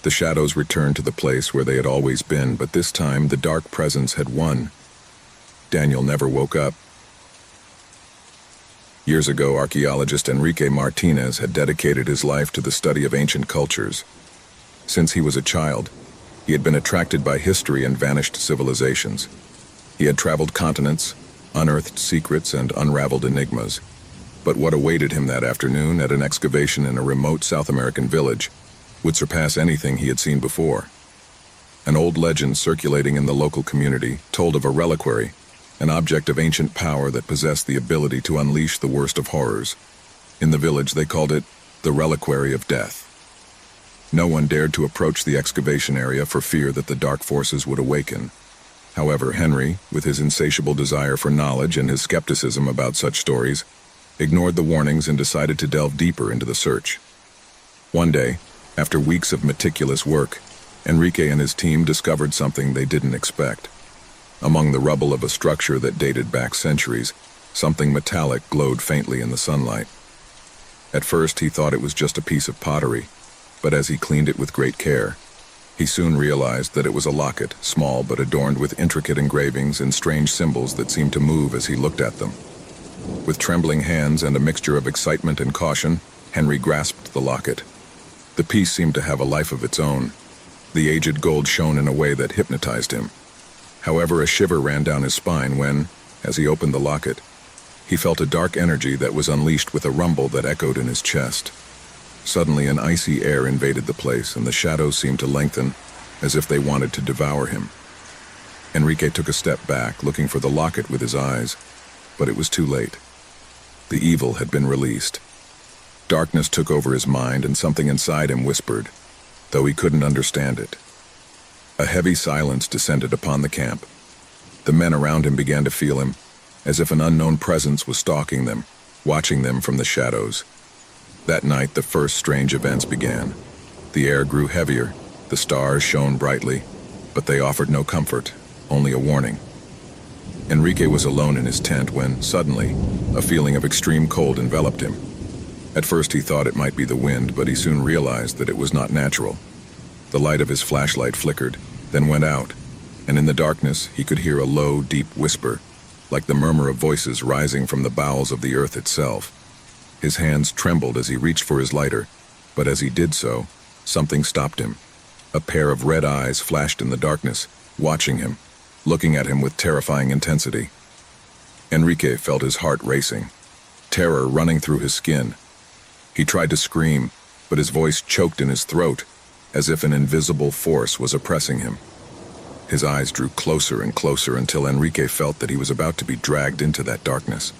The shadows returned to the place where they had always been, but this time the dark presence had won. Daniel never woke up. Years ago, archaeologist Enrique Martinez had dedicated his life to the study of ancient cultures. Since he was a child, he had been attracted by history and vanished civilizations. He had traveled continents, unearthed secrets, and unraveled enigmas. But what awaited him that afternoon at an excavation in a remote South American village would surpass anything he had seen before. An old legend circulating in the local community told of a reliquary, an object of ancient power that possessed the ability to unleash the worst of horrors. In the village, they called it the Reliquary of Death. No one dared to approach the excavation area for fear that the dark forces would awaken. However, Henry, with his insatiable desire for knowledge and his skepticism about such stories, ignored the warnings and decided to delve deeper into the search. One day, after weeks of meticulous work, Enrique and his team discovered something they didn't expect. Among the rubble of a structure that dated back centuries, something metallic glowed faintly in the sunlight. At first, he thought it was just a piece of pottery, but as he cleaned it with great care, he soon realized that it was a locket, small but adorned with intricate engravings and strange symbols that seemed to move as he looked at them. With trembling hands and a mixture of excitement and caution, Henry grasped the locket. The piece seemed to have a life of its own. The aged gold shone in a way that hypnotized him. However, a shiver ran down his spine when, as he opened the locket, he felt a dark energy that was unleashed with a rumble that echoed in his chest. Suddenly, an icy air invaded the place, and the shadows seemed to lengthen, as if they wanted to devour him. Enrique took a step back, looking for the locket with his eyes, but it was too late. The evil had been released. Darkness took over his mind, and something inside him whispered, though he couldn't understand it. A heavy silence descended upon the camp. The men around him began to feel him, as if an unknown presence was stalking them, watching them from the shadows. That night, the first strange events began. The air grew heavier, the stars shone brightly, but they offered no comfort, only a warning. Enrique was alone in his tent when, suddenly, a feeling of extreme cold enveloped him. At first he thought it might be the wind, but he soon realized that it was not natural. The light of his flashlight flickered, then went out, and in the darkness he could hear a low, deep whisper, like the murmur of voices rising from the bowels of the earth itself. His hands trembled as he reached for his lighter, but as he did so, something stopped him. A pair of red eyes flashed in the darkness, watching him, looking at him with terrifying intensity. Enrique felt his heart racing, terror running through his skin. He tried to scream, but his voice choked in his throat, as if an invisible force was oppressing him. His eyes drew closer and closer until Enrique felt that he was about to be dragged into that darkness.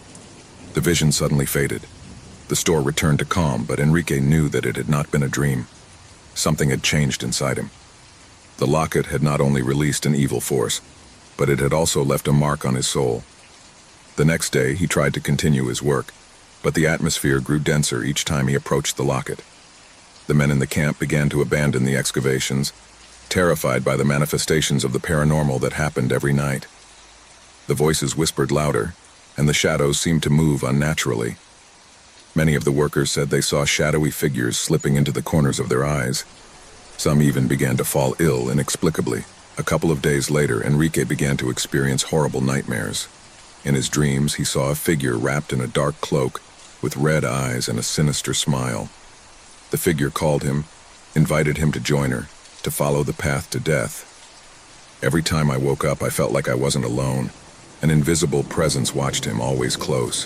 The vision suddenly faded. The store returned to calm, but Enrique knew that it had not been a dream. Something had changed inside him. The locket had not only released an evil force, but it had also left a mark on his soul. The next day, he tried to continue his work, but the atmosphere grew denser each time he approached the locket. The men in the camp began to abandon the excavations, terrified by the manifestations of the paranormal that happened every night. The voices whispered louder, and the shadows seemed to move unnaturally. Many of the workers said they saw shadowy figures slipping into the corners of their eyes. Some even began to fall ill inexplicably. A couple of days later, Enrique began to experience horrible nightmares. In his dreams, he saw a figure wrapped in a dark cloak, with red eyes and a sinister smile. The figure called him, invited him to join her, to follow the path to death. Every time I woke up, I felt like I wasn't alone. An invisible presence watched him, always close.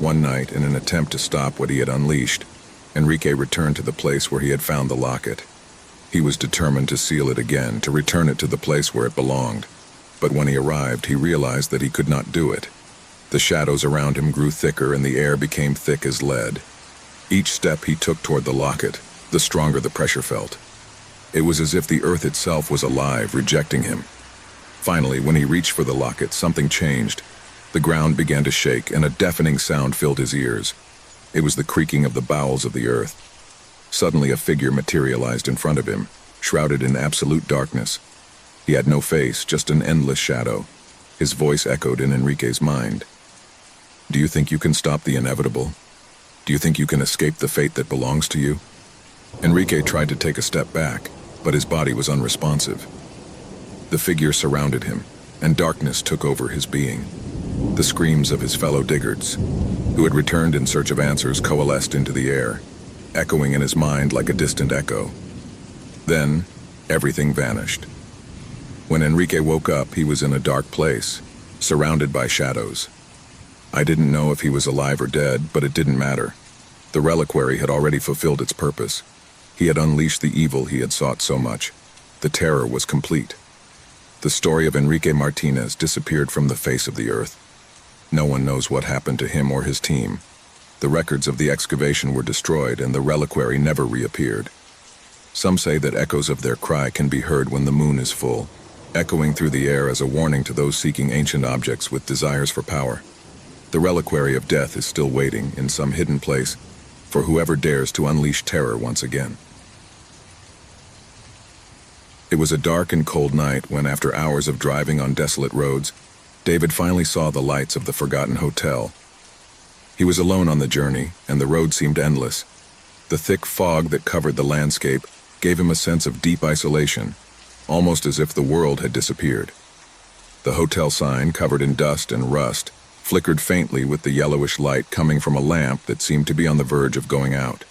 One night, in an attempt to stop what he had unleashed, Enrique returned to the place where he had found the locket. He was determined to seal it again, to return it to the place where it belonged. But when he arrived, he realized that he could not do it. The shadows around him grew thicker and the air became thick as lead. Each step he took toward the locket, the stronger the pressure felt. It was as if the earth itself was alive, rejecting him. Finally, when he reached for the locket, something changed. The ground began to shake and a deafening sound filled his ears. It was the creaking of the bowels of the earth. Suddenly a figure materialized in front of him, shrouded in absolute darkness. He had no face, just an endless shadow. His voice echoed in Enrique's mind. "Do you think you can stop the inevitable? Do you think you can escape the fate that belongs to you?" Enrique tried to take a step back, but his body was unresponsive. The figure surrounded him, and darkness took over his being. The screams of his fellow diggers, who had returned in search of answers, coalesced into the air, echoing in his mind like a distant echo. Then, everything vanished. When Enrique woke up, he was in a dark place, surrounded by shadows. I didn't know if he was alive or dead, but it didn't matter. The reliquary had already fulfilled its purpose. He had unleashed the evil he had sought so much. The terror was complete. The story of Enrique Martinez disappeared from the face of the earth. No one knows what happened to him or his team. The records of the excavation were destroyed and the reliquary never reappeared. Some say that echoes of their cry can be heard when the moon is full, echoing through the air as a warning to those seeking ancient objects with desires for power. The reliquary of death is still waiting in some hidden place for whoever dares to unleash terror once again. It was a dark and cold night when, after hours of driving on desolate roads, David finally saw the lights of the forgotten hotel. He was alone on the journey, and the road seemed endless. The thick fog that covered the landscape gave him a sense of deep isolation, almost as if the world had disappeared. The hotel sign, covered in dust and rust, flickered faintly with the yellowish light coming from a lamp that seemed to be on the verge of going out.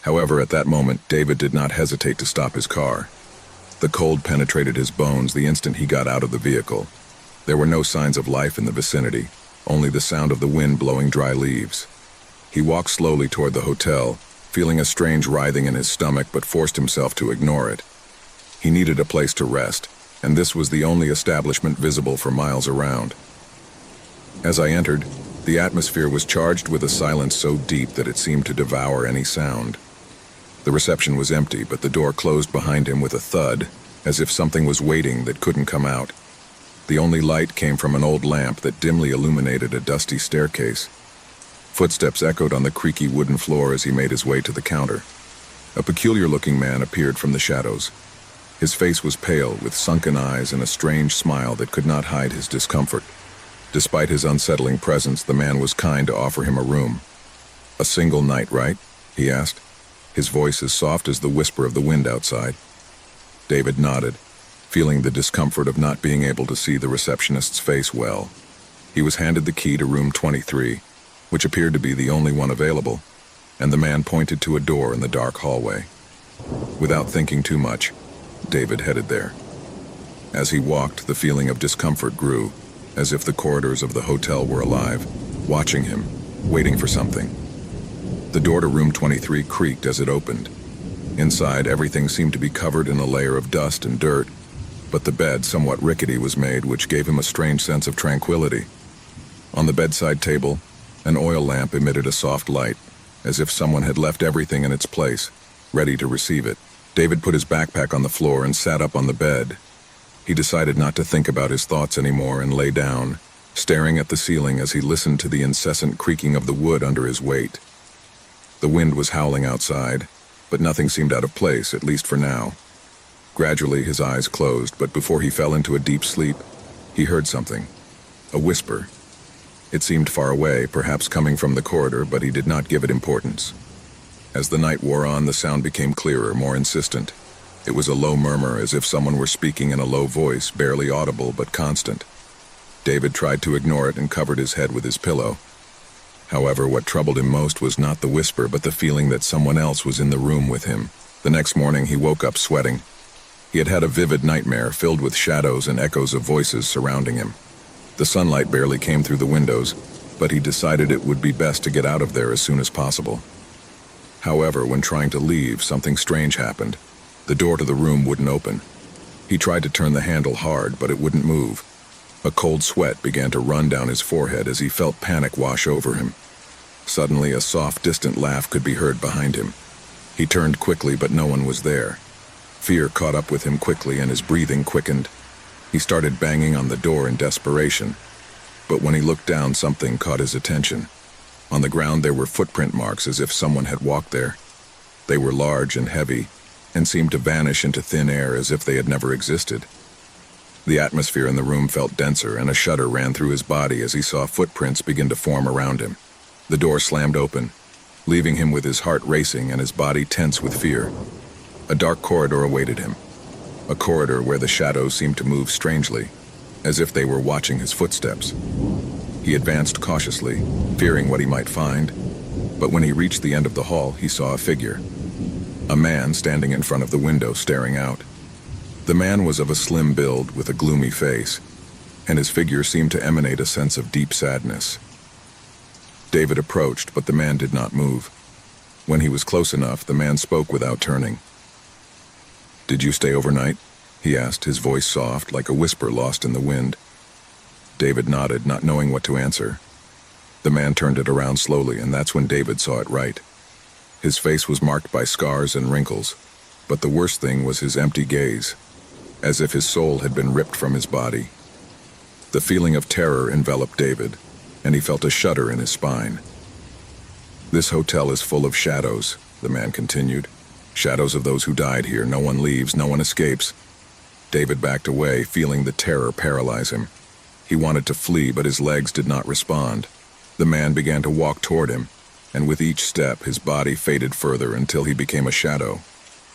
However, at that moment, David did not hesitate to stop his car. The cold penetrated his bones the instant he got out of the vehicle. There were no signs of life in the vicinity, only the sound of the wind blowing dry leaves. He walked slowly toward the hotel, feeling a strange writhing in his stomach, but forced himself to ignore it. He needed a place to rest, and this was the only establishment visible for miles around. As I entered, the atmosphere was charged with a silence so deep that it seemed to devour any sound. The reception was empty, but the door closed behind him with a thud, as if something was waiting that couldn't come out. The only light came from an old lamp that dimly illuminated a dusty staircase. Footsteps echoed on the creaky wooden floor as he made his way to the counter. A peculiar-looking man appeared from the shadows. His face was pale, with sunken eyes and a strange smile that could not hide his discomfort. Despite his unsettling presence, the man was kind to offer him a room. "A single night, right?" he asked, his voice as soft as the whisper of the wind outside. David nodded, feeling the discomfort of not being able to see the receptionist's face well. He was handed the key to room 23, which appeared to be the only one available, and the man pointed to a door in the dark hallway. Without thinking too much, David headed there. As he walked, the feeling of discomfort grew, as if the corridors of the hotel were alive, watching him, waiting for something. The door to room 23 creaked as it opened. Inside, everything seemed to be covered in a layer of dust and dirt, but the bed, somewhat rickety, was made, which gave him a strange sense of tranquility. On the bedside table, an oil lamp emitted a soft light, as if someone had left everything in its place, ready to receive it. David put his backpack on the floor and sat up on the bed. He decided not to think about his thoughts anymore and lay down, staring at the ceiling as he listened to the incessant creaking of the wood under his weight. The wind was howling outside, but nothing seemed out of place, at least for now. Gradually, his eyes closed, but before he fell into a deep sleep, he heard something. A whisper. It seemed far away, perhaps coming from the corridor, but he did not give it importance. As the night wore on, the sound became clearer, more insistent. It was a low murmur, as if someone were speaking in a low voice, barely audible but constant. David tried to ignore it and covered his head with his pillow. However, what troubled him most was not the whisper, but the feeling that someone else was in the room with him. The next morning, he woke up sweating. He had had a vivid nightmare filled with shadows and echoes of voices surrounding him. The sunlight barely came through the windows, but he decided it would be best to get out of there as soon as possible. However, when trying to leave, something strange happened. The door to the room wouldn't open. He tried to turn the handle hard, but it wouldn't move. A cold sweat began to run down his forehead as he felt panic wash over him. Suddenly, a soft, distant laugh could be heard behind him. He turned quickly, but no one was there. Fear caught up with him quickly and his breathing quickened. He started banging on the door in desperation. But when he looked down, something caught his attention. On the ground there were footprint marks as if someone had walked there. They were large and heavy, and seemed to vanish into thin air as if they had never existed. The atmosphere in the room felt denser, and a shudder ran through his body as he saw footprints begin to form around him. The door slammed open, leaving him with his heart racing and his body tense with fear. A dark corridor awaited him. A corridor where the shadows seemed to move strangely, as if they were watching his footsteps. He advanced cautiously, fearing what he might find, but when he reached the end of the hall, he saw a figure. A man standing in front of the window, staring out. The man was of a slim build with a gloomy face, and his figure seemed to emanate a sense of deep sadness. David approached, but the man did not move. When he was close enough, the man spoke without turning. "Did you stay overnight?" he asked, his voice soft, like a whisper lost in the wind. David nodded, not knowing what to answer. The man turned it around slowly, and that's when David saw it right. His face was marked by scars and wrinkles, but the worst thing was his empty gaze, as if his soul had been ripped from his body. The feeling of terror enveloped David, and he felt a shudder in his spine. "This hotel is full of shadows," the man continued. "Shadows of those who died here. No one leaves, no one escapes." David backed away, feeling the terror paralyze him. He wanted to flee, but his legs did not respond. The man began to walk toward him, and with each step his body faded further until he became a shadow,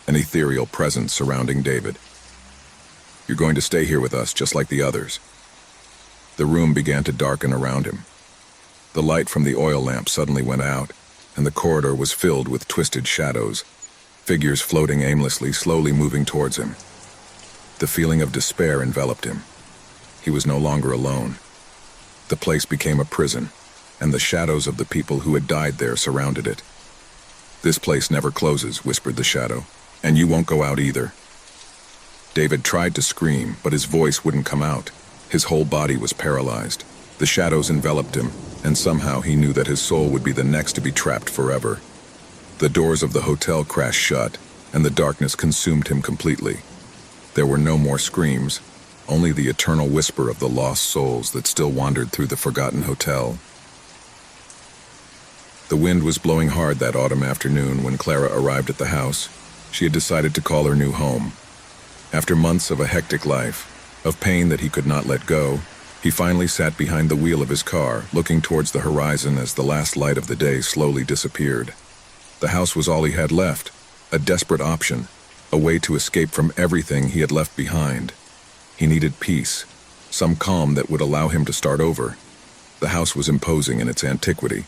an ethereal presence surrounding David. "You're going to stay here with us, just like the others." The room began to darken around him. The light from the oil lamp suddenly went out, and the corridor was filled with twisted shadows, figures floating aimlessly, slowly moving towards him. The feeling of despair enveloped him. He was no longer alone. The place became a prison, and the shadows of the people who had died there surrounded it. "This place never closes," whispered the shadow, "and you won't go out either." David tried to scream, but his voice wouldn't come out. His whole body was paralyzed. The shadows enveloped him, and somehow he knew that his soul would be the next to be trapped forever. The doors of the hotel crashed shut, and the darkness consumed him completely. There were no more screams, only the eternal whisper of the lost souls that still wandered through the forgotten hotel. The wind was blowing hard that autumn afternoon when Clara arrived at the house. She had decided to call her new home. After months of a hectic life, of pain that he could not let go, he finally sat behind the wheel of his car, looking towards the horizon as the last light of the day slowly disappeared. The house was all he had left, a desperate option, a way to escape from everything he had left behind. He needed peace, some calm that would allow him to start over. The house was imposing in its antiquity,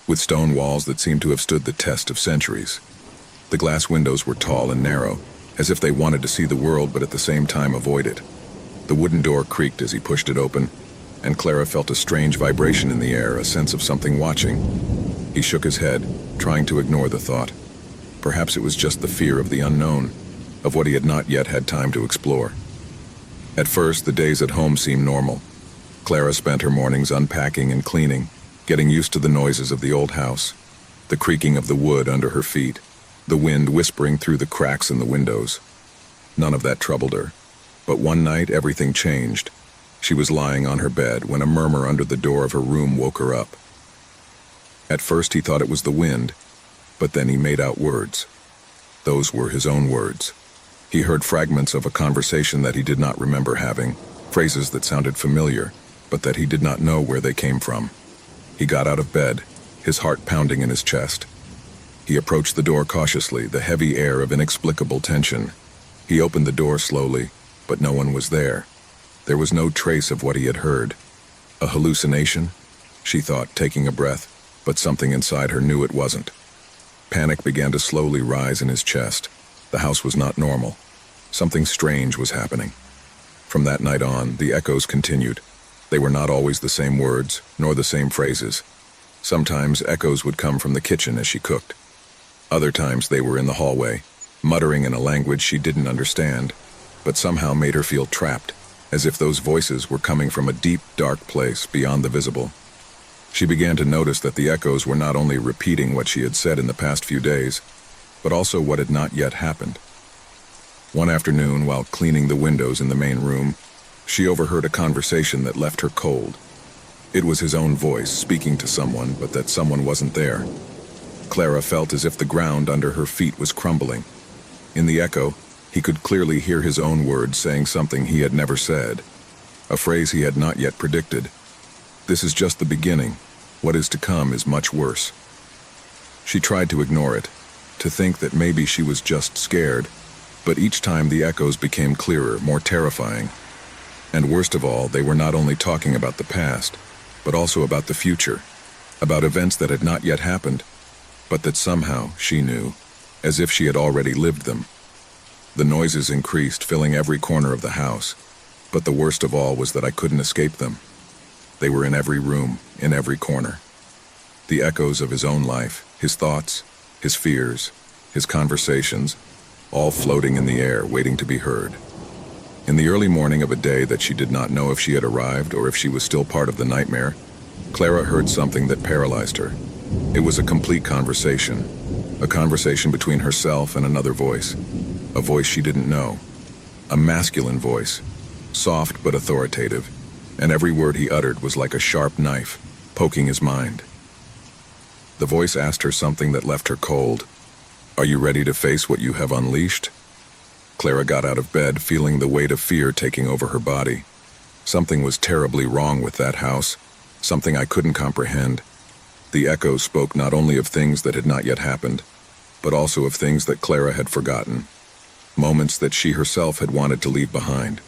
with stone walls that seemed to have stood the test of centuries. The glass windows were tall and narrow, as if they wanted to see the world but at the same time avoid it. The wooden door creaked as he pushed it open, and Clara felt a strange vibration in the air, a sense of something watching. He shook his head, trying to ignore the thought. Perhaps it was just the fear of the unknown, of what he had not yet had time to explore. At first, the days at home seemed normal. Clara spent her mornings unpacking and cleaning, getting used to the noises of the old house, the creaking of the wood under her feet, the wind whispering through the cracks in the windows. None of that troubled her. But one night, everything changed. She was lying on her bed when a murmur under the door of her room woke her up. At first, he thought it was the wind, but then he made out words. Those were his own words. He heard fragments of a conversation that he did not remember having, phrases that sounded familiar, but that he did not know where they came from. He got out of bed, his heart pounding in his chest. He approached the door cautiously, the heavy air of inexplicable tension. He opened the door slowly, but no one was there. There was no trace of what he had heard. A hallucination? She thought, taking a breath, but something inside her knew it wasn't. Panic began to slowly rise in his chest. The house was not normal. Something strange was happening. From that night on, the echoes continued. They were not always the same words, nor the same phrases. Sometimes echoes would come from the kitchen as she cooked. Other times they were in the hallway, muttering in a language she didn't understand, but somehow made her feel trapped, as if those voices were coming from a deep, dark place beyond the visible. She began to notice that the echoes were not only repeating what she had said in the past few days, but also what had not yet happened. One afternoon, while cleaning the windows in the main room, she overheard a conversation that left her cold. It was his own voice speaking to someone, but that someone wasn't there. Clara felt as if the ground under her feet was crumbling. In the echo, he could clearly hear his own words saying something he had never said, a phrase he had not yet predicted. "This is just the beginning. What is to come is much worse." She tried to ignore it, to think that maybe she was just scared, but each time the echoes became clearer, more terrifying. And worst of all, they were not only talking about the past, but also about the future, about events that had not yet happened, but that somehow she knew, as if she had already lived them. The noises increased, filling every corner of the house, but the worst of all was that I couldn't escape them. They were in every room, in every corner. The echoes of his own life, his thoughts, his fears, his conversations, all floating in the air, waiting to be heard. In the early morning of a day that she did not know if she had arrived or if she was still part of the nightmare, Clara heard something that paralyzed her. It was a complete conversation, a conversation between herself and another voice, a voice she didn't know, a masculine voice, soft but authoritative, and every word he uttered was like a sharp knife, poking his mind. The voice asked her something that left her cold. "Are you ready to face what you have unleashed?" Clara got out of bed, feeling the weight of fear taking over her body. Something was terribly wrong with that house, something I couldn't comprehend. The echoes spoke not only of things that had not yet happened, but also of things that Clara had forgotten, moments that she herself had wanted to leave behind.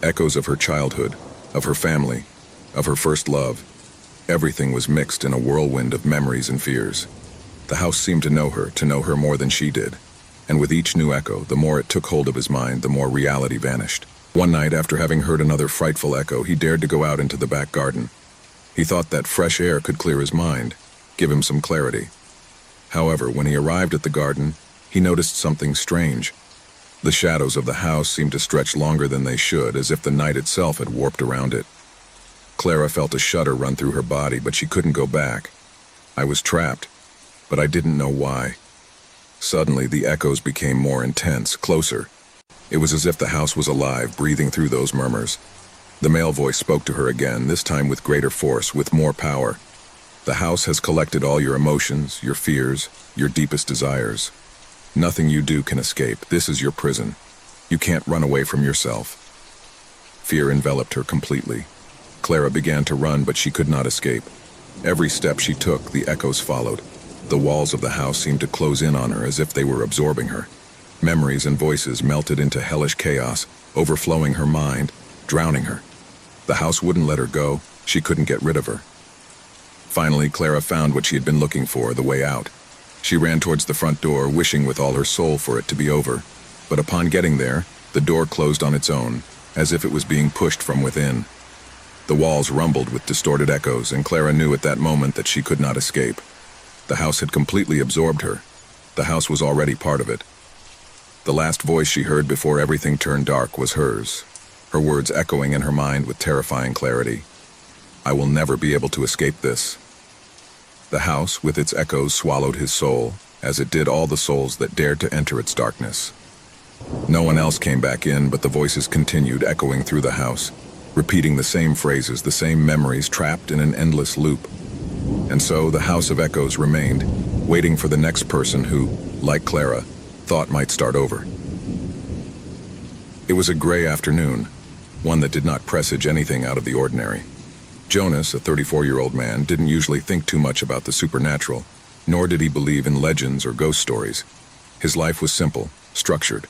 Echoes of her childhood, of her family, of her first love. Everything was mixed in a whirlwind of memories and fears. The house seemed to know her more than she did. And with each new echo, the more it took hold of his mind, the more reality vanished. One night, after having heard another frightful echo, he dared to go out into the back garden. He thought that fresh air could clear his mind, give him some clarity. However, when he arrived at the garden, he noticed something strange. The shadows of the house seemed to stretch longer than they should, as if the night itself had warped around it. Clara felt a shudder run through her body, but she couldn't go back. I was trapped, but I didn't know why. Suddenly, the echoes became more intense, closer. It was as if the house was alive, breathing through those murmurs. The male voice spoke to her again, this time with greater force, with more power. "The house has collected all your emotions, your fears, your deepest desires. Nothing you do can escape. This is your prison. You can't run away from yourself." Fear enveloped her completely. Clara began to run, but she could not escape. Every step she took, the echoes followed. The walls of the house seemed to close in on her as if they were absorbing her. Memories and voices melted into hellish chaos, overflowing her mind, drowning her. The house wouldn't let her go. She couldn't get rid of her. Finally, Clara found what she had been looking for, the way out. She ran towards the front door, wishing with all her soul for it to be over. But upon getting there, the door closed on its own, as if it was being pushed from within. The walls rumbled with distorted echoes, and Clara knew at that moment that she could not escape. The house had completely absorbed her. The house was already part of it. The last voice she heard before everything turned dark was hers, her words echoing in her mind with terrifying clarity. "I will never be able to escape this." The house, with its echoes, swallowed his soul, as it did all the souls that dared to enter its darkness. No one else came back in, but the voices continued echoing through the house, repeating the same phrases, the same memories, trapped in an endless loop. And so the House of Echoes remained, waiting for the next person who, like Clara, thought might start over. It was a gray afternoon, one that did not presage anything out of the ordinary. Jonas, a 34-year-old man, didn't usually think too much about the supernatural, nor did he believe in legends or ghost stories. His life was simple, structured.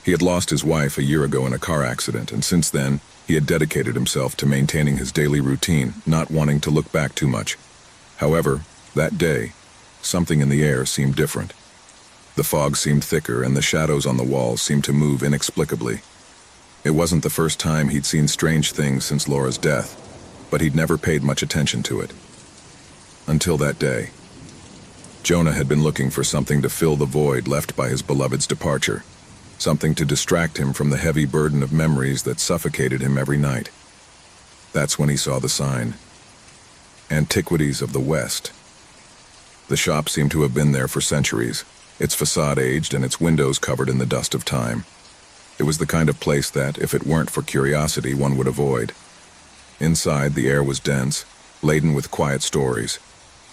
He had lost his wife a year ago in a car accident, and since then, he had dedicated himself to maintaining his daily routine, not wanting to look back too much. However, that day, something in the air seemed different. The fog seemed thicker, and the shadows on the walls seemed to move inexplicably. It wasn't the first time he'd seen strange things since Laura's death, but he'd never paid much attention to it. Until that day. Jonah had been looking for something to fill the void left by his beloved's departure, something to distract him from the heavy burden of memories that suffocated him every night. That's when he saw the sign. Antiquities of the West. The shop seemed to have been there for centuries, its facade aged and its windows covered in the dust of time. It was the kind of place that, if it weren't for curiosity, one would avoid. Inside, the air was dense, laden with quiet stories,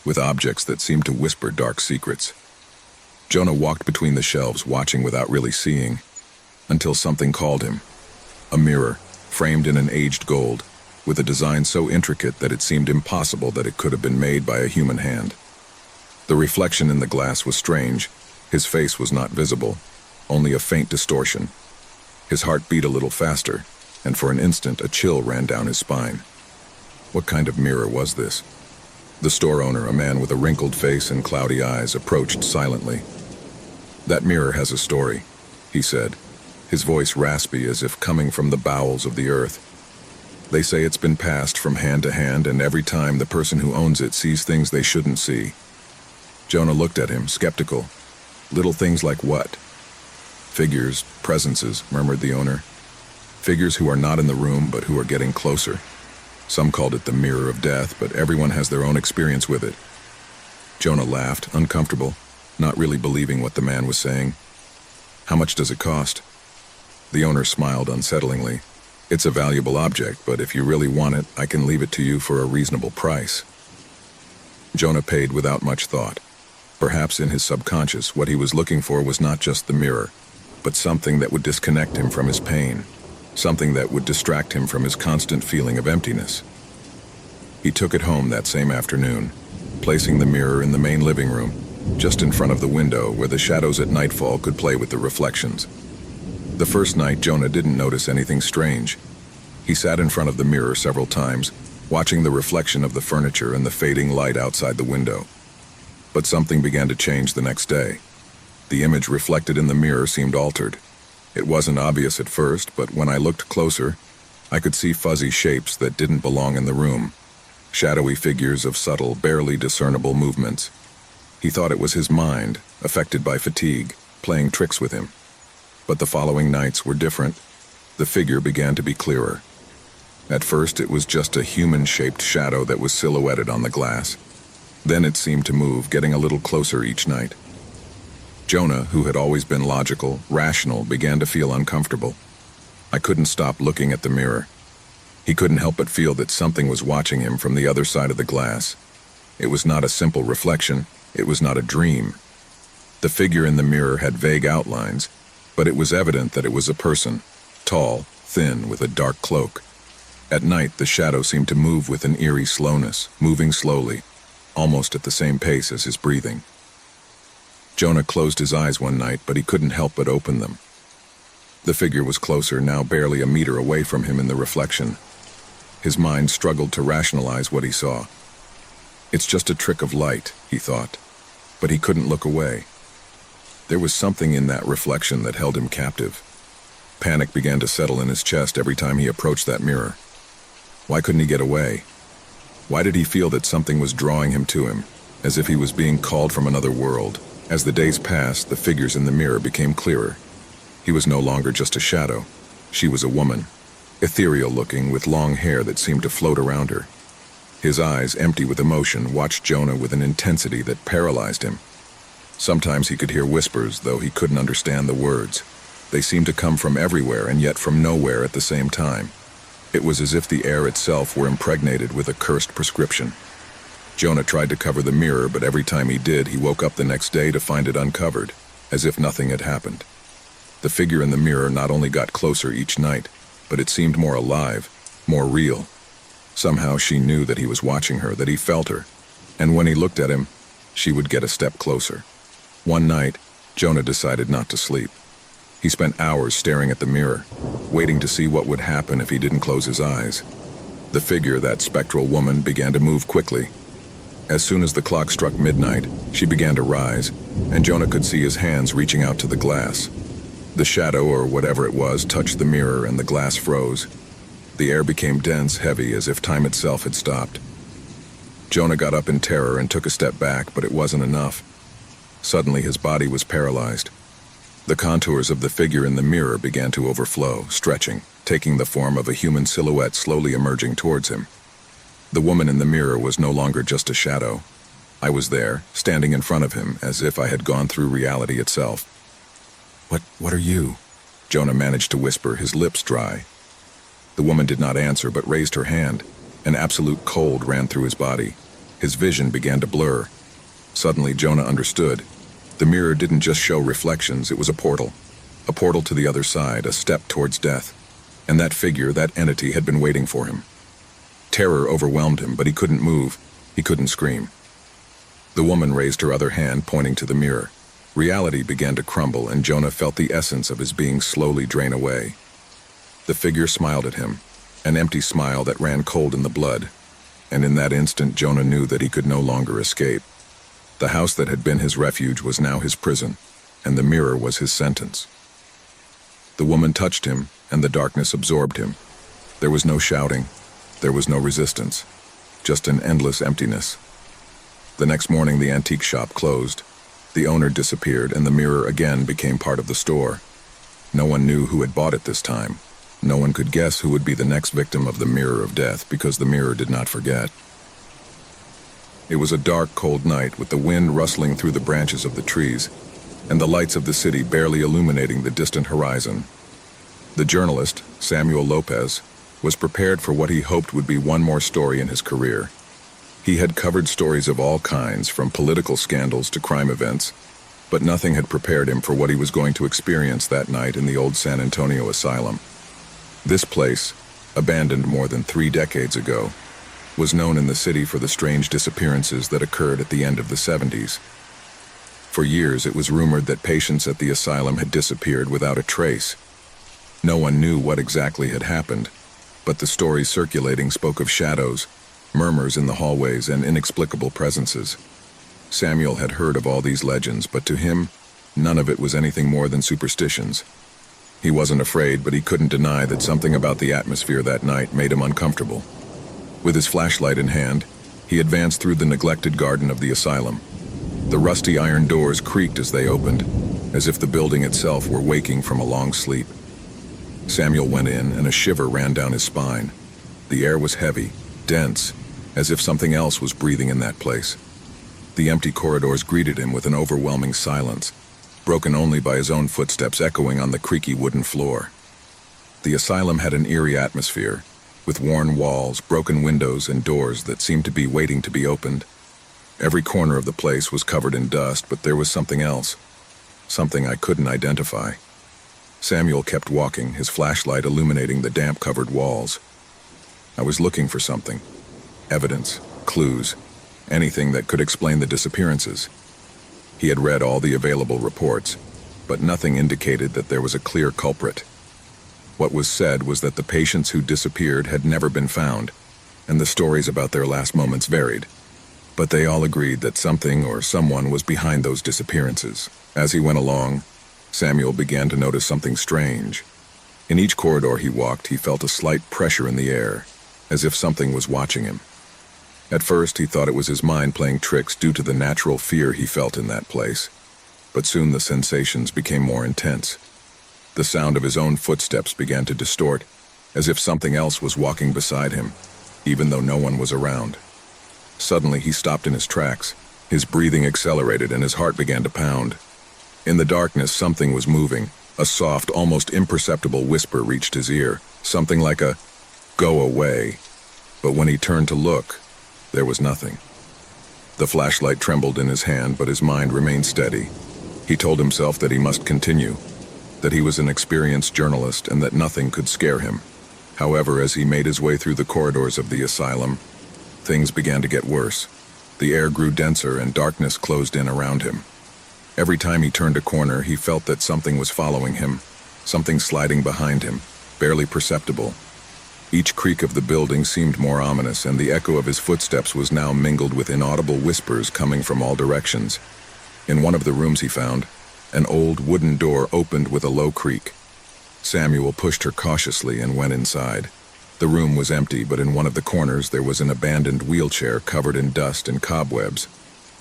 with objects that seemed to whisper dark secrets. Jonah walked between the shelves, watching without really seeing, until something called him. A mirror, framed in an aged gold, with a design so intricate that it seemed impossible that it could have been made by a human hand. The reflection in the glass was strange. His face was not visible, only a faint distortion. His heart beat a little faster, and for an instant a chill ran down his spine. What kind of mirror was this? The store owner, a man with a wrinkled face and cloudy eyes, approached silently. "That mirror has a story," he said, his voice raspy as if coming from the bowels of the earth. "They say it's been passed from hand to hand, and every time the person who owns it sees things they shouldn't see." Jonah looked at him, skeptical. "Little things like what?" "Figures, presences," murmured the owner. "Figures who are not in the room, but who are getting closer. Some called it the mirror of death, but everyone has their own experience with it." Jonah laughed, uncomfortable, not really believing what the man was saying. "How much does it cost?" The owner smiled unsettlingly. "It's a valuable object, but if you really want it, I can leave it to you for a reasonable price." Jonah paid without much thought. Perhaps in his subconscious, what he was looking for was not just the mirror, but something that would disconnect him from his pain, something that would distract him from his constant feeling of emptiness. He took it home that same afternoon, placing the mirror in the main living room, just in front of the window where the shadows at nightfall could play with the reflections. The first night, Jonah didn't notice anything strange. He sat in front of the mirror several times, watching the reflection of the furniture and the fading light outside the window. But something began to change the next day. The image reflected in the mirror seemed altered. It wasn't obvious at first, but when I looked closer, I could see fuzzy shapes that didn't belong in the room, shadowy figures of subtle, barely discernible movements. He thought it was his mind, affected by fatigue, playing tricks with him. But the following nights were different. The figure began to be clearer. At first, it was just a human-shaped shadow that was silhouetted on the glass. Then it seemed to move, getting a little closer each night. Jonah, who had always been logical, rational, began to feel uncomfortable. I couldn't stop looking at the mirror. He couldn't help but feel that something was watching him from the other side of the glass. It was not a simple reflection. It was not a dream. The figure in the mirror had vague outlines, but it was evident that it was a person, tall, thin, with a dark cloak. At night, the shadow seemed to move with an eerie slowness, moving slowly, almost at the same pace as his breathing. Jonah closed his eyes one night, but he couldn't help but open them. The figure was closer, now barely a meter away from him in the reflection. His mind struggled to rationalize what he saw. It's just a trick of light, he thought, but he couldn't look away. There was something in that reflection that held him captive. Panic began to settle in his chest every time he approached that mirror. Why couldn't he get away? Why did he feel that something was drawing him to him, as if he was being called from another world? As the days passed, the figures in the mirror became clearer. He was no longer just a shadow. She was a woman, ethereal-looking, with long hair that seemed to float around her. His eyes, empty with emotion, watched Jonah with an intensity that paralyzed him. Sometimes he could hear whispers, though he couldn't understand the words. They seemed to come from everywhere and yet from nowhere at the same time. It was as if the air itself were impregnated with a cursed prescription. Jonah tried to cover the mirror, but every time he did, he woke up the next day to find it uncovered, as if nothing had happened. The figure in the mirror not only got closer each night, but it seemed more alive, more real. Somehow she knew that he was watching her, that he felt her, and when he looked at him, she would get a step closer. One night, Jonah decided not to sleep. He spent hours staring at the mirror, waiting to see what would happen if he didn't close his eyes. The figure, that spectral woman, began to move quickly. As soon as the clock struck midnight, she began to rise, and Jonah could see his hands reaching out to the glass. The shadow, or whatever it was, touched the mirror and the glass froze. The air became dense, heavy, as if time itself had stopped. Jonah got up in terror and took a step back, but it wasn't enough. Suddenly his body was paralyzed. The contours of the figure in the mirror began to overflow, stretching, taking the form of a human silhouette slowly emerging towards him. The woman in the mirror was no longer just a shadow. I was there, standing in front of him, as if I had gone through reality itself. What are you?" Jonah managed to whisper, his lips dry. The woman did not answer, but raised her hand. An absolute cold ran through his body. His vision began to blur. Suddenly, Jonah understood. The mirror didn't just show reflections, it was a portal. A portal to the other side, a step towards death. And that figure, that entity, had been waiting for him. Terror overwhelmed him, but he couldn't move. He couldn't scream. The woman raised her other hand, pointing to the mirror. Reality began to crumble, and Jonah felt the essence of his being slowly drain away. The figure smiled at him, an empty smile that ran cold in the blood. And in that instant, Jonah knew that he could no longer escape. The house that had been his refuge was now his prison, and the mirror was his sentence. The woman touched him, and the darkness absorbed him. There was no shouting. There was no resistance. Just an endless emptiness. The next morning, the antique shop closed. The owner disappeared, and the mirror again became part of the store. No one knew who had bought it this time. No one could guess who would be the next victim of the mirror of death, because the mirror did not forget. It was a dark, cold night, with the wind rustling through the branches of the trees, and the lights of the city barely illuminating the distant horizon. The journalist, Samuel Lopez, was prepared for what he hoped would be one more story in his career. He had covered stories of all kinds, from political scandals to crime events, but nothing had prepared him for what he was going to experience that night in the old San Antonio asylum. This place, abandoned more than 3 decades ago, was known in the city for the strange disappearances that occurred at the end of the 70s. For years, it was rumored that patients at the asylum had disappeared without a trace. No one knew what exactly had happened, but the stories circulating spoke of shadows, murmurs in the hallways, and inexplicable presences. Samuel had heard of all these legends, but to him, none of it was anything more than superstitions. He wasn't afraid, but he couldn't deny that something about the atmosphere that night made him uncomfortable. With his flashlight in hand, he advanced through the neglected garden of the asylum. The rusty iron doors creaked as they opened, as if the building itself were waking from a long sleep. Samuel went in, and a shiver ran down his spine. The air was heavy, dense, as if something else was breathing in that place. The empty corridors greeted him with an overwhelming silence, broken only by his own footsteps echoing on the creaky wooden floor. The asylum had an eerie atmosphere, with worn walls, broken windows, and doors that seemed to be waiting to be opened. Every corner of the place was covered in dust, but there was something else, something I couldn't identify. Samuel kept walking, his flashlight illuminating the damp-covered walls. I was looking for something. Evidence, clues, anything that could explain the disappearances. He had read all the available reports, but nothing indicated that there was a clear culprit. What was said was that the patients who disappeared had never been found, and the stories about their last moments varied. But they all agreed that something or someone was behind those disappearances. As he went along, Samuel began to notice something strange. In each corridor he walked, he felt a slight pressure in the air, as if something was watching him. At first, he thought it was his mind playing tricks due to the natural fear he felt in that place. But soon the sensations became more intense. The sound of his own footsteps began to distort, as if something else was walking beside him, even though no one was around. Suddenly, he stopped in his tracks. His breathing accelerated and his heart began to pound. In the darkness, something was moving. A soft, almost imperceptible whisper reached his ear, something like a, "Go away." But when he turned to look, there was nothing. The flashlight trembled in his hand, but his mind remained steady. He told himself that he must continue, that he was an experienced journalist and that nothing could scare him. However, as he made his way through the corridors of the asylum, things began to get worse. The air grew denser and darkness closed in around him. Every time he turned a corner, he felt that something was following him, something sliding behind him, barely perceptible. Each creak of the building seemed more ominous, and the echo of his footsteps was now mingled with inaudible whispers coming from all directions. In one of the rooms he found, an old wooden door opened with a low creak. Samuel pushed her cautiously and went inside. The room was empty, but in one of the corners there was an abandoned wheelchair covered in dust and cobwebs.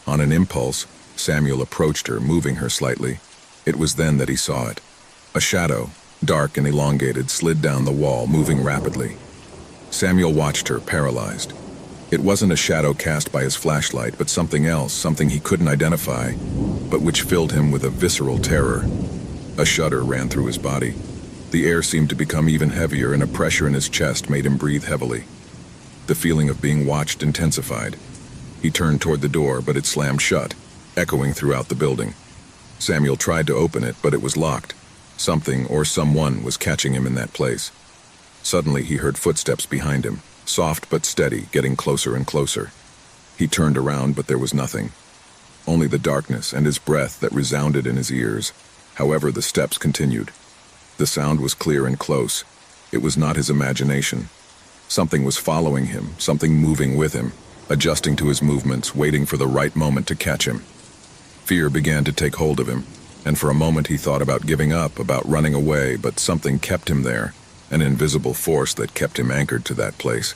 On an impulse, Samuel approached her, moving her slightly. It was then that he saw it. A shadow, dark and elongated, slid down the wall, moving rapidly. Samuel watched her, paralyzed. It wasn't a shadow cast by his flashlight, but something else, something he couldn't identify, but which filled him with a visceral terror. A shudder ran through his body. The air seemed to become even heavier, and a pressure in his chest made him breathe heavily. The feeling of being watched intensified. He turned toward the door, but it slammed shut, echoing throughout the building. Samuel tried to open it, but it was locked. Something or someone was catching him in that place. Suddenly he heard footsteps behind him, soft but steady, getting closer and closer. He turned around, but there was nothing. Only the darkness and his breath that resounded in his ears. However, the steps continued. The sound was clear and close. It was not his imagination. Something was following him, something moving with him, adjusting to his movements, waiting for the right moment to catch him. Fear began to take hold of him, and for a moment he thought about giving up, about running away, but something kept him there, an invisible force that kept him anchored to that place.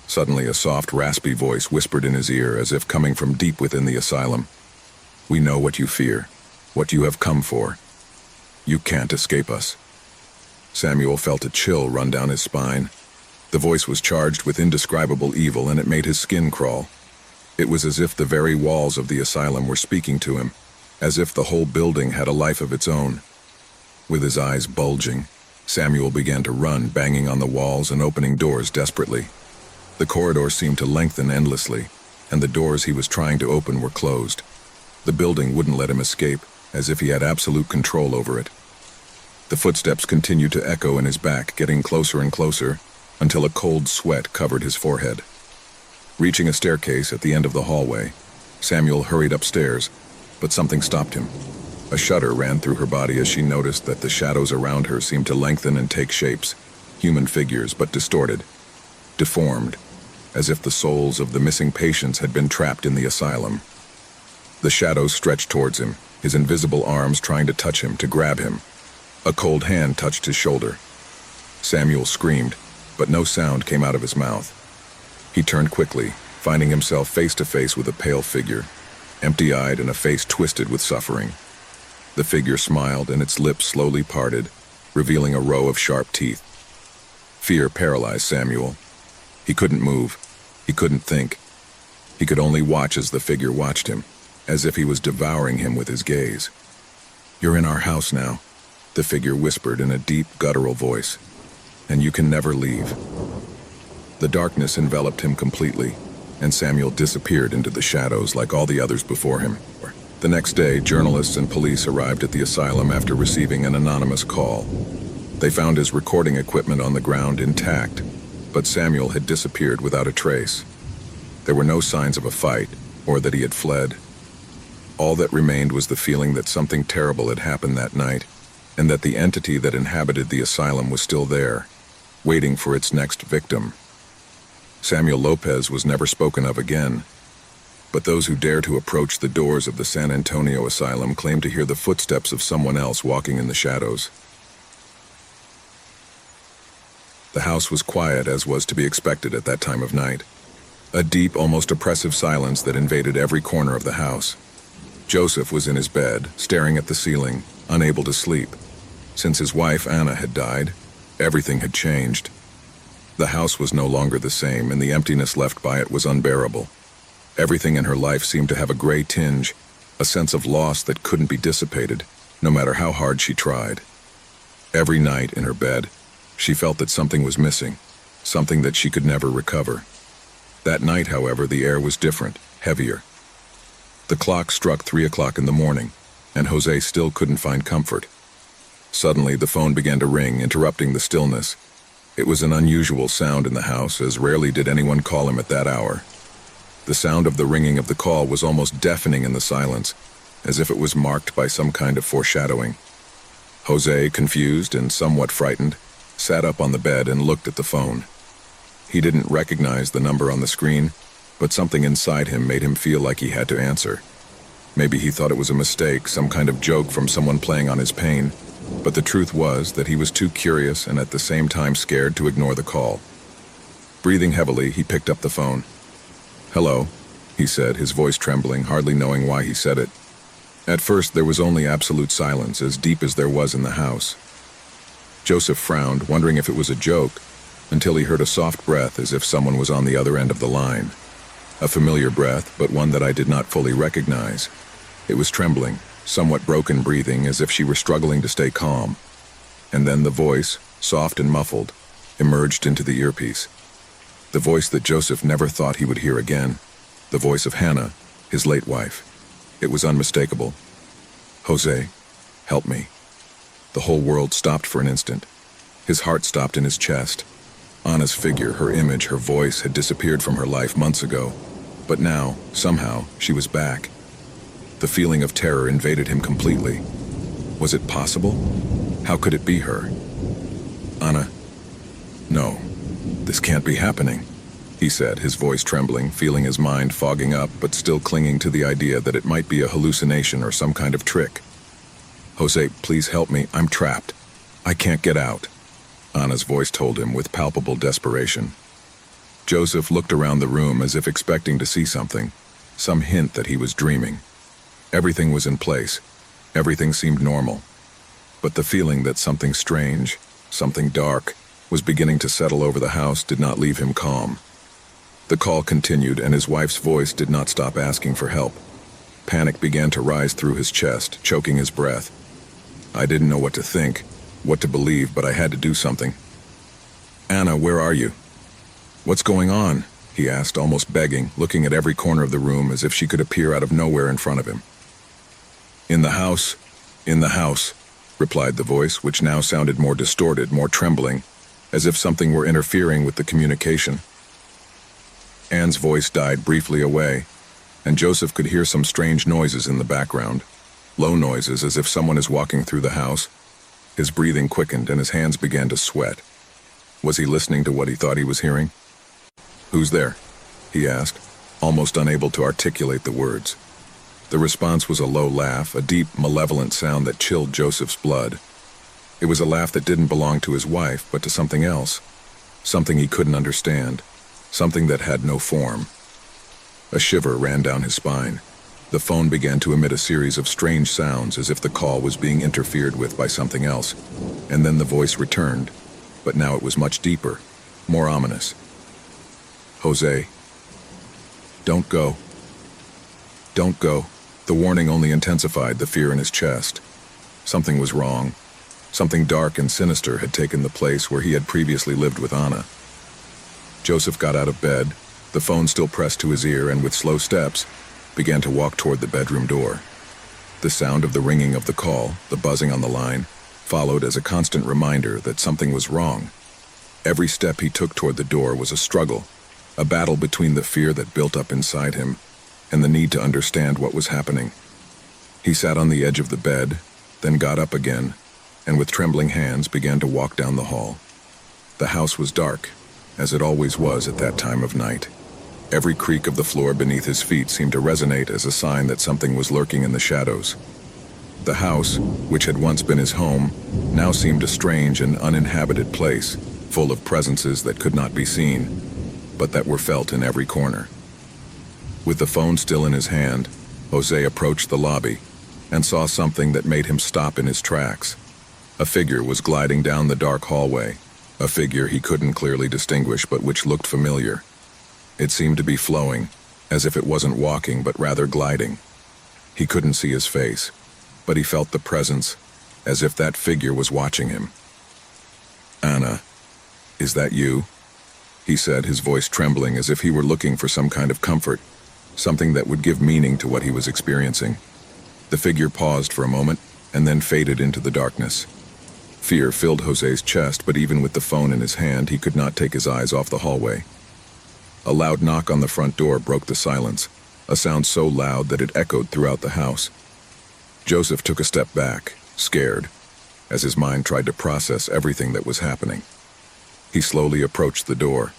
Suddenly a soft, raspy voice whispered in his ear, as if coming from deep within the asylum. "We know what you fear, what you have come for. You can't escape us." Samuel felt a chill run down his spine. The voice was charged with indescribable evil, and it made his skin crawl. It was as if the very walls of the asylum were speaking to him, as if the whole building had a life of its own. With his eyes bulging, Samuel began to run, banging on the walls and opening doors desperately. The corridor seemed to lengthen endlessly, and the doors he was trying to open were closed. The building wouldn't let him escape, as if he had absolute control over it. The footsteps continued to echo in his back, getting closer and closer, until a cold sweat covered his forehead. Reaching a staircase at the end of the hallway, Samuel hurried upstairs, but something stopped him. A shudder ran through her body as she noticed that the shadows around her seemed to lengthen and take shapes, human figures, but distorted, deformed, as if the souls of the missing patients had been trapped in the asylum. The shadows stretched towards him, his invisible arms trying to touch him, to grab him. A cold hand touched his shoulder. Samuel screamed, but no sound came out of his mouth. He turned quickly, finding himself face to face with a pale figure, empty-eyed and a face twisted with suffering. The figure smiled, and its lips slowly parted, revealing a row of sharp teeth. Fear paralyzed Samuel. He couldn't move. He couldn't think. He could only watch as the figure watched him, as if he was devouring him with his gaze. "You're in our house now," the figure whispered in a deep, guttural voice, "and you can never leave." The darkness enveloped him completely, and Samuel disappeared into the shadows like all the others before him. The next day, journalists and police arrived at the asylum after receiving an anonymous call. They found his recording equipment on the ground intact, but Samuel had disappeared without a trace. There were no signs of a fight, or that he had fled. All that remained was the feeling that something terrible had happened that night, and that the entity that inhabited the asylum was still there, waiting for its next victim. Samuel Lopez was never spoken of again, but those who dare to approach the doors of the San Antonio asylum claim to hear the footsteps of someone else walking in the shadows. The house was quiet, as was to be expected at that time of night. A deep, almost oppressive silence that invaded every corner of the house. Joseph was in his bed, staring at the ceiling, unable to sleep. Since his wife, Anna, had died, everything had changed. The house was no longer the same, and the emptiness left by it was unbearable. Everything in her life seemed to have a gray tinge, a sense of loss that couldn't be dissipated, no matter how hard she tried. Every night in her bed, she felt that something was missing, something that she could never recover. That night, however, the air was different, heavier. The clock struck 3 o'clock in the morning, and Jose still couldn't find comfort. Suddenly, the phone began to ring, interrupting the stillness. It was an unusual sound in the house, as rarely did anyone call him at that hour. The sound of the ringing of the call was almost deafening in the silence, as if it was marked by some kind of foreshadowing. Jose, confused and somewhat frightened, sat up on the bed and looked at the phone. He didn't recognize the number on the screen, but something inside him made him feel like he had to answer. Maybe he thought it was a mistake, some kind of joke from someone playing on his pain, but the truth was that he was too curious and at the same time scared to ignore the call. Breathing heavily, he picked up the phone. "Hello," he said, his voice trembling, hardly knowing why he said it. At first, there was only absolute silence, as deep as there was in the house. Joseph frowned, wondering if it was a joke, until he heard a soft breath as if someone was on the other end of the line. A familiar breath, but one that I did not fully recognize. It was trembling, somewhat broken breathing, as if she were struggling to stay calm. And then the voice, soft and muffled, emerged into the earpiece. The voice that Joseph never thought he would hear again. The voice of Hannah, his late wife. It was unmistakable. "Jose, help me." The whole world stopped for an instant. His heart stopped in his chest. Anna's figure, her image, her voice had disappeared from her life months ago. But now, somehow, she was back. The feeling of terror invaded him completely. Was it possible? How could it be her? "Anna, no, this can't be happening," he said, his voice trembling, feeling his mind fogging up, but still clinging to the idea that it might be a hallucination or some kind of trick. "Jose, please help me. I'm trapped. I can't get out," Anna's voice told him with palpable desperation. Joseph looked around the room as if expecting to see something, some hint that he was dreaming. Everything was in place. Everything seemed normal. But the feeling that something strange, something dark, was beginning to settle over the house did not leave him calm. The call continued, and his wife's voice did not stop asking for help. Panic began to rise through his chest, choking his breath. I didn't know what to think, what to believe, but I had to do something. "Anna, where are you? What's going on?" he asked, almost begging, looking at every corner of the room as if she could appear out of nowhere in front of him. In the house," replied the voice, which now sounded more distorted, more trembling, as if something were interfering with the communication. Anne's voice died briefly away, and Joseph could hear some strange noises in the background, low noises as if someone is walking through the house. His breathing quickened and his hands began to sweat. Was he listening to what he thought he was hearing? "Who's there?" he asked, almost unable to articulate the words. The response was a low laugh, a deep, malevolent sound that chilled Joseph's blood. It was a laugh that didn't belong to his wife, but to something else. Something he couldn't understand. Something that had no form. A shiver ran down his spine. The phone began to emit a series of strange sounds as if the call was being interfered with by something else. And then the voice returned, but now it was much deeper, more ominous. "Jose, don't go. Don't go." The warning only intensified the fear in his chest. Something was wrong. Something dark and sinister had taken the place where he had previously lived with Anna. Joseph got out of bed, the phone still pressed to his ear, and with slow steps, began to walk toward the bedroom door. The sound of the ringing of the call, the buzzing on the line, followed as a constant reminder that something was wrong. Every step he took toward the door was a struggle, a battle between the fear that built up inside him and the need to understand what was happening. He sat on the edge of the bed, then got up again, and with trembling hands began to walk down the hall. The house was dark, as it always was at that time of night. Every creak of the floor beneath his feet seemed to resonate as a sign that something was lurking in the shadows. The house, which had once been his home, now seemed a strange and uninhabited place, full of presences that could not be seen, but that were felt in every corner. With the phone still in his hand, Jose approached the lobby and saw something that made him stop in his tracks. A figure was gliding down the dark hallway, a figure he couldn't clearly distinguish but which looked familiar. It seemed to be flowing, as if it wasn't walking but rather gliding. He couldn't see his face, but he felt the presence, as if that figure was watching him. "Anna, is that you?" he said, his voice trembling as if he were looking for some kind of comfort, something that would give meaning to what he was experiencing. The figure paused for a moment and then faded into the darkness. Fear filled Jose's chest, but even with the phone in his hand, he could not take his eyes off the hallway. A loud knock on the front door broke the silence, a sound so loud that it echoed throughout the house. Joseph took a step back, scared. as his mind tried to process everything that was happening. He slowly approached the door,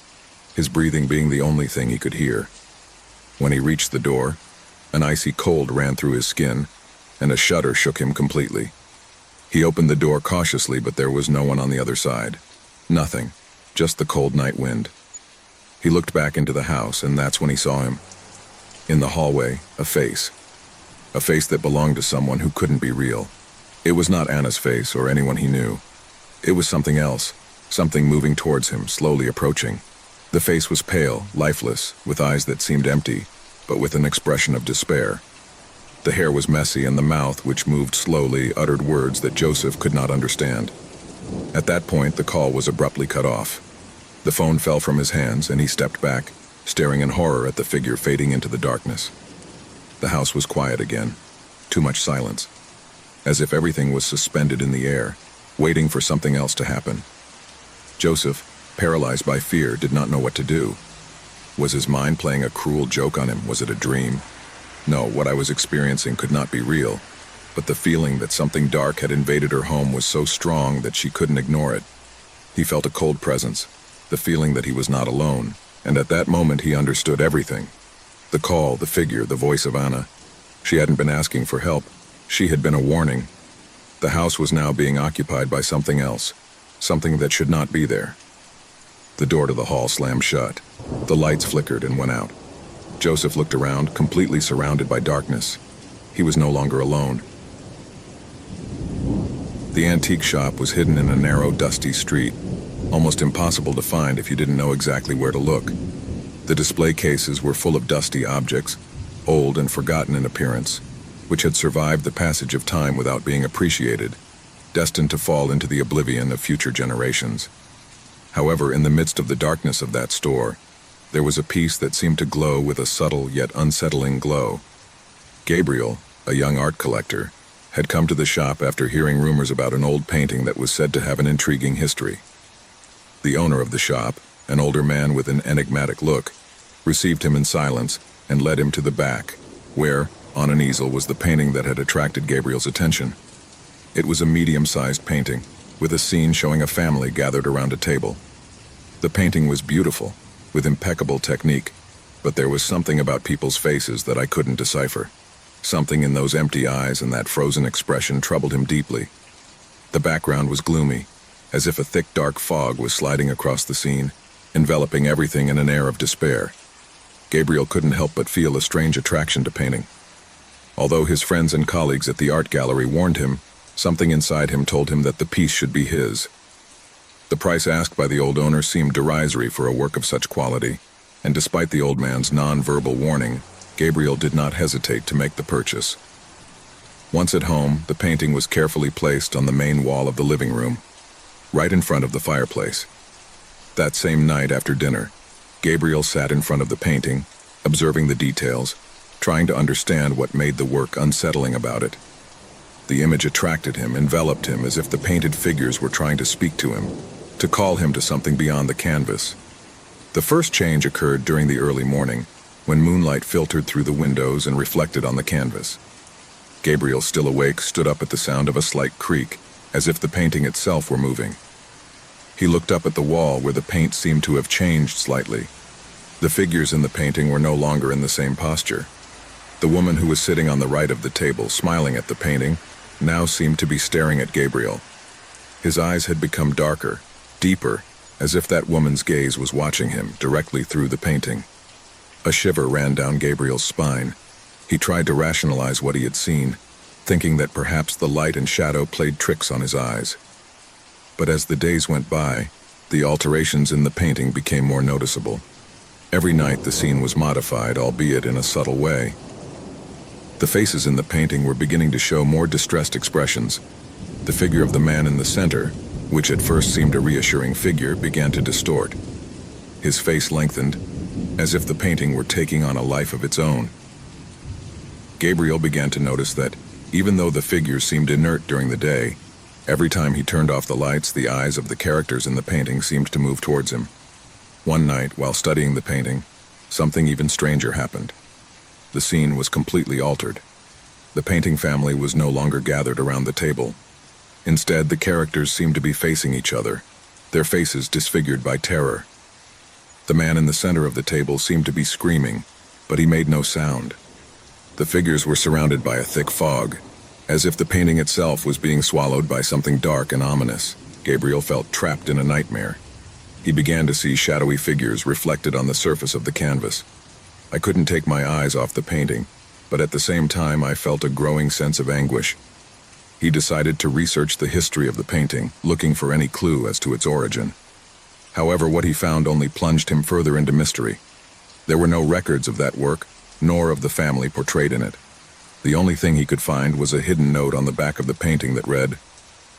his breathing being the only thing he could hear. When he reached the door, an icy cold ran through his skin, and a shudder shook him completely. He opened the door cautiously, but there was no one on the other side. Nothing, just the cold night wind. He looked back into the house, and that's when he saw him. In the hallway, a face that belonged to someone who couldn't be real. It was not Anna's face or anyone he knew. It was something else, something moving towards him, slowly approaching. The face was pale, lifeless, with eyes that seemed empty, but with an expression of despair. The hair was messy, and the mouth, which moved slowly, uttered words that Joseph could not understand. At that point, the call was abruptly cut off. The phone fell from his hands, and he stepped back, staring in horror at the figure fading into the darkness. The house was quiet again. Too much silence. As if everything was suspended in the air, waiting for something else to happen. Joseph, paralyzed by fear, did not know what to do. Was his mind playing a cruel joke on him? Was it a dream? No, what I was experiencing could not be real, but the feeling that something dark had invaded her home was so strong that she couldn't ignore it. He felt a cold presence, the feeling that he was not alone, and at that moment he understood everything. The call, the figure, the voice of Anna. She hadn't been asking for help. She had been a warning. The house was now being occupied by something else, something that should not be there. The door to the hall slammed shut. The lights flickered and went out. Joseph looked around, completely surrounded by darkness. He was no longer alone. The antique shop was hidden in a narrow, dusty street, almost impossible to find if you didn't know exactly where to look. The display cases were full of dusty objects, old and forgotten in appearance, which had survived the passage of time without being appreciated, destined to fall into the oblivion of future generations. However, in the midst of the darkness of that store, there was a piece that seemed to glow with a subtle yet unsettling glow. Gabriel, a young art collector, had come to the shop after hearing rumors about an old painting that was said to have an intriguing history. The owner of the shop, an older man with an enigmatic look, received him in silence and led him to the back, where, on an easel, was the painting that had attracted Gabriel's attention. It was a medium-sized painting, with a scene showing a family gathered around a table. The painting was beautiful, with impeccable technique, but there was something about people's faces that I couldn't decipher. Something in those empty eyes and that frozen expression troubled him deeply. The background was gloomy, as if a thick dark fog was sliding across the scene, enveloping everything in an air of despair. Gabriel couldn't help but feel a strange attraction to painting. Although his friends and colleagues at the art gallery warned him, something inside him told him that the piece should be his. The price asked by the old owner seemed derisory for a work of such quality, and despite the old man's non-verbal warning, Gabriel did not hesitate to make the purchase. Once at home, the painting was carefully placed on the main wall of the living room, right in front of the fireplace. That same night after dinner, Gabriel sat in front of the painting, observing the details, trying to understand what made the work unsettling about it. The image attracted him, enveloped him, as if the painted figures were trying to speak to him, to call him to something beyond the canvas. The first change occurred during the early morning, when moonlight filtered through the windows and reflected on the canvas. Gabriel, still awake, stood up at the sound of a slight creak, as if the painting itself were moving. He looked up at the wall where the paint seemed to have changed slightly. The figures in the painting were no longer in the same posture. The woman who was sitting on the right of the table, smiling at the painting, now seemed to be staring at Gabriel. His eyes had become darker, deeper, as if that woman's gaze was watching him directly through the painting. A shiver ran down Gabriel's spine. He tried to rationalize what he had seen, thinking that perhaps the light and shadow played tricks on his eyes. But as the days went by, the alterations in the painting became more noticeable. Every night the scene was modified, albeit in a subtle way. The faces in the painting were beginning to show more distressed expressions. The figure of the man in the center, which at first seemed a reassuring figure, began to distort. His face lengthened, as if the painting were taking on a life of its own. Gabriel began to notice that, even though the figures seemed inert during the day, every time he turned off the lights, the eyes of the characters in the painting seemed to move towards him. One night, while studying the painting, something even stranger happened. The scene was completely altered. The painting family was no longer gathered around the table. Instead, the characters seemed to be facing each other, their faces disfigured by terror. The man in the center of the table seemed to be screaming, but he made no sound. The figures were surrounded by a thick fog, as if the painting itself was being swallowed by something dark and ominous. Gabriel felt trapped in a nightmare. He began to see shadowy figures reflected on the surface of the canvas. I couldn't take my eyes off the painting, but at the same time I felt a growing sense of anguish. He decided to research the history of the painting, looking for any clue as to its origin. However, what he found only plunged him further into mystery. There were no records of that work, nor of the family portrayed in it. The only thing he could find was a hidden note on the back of the painting that read,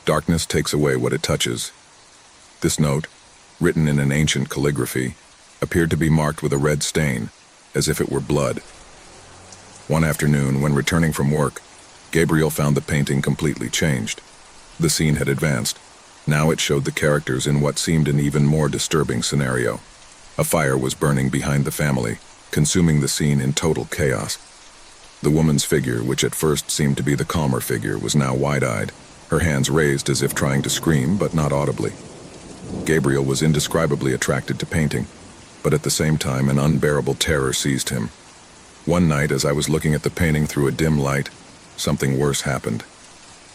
"Darkness takes away what it touches." This note, written in an ancient calligraphy, appeared to be marked with a red stain, as if it were blood. One afternoon, when returning from work, Gabriel found the painting completely changed. The scene had advanced. Now it showed the characters in what seemed an even more disturbing scenario. A fire was burning behind the family, consuming the scene in total chaos. The woman's figure, which at first seemed to be the calmer figure, was now wide-eyed, her hands raised as if trying to scream, but not audibly. Gabriel was indescribably attracted to painting, but at the same time an unbearable terror seized him. One night, as I was looking at the painting through a dim light, something worse happened.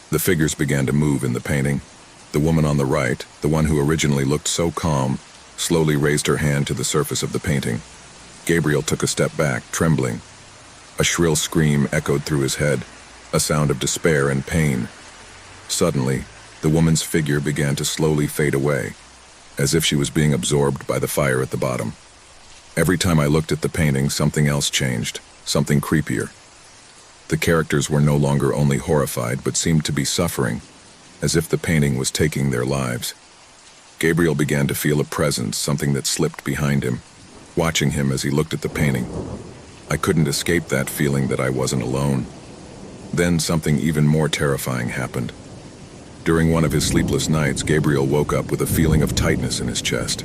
The figures began to move in the painting. The woman on the right, the one who originally looked so calm, slowly raised her hand to the surface of the painting. Gabriel took a step back, trembling. A shrill scream echoed through his head, a sound of despair and pain. Suddenly, the woman's figure began to slowly fade away, as if she was being absorbed by the fire at the bottom. Every time I looked at the painting, something else changed, something creepier. The characters were no longer only horrified, but seemed to be suffering, as if the painting was taking their lives. Gabriel began to feel a presence, something that slipped behind him, watching him as he looked at the painting. I couldn't escape that feeling that I wasn't alone. Then something even more terrifying happened. During one of his sleepless nights, Gabriel woke up with a feeling of tightness in his chest.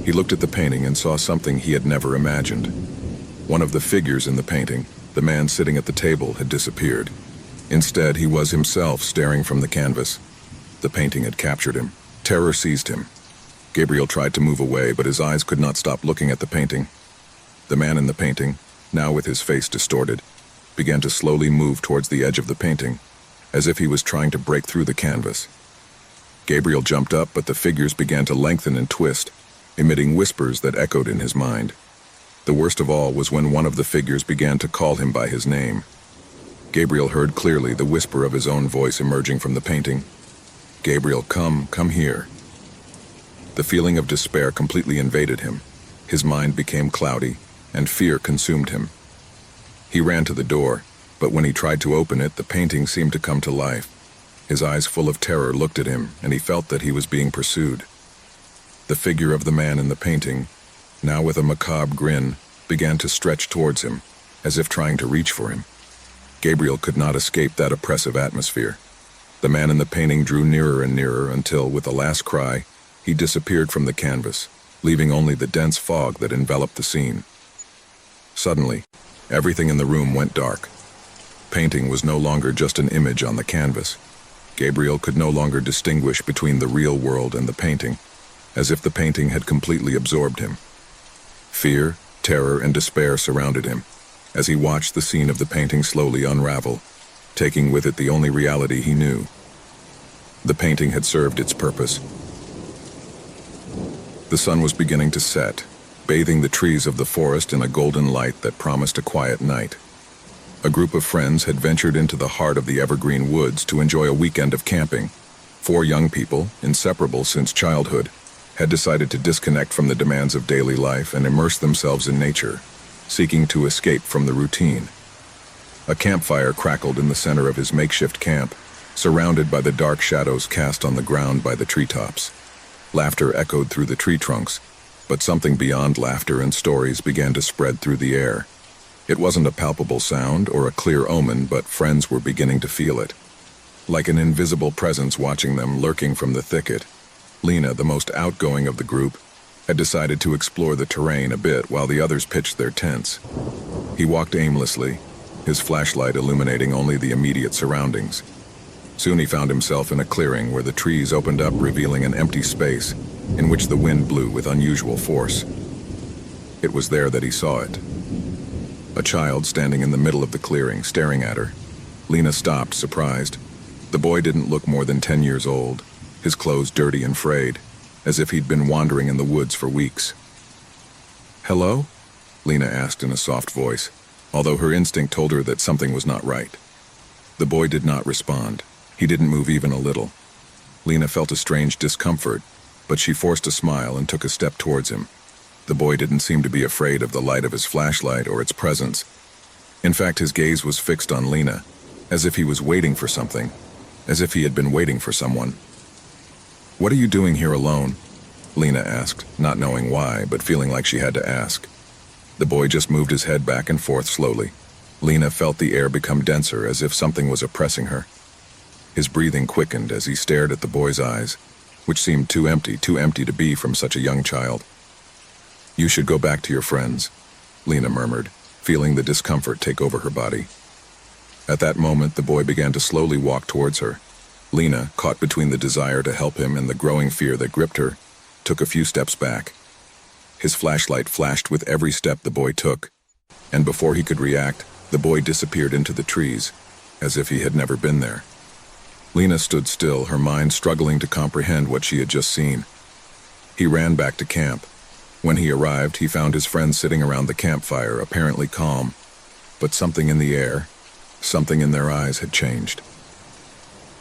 He looked at the painting and saw something he had never imagined. One of the figures in the painting, the man sitting at the table, had disappeared. Instead, he was himself staring from the canvas. The painting had captured him. Terror seized him. Gabriel tried to move away, but his eyes could not stop looking at the painting. The man in the painting, now with his face distorted, began to slowly move towards the edge of the painting, as if he was trying to break through the canvas. Gabriel jumped up, but the figures began to lengthen and twist, emitting whispers that echoed in his mind. The worst of all was when one of the figures began to call him by his name. Gabriel heard clearly the whisper of his own voice emerging from the painting. "Gabriel, come here." The feeling of despair completely invaded him. His mind became cloudy, and fear consumed him. He ran to the door, but when he tried to open it, the painting seemed to come to life. His eyes full of terror looked at him, and he felt that he was being pursued. The figure of the man in the painting, now with a macabre grin, began to stretch towards him, as if trying to reach for him. Gabriel could not escape that oppressive atmosphere. The man in the painting drew nearer and nearer until, with a last cry, he disappeared from the canvas, leaving only the dense fog that enveloped the scene. Suddenly, everything in the room went dark. Painting was no longer just an image on the canvas. Gabriel could no longer distinguish between the real world and the painting, as if the painting had completely absorbed him. Fear, terror, and despair surrounded him, as he watched the scene of the painting slowly unravel, taking with it the only reality he knew. The painting had served its purpose. The sun was beginning to set, bathing the trees of the forest in a golden light that promised a quiet night. A group of friends had ventured into the heart of the evergreen woods to enjoy a weekend of camping. 4 young people, inseparable since childhood, had decided to disconnect from the demands of daily life and immerse themselves in nature, seeking to escape from the routine. A campfire crackled in the center of his makeshift camp, surrounded by the dark shadows cast on the ground by the treetops. Laughter echoed through the tree trunks, but something beyond laughter and stories began to spread through the air. It wasn't a palpable sound or a clear omen, but friends were beginning to feel it. Like an invisible presence watching them lurking from the thicket, Lena, the most outgoing of the group, had decided to explore the terrain a bit while the others pitched their tents. He walked aimlessly, his flashlight illuminating only the immediate surroundings. Soon he found himself in a clearing where the trees opened up, revealing an empty space in which the wind blew with unusual force. It was there that he saw it. A child standing in the middle of the clearing, staring at her. Lena stopped, surprised. The boy didn't look more than 10 years old, his clothes dirty and frayed, as if he'd been wandering in the woods for weeks. "Hello?" Lena asked in a soft voice, although her instinct told her that something was not right. The boy did not respond. He didn't move even a little. Lena felt a strange discomfort, but she forced a smile and took a step towards him. The boy didn't seem to be afraid of the light of his flashlight or its presence. In fact, his gaze was fixed on Lena, as if he was waiting for something, as if he had been waiting for someone. "What are you doing here alone?" Lena asked, not knowing why, but feeling like she had to ask. The boy just moved his head back and forth slowly. Lena felt the air become denser, as if something was oppressing her. His breathing quickened as he stared at the boy's eyes, which seemed too empty to be from such a young child. "You should go back to your friends," Lena murmured, feeling the discomfort take over her body. At that moment, the boy began to slowly walk towards her. Lena, caught between the desire to help him and the growing fear that gripped her, took a few steps back. His flashlight flashed with every step the boy took, and before he could react, the boy disappeared into the trees, as if he had never been there. Lena stood still, her mind struggling to comprehend what she had just seen. He ran back to camp. When he arrived, he found his friends sitting around the campfire, apparently calm. But something in the air, something in their eyes had changed.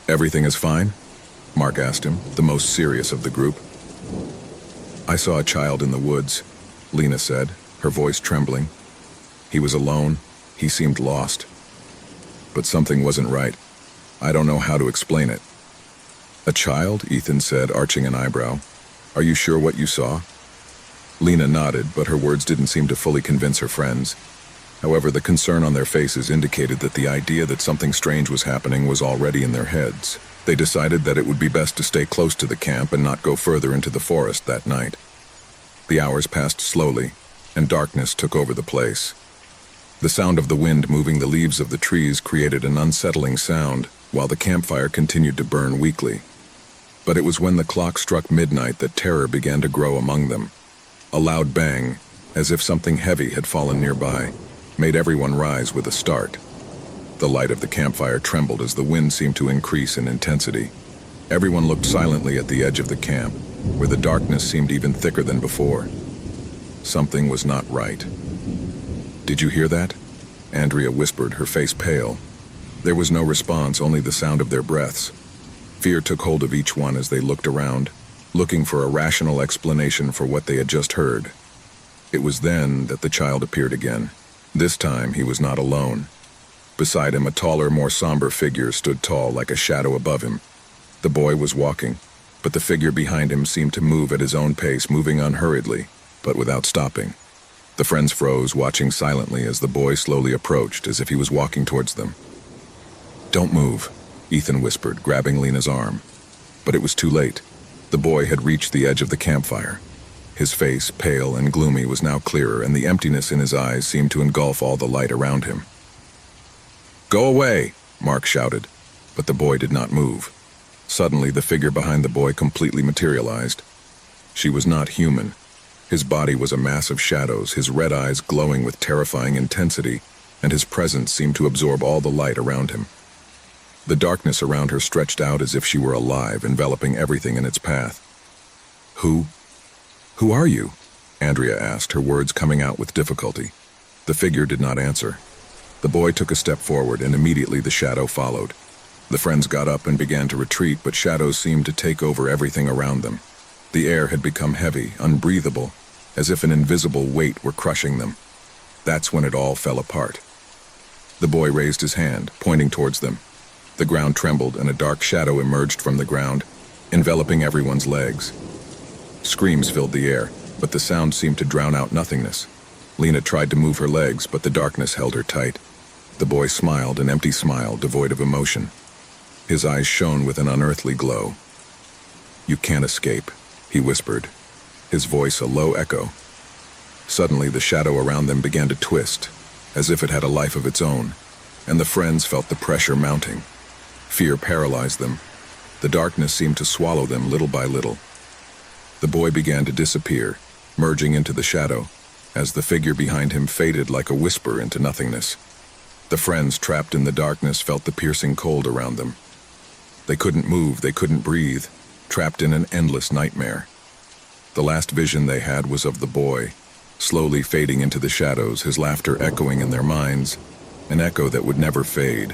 "Everything is fine?" Mark asked him, the most serious of the group. "I saw a child in the woods," Lena said, her voice trembling. "He was alone. He seemed lost. But something wasn't right. I don't know how to explain it." "A child?" Ethan said, arching an eyebrow. "Are you sure what you saw?" Lena nodded, but her words didn't seem to fully convince her friends. However, the concern on their faces indicated that the idea that something strange was happening was already in their heads. They decided that it would be best to stay close to the camp and not go further into the forest that night. The hours passed slowly, and darkness took over the place. The sound of the wind moving the leaves of the trees created an unsettling sound, while the campfire continued to burn weakly. But it was when the clock struck midnight that terror began to grow among them. A loud bang, as if something heavy had fallen nearby, made everyone rise with a start. The light of the campfire trembled as the wind seemed to increase in intensity. Everyone looked silently at the edge of the camp, where the darkness seemed even thicker than before. Something was not right. "Did you hear that?" Andrea whispered, her face pale. There was no response, only the sound of their breaths. Fear took hold of each one as they looked around, looking for a rational explanation for what they had just heard. It was then that the child appeared again. This time he was not alone. Beside him, a taller, more somber figure stood tall like a shadow above him. The boy was walking, but the figure behind him seemed to move at his own pace, moving unhurriedly, but without stopping. The friends froze, watching silently as the boy slowly approached, as if he was walking towards them. "Don't move," Ethan whispered, grabbing Lena's arm. But it was too late. The boy had reached the edge of the campfire. His face, pale and gloomy, was now clearer, and the emptiness in his eyes seemed to engulf all the light around him. "Go away!" Mark shouted, but the boy did not move. Suddenly, the figure behind the boy completely materialized. She was not human. His body was a mass of shadows, his red eyes glowing with terrifying intensity, and his presence seemed to absorb all the light around him. The darkness around her stretched out as if she were alive, enveloping everything in its path. Who are you?" Andrea asked, her words coming out with difficulty. The figure did not answer. The boy took a step forward, and immediately the shadow followed. The friends got up and began to retreat, but shadows seemed to take over everything around them. The air had become heavy, unbreathable, as if an invisible weight were crushing them. That's when it all fell apart. The boy raised his hand, pointing towards them. The ground trembled, and a dark shadow emerged from the ground, enveloping everyone's legs. Screams filled the air, but the sound seemed to drown out nothingness. Lena tried to move her legs, but the darkness held her tight. The boy smiled, an empty smile, devoid of emotion. His eyes shone with an unearthly glow. "You can't escape," he whispered, his voice a low echo. Suddenly, the shadow around them began to twist, as if it had a life of its own, and the friends felt the pressure mounting. Fear paralyzed them. The darkness seemed to swallow them little by little. The boy began to disappear, merging into the shadow, as the figure behind him faded like a whisper into nothingness. The friends trapped in the darkness felt the piercing cold around them. They couldn't move, they couldn't breathe, trapped in an endless nightmare. The last vision they had was of the boy, slowly fading into the shadows, his laughter echoing in their minds, an echo that would never fade.